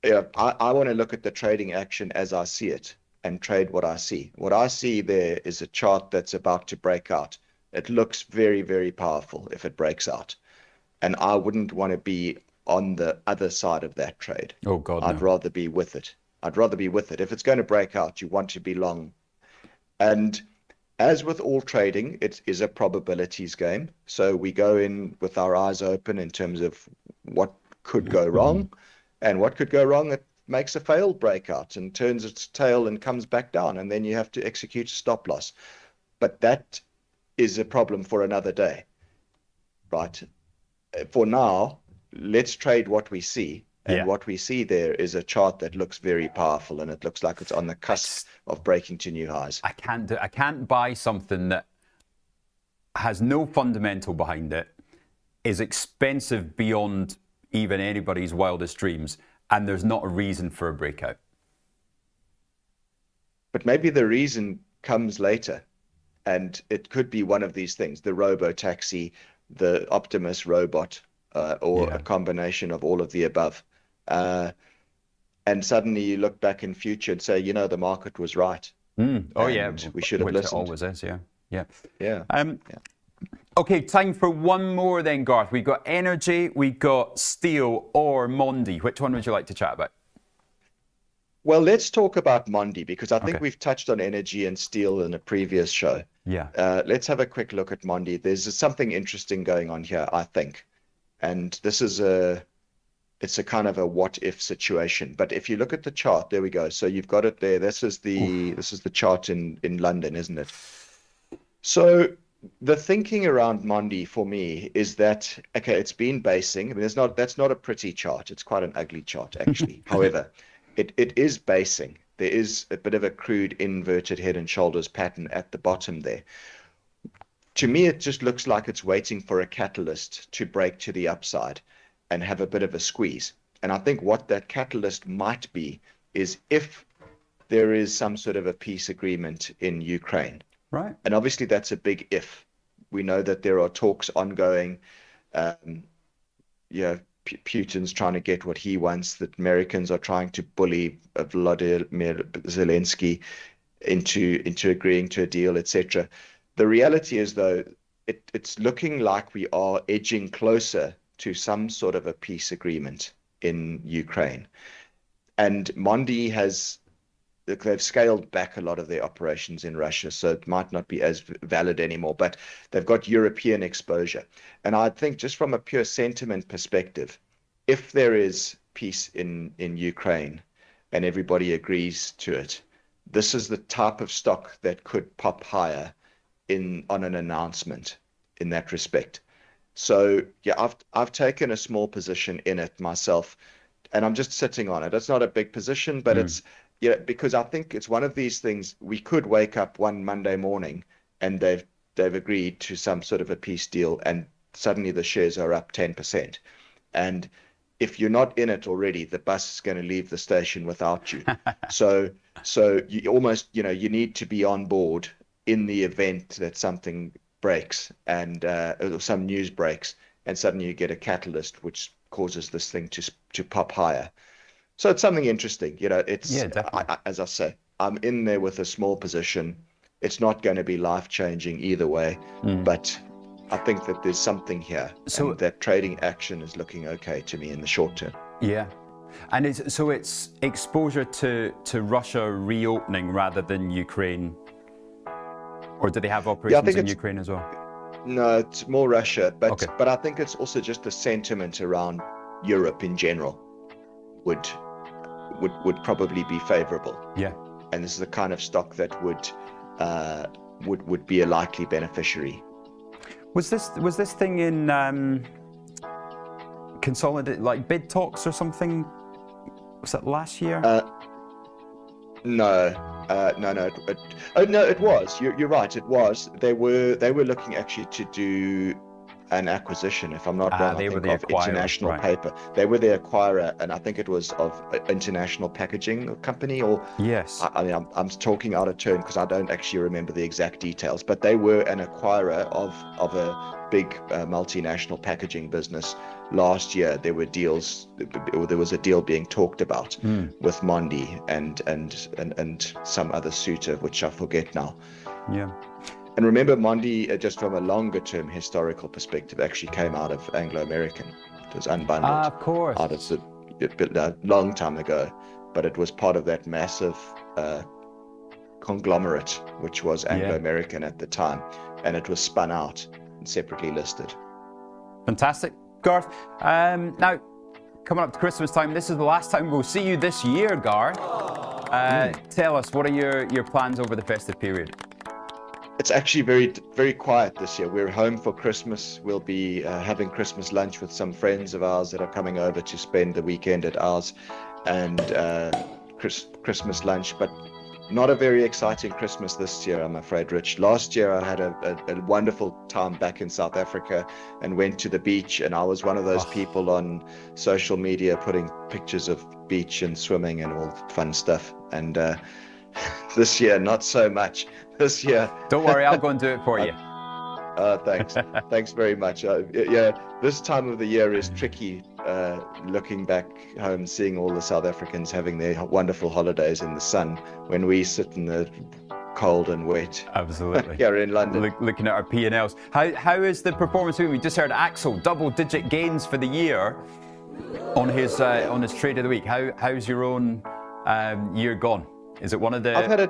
I want to look at the trading action as I see it and trade what I see. What I see there is a chart that's about to break out. It looks very, very powerful if it breaks out. And I wouldn't want to be on the other side of that trade. Oh, God, I'd rather be with it. I'd rather be with it. If it's going to break out, you want to be long. And as with all trading, it is a probabilities game. So we go in with our eyes open in terms of what could go wrong. And what could go wrong? It makes a failed breakout and turns its tail and comes back down. And then you have to execute a stop loss. But that is a problem for another day, right? For now, let's trade what we see. And what we see there is a chart that looks very powerful, and it looks like it's on the cusp of breaking to new highs. I can't buy something that has no fundamental behind it, is expensive beyond even anybody's wildest dreams, and there's not a reason for a breakout. But maybe the reason comes later, and it could be one of these things: the robo-taxi, the Optimus robot, or a combination of all of the above. And suddenly you look back in future and say, you know, the market was right. Oh, yeah. We should have Which listened. It always is, yeah. Yeah. Okay, time for one more then, Garth. We've got energy, we've got steel or Mondi. Which one would you like to chat about? Well, let's talk about Mondi, because I think we've touched on energy and steel in a previous show. Yeah. Let's have a quick look at Mondi. There's something interesting going on here, I think. And this is it's a kind of a what if situation. But if you look at the chart, there we go. So you've got it there. This is the chart in London, isn't it? So the thinking around Mondi for me is that, okay, it's been basing. I mean, that's not a pretty chart. It's quite an ugly chart, actually. However, it is basing. There is a bit of a crude inverted head and shoulders pattern at the bottom there. To me, it just looks like it's waiting for a catalyst to break to the upside and have a bit of a squeeze. And I think what that catalyst might be is if there is some sort of a peace agreement in Ukraine. Right. And obviously that's a big if. We know that there are talks ongoing. Putin's trying to get what he wants. The Americans are trying to bully Vladimir Zelensky into agreeing to a deal, etc. The reality is, though, it's looking like we are edging closer to some sort of a peace agreement in Ukraine. And Mondi they've scaled back a lot of their operations in Russia, so it might not be as valid anymore, but they've got European exposure. And I think just from a pure sentiment perspective, if there is peace in Ukraine and everybody agrees to it, this is the type of stock that could pop higher on an announcement in that respect. So yeah, I've taken a small position in it myself, and I'm just sitting on it. It's not a big position, but it's because I think it's one of these things. We could wake up one Monday morning and they've agreed to some sort of a peace deal, and suddenly the shares are up 10%. And if you're not in it already, the bus is going to leave the station without you. So you almost, you need to be on board in the event that something breaks and some news breaks, and suddenly you get a catalyst which causes this thing to pop higher. So it's something interesting. It's as I say, I'm in there with a small position. It's not going to be life-changing either way, but I think that there's something here, and that trading action is looking okay to me in the short term. Yeah. And it's exposure to Russia reopening rather than Ukraine. Or do they have operations in Ukraine as well? No, it's more Russia, but I think it's also just the sentiment around Europe in general would probably be favorable. Yeah. and this is the kind of stock that would be a likely beneficiary. Was this thing in consolidate, like bid talks or something? Was that last year? No. It was. You're right. It was. They were looking actually to do an acquisition, if I'm not wrong. They I were think the of acquirer, International right. Paper. They were the acquirer, and I think it was of International Packaging Company, or Yes. I mean, I'm talking out of turn because I don't actually remember the exact details. But they were an acquirer of a big multinational packaging business. Last year, there were deals. There was a deal being talked about with Mondi and some other suitor, which I forget now. Yeah. And remember, Mondi, just from a longer term historical perspective, actually came out of Anglo-American. It was unbundled Of course. out of a long time ago, but it was part of that massive conglomerate, which was Anglo-American at the time, and it was spun out and separately listed. Fantastic, Garth. Now, coming up to Christmas time, this is the last time we'll see you this year, Garth. Tell us, what are your plans over the festive period? It's actually very, very quiet this year. We're home for Christmas. We'll be having Christmas lunch with some friends of ours that are coming over to spend the weekend at ours, and Christmas lunch, but not a very exciting Christmas this year, I'm afraid, Rich. Last year I had a wonderful time back in South Africa and went to the beach, and I was one of those people on social media putting pictures of beach and swimming and all fun stuff. And this year, not so much. This year... Don't worry, I'll go and do it for you. Thanks. Thanks very much. Yeah, this time of the year is tricky, looking back home, seeing all the South Africans having their wonderful holidays in the sun when we sit in the cold and wet. Absolutely. Here in London. Looking at our P&Ls. How is the performance been? We just heard Axel, double-digit gains for the year on his trade of the week. How's your own year gone? Is it one of the... I've had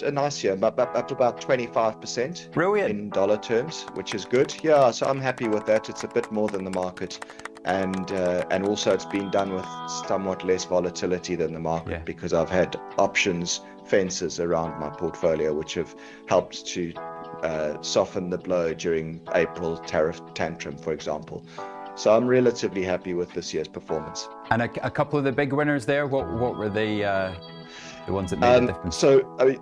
a nice year, up to about 25%. Brilliant. In dollar terms, which is good. Yeah, so I'm happy with that. It's a bit more than the market, and also it's been done with somewhat less volatility than the market, because I've had options fences around my portfolio, which have helped to soften the blow during April tariff tantrum, for example. So I'm relatively happy with this year's performance. And a couple of the big winners there, what were they, the ones that made a difference? So I mean,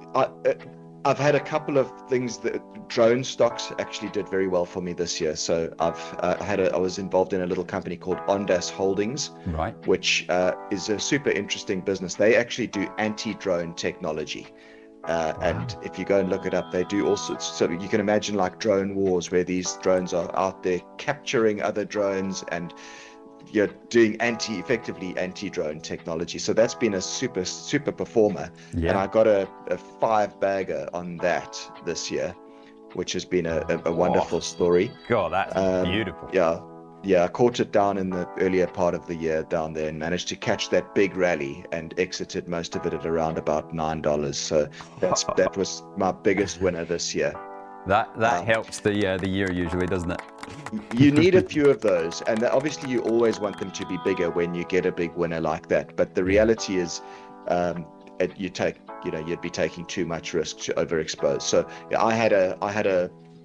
I've had a couple of things that drone stocks actually did very well for me this year. So I was involved in a little company called Ondas Holdings, right, which is a super interesting business. They actually do anti-drone technology. And if you go and look it up, they do all sorts. So you can imagine like drone wars, where these drones are out there capturing other drones, and you're doing effectively anti-drone technology. So that's been a super performer. Yeah. And I got a 5-bagger on that this year, which has been a wonderful story. God, that's beautiful. Yeah, I caught it down in the earlier part of the year down there and managed to catch that big rally and exited most of it at around about $9. So that was my biggest winner this year. That helps the year usually, doesn't it? You need a few of those, and obviously you always want them to be bigger when you get a big winner like that. But the reality is, you'd be taking too much risk to overexpose. So I had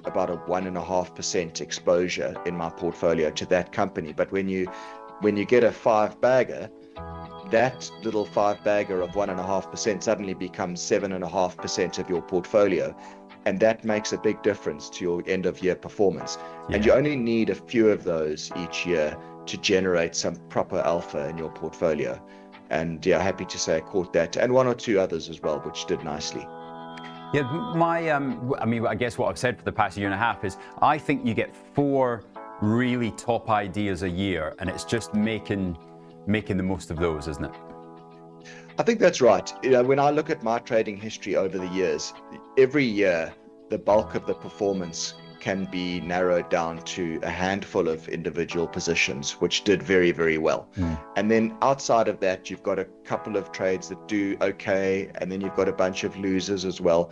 about a 1.5% exposure in my portfolio to that company. But when you get a 5-bagger, that little 5-bagger of 1.5% suddenly becomes 7.5% of your portfolio. And that makes a big difference to your end of year performance. Yeah. And you only need a few of those each year to generate some proper alpha in your portfolio. And yeah, happy to say I caught that, and one or two others as well, which did nicely. Yeah, I guess what I've said for the past year and a half is I think you get 4 really top ideas a year, and it's just making the most of those, isn't it? I think that's right. When I look at my trading history over the years, every year the bulk of the performance can be narrowed down to a handful of individual positions, which did very, very well. And then outside of that, you've got a couple of trades that do okay, and then you've got a bunch of losers as well.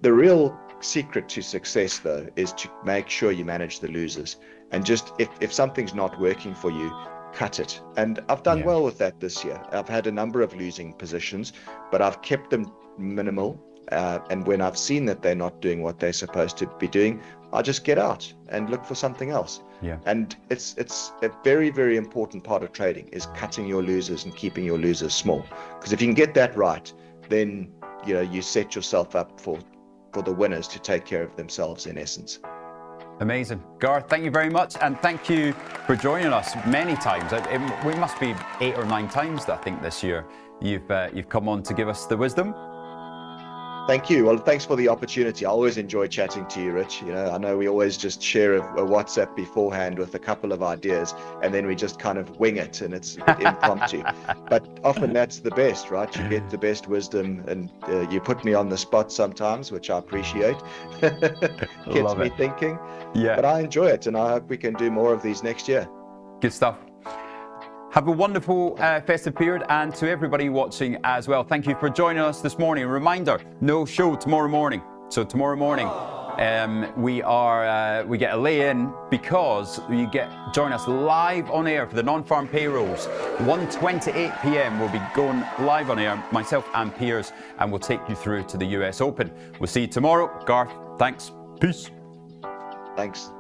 The real secret to success, though, is to make sure you manage the losers. And just if something's not working for you, cut it. And I've done Yeah. well with that this year. I've had a number of losing positions, but I've kept them minimal. And when I've seen that they're not doing what they're supposed to be doing, I just get out and look for something else. Yeah. And it's a very, very important part of trading is cutting your losers and keeping your losers small. Because if you can get that right, then you set yourself up for the winners to take care of themselves in essence. Amazing. Garth, thank you very much. And thank you for joining us many times. We must be 8 or 9 times, I think, this year you've come on to give us the wisdom. Thank you. Well, thanks for the opportunity. I always enjoy chatting to you, Rich. I know we always just share a WhatsApp beforehand with a couple of ideas, and then we just kind of wing it, and it's a bit impromptu. But often that's the best, right? You get the best wisdom, and you put me on the spot sometimes, which I appreciate. Gets Love me it. thinking. Yeah. But I enjoy it, and I hope we can do more of these next year. Good stuff. Have a wonderful festive period, and to everybody watching as well, thank you for joining us this morning. A reminder, no show tomorrow morning. So tomorrow morning we get a lay-in because you join us live on air for the non-farm payrolls. 1:28 p.m. we'll be going live on air, myself and Piers, and we'll take you through to the US Open. We'll see you tomorrow. Garth, thanks. Peace. Thanks.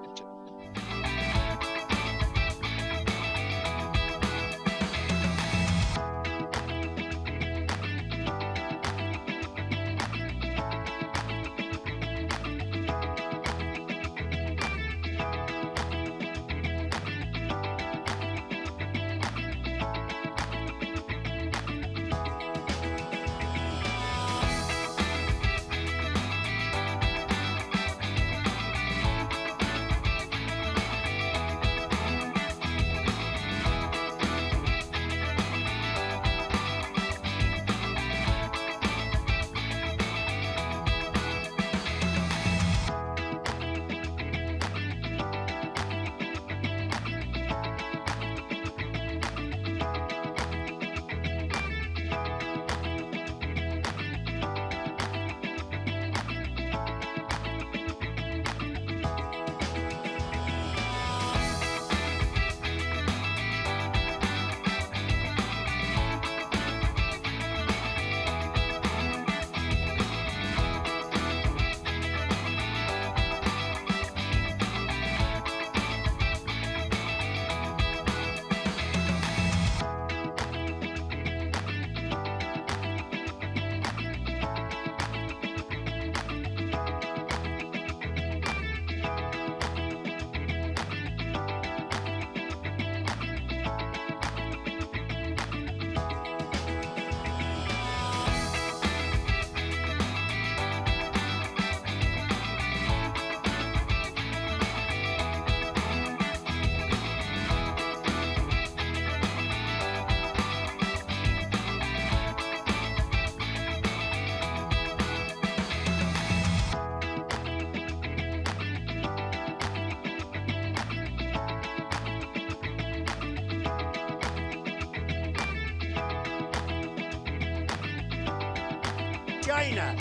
China.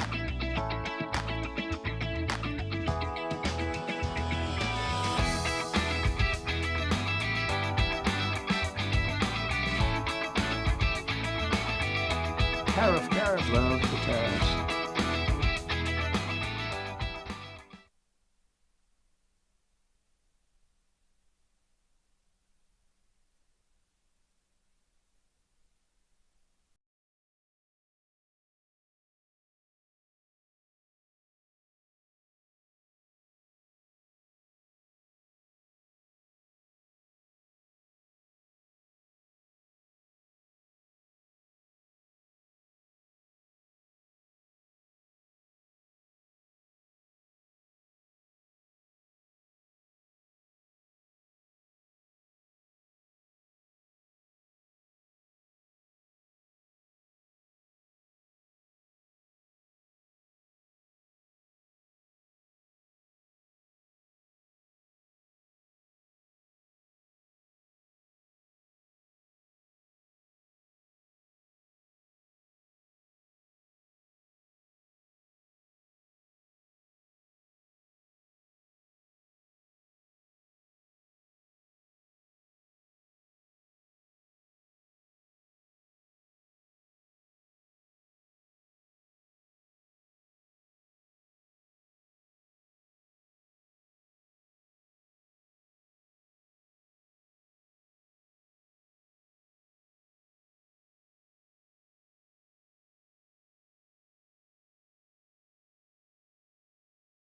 Tariff, love the tariffs.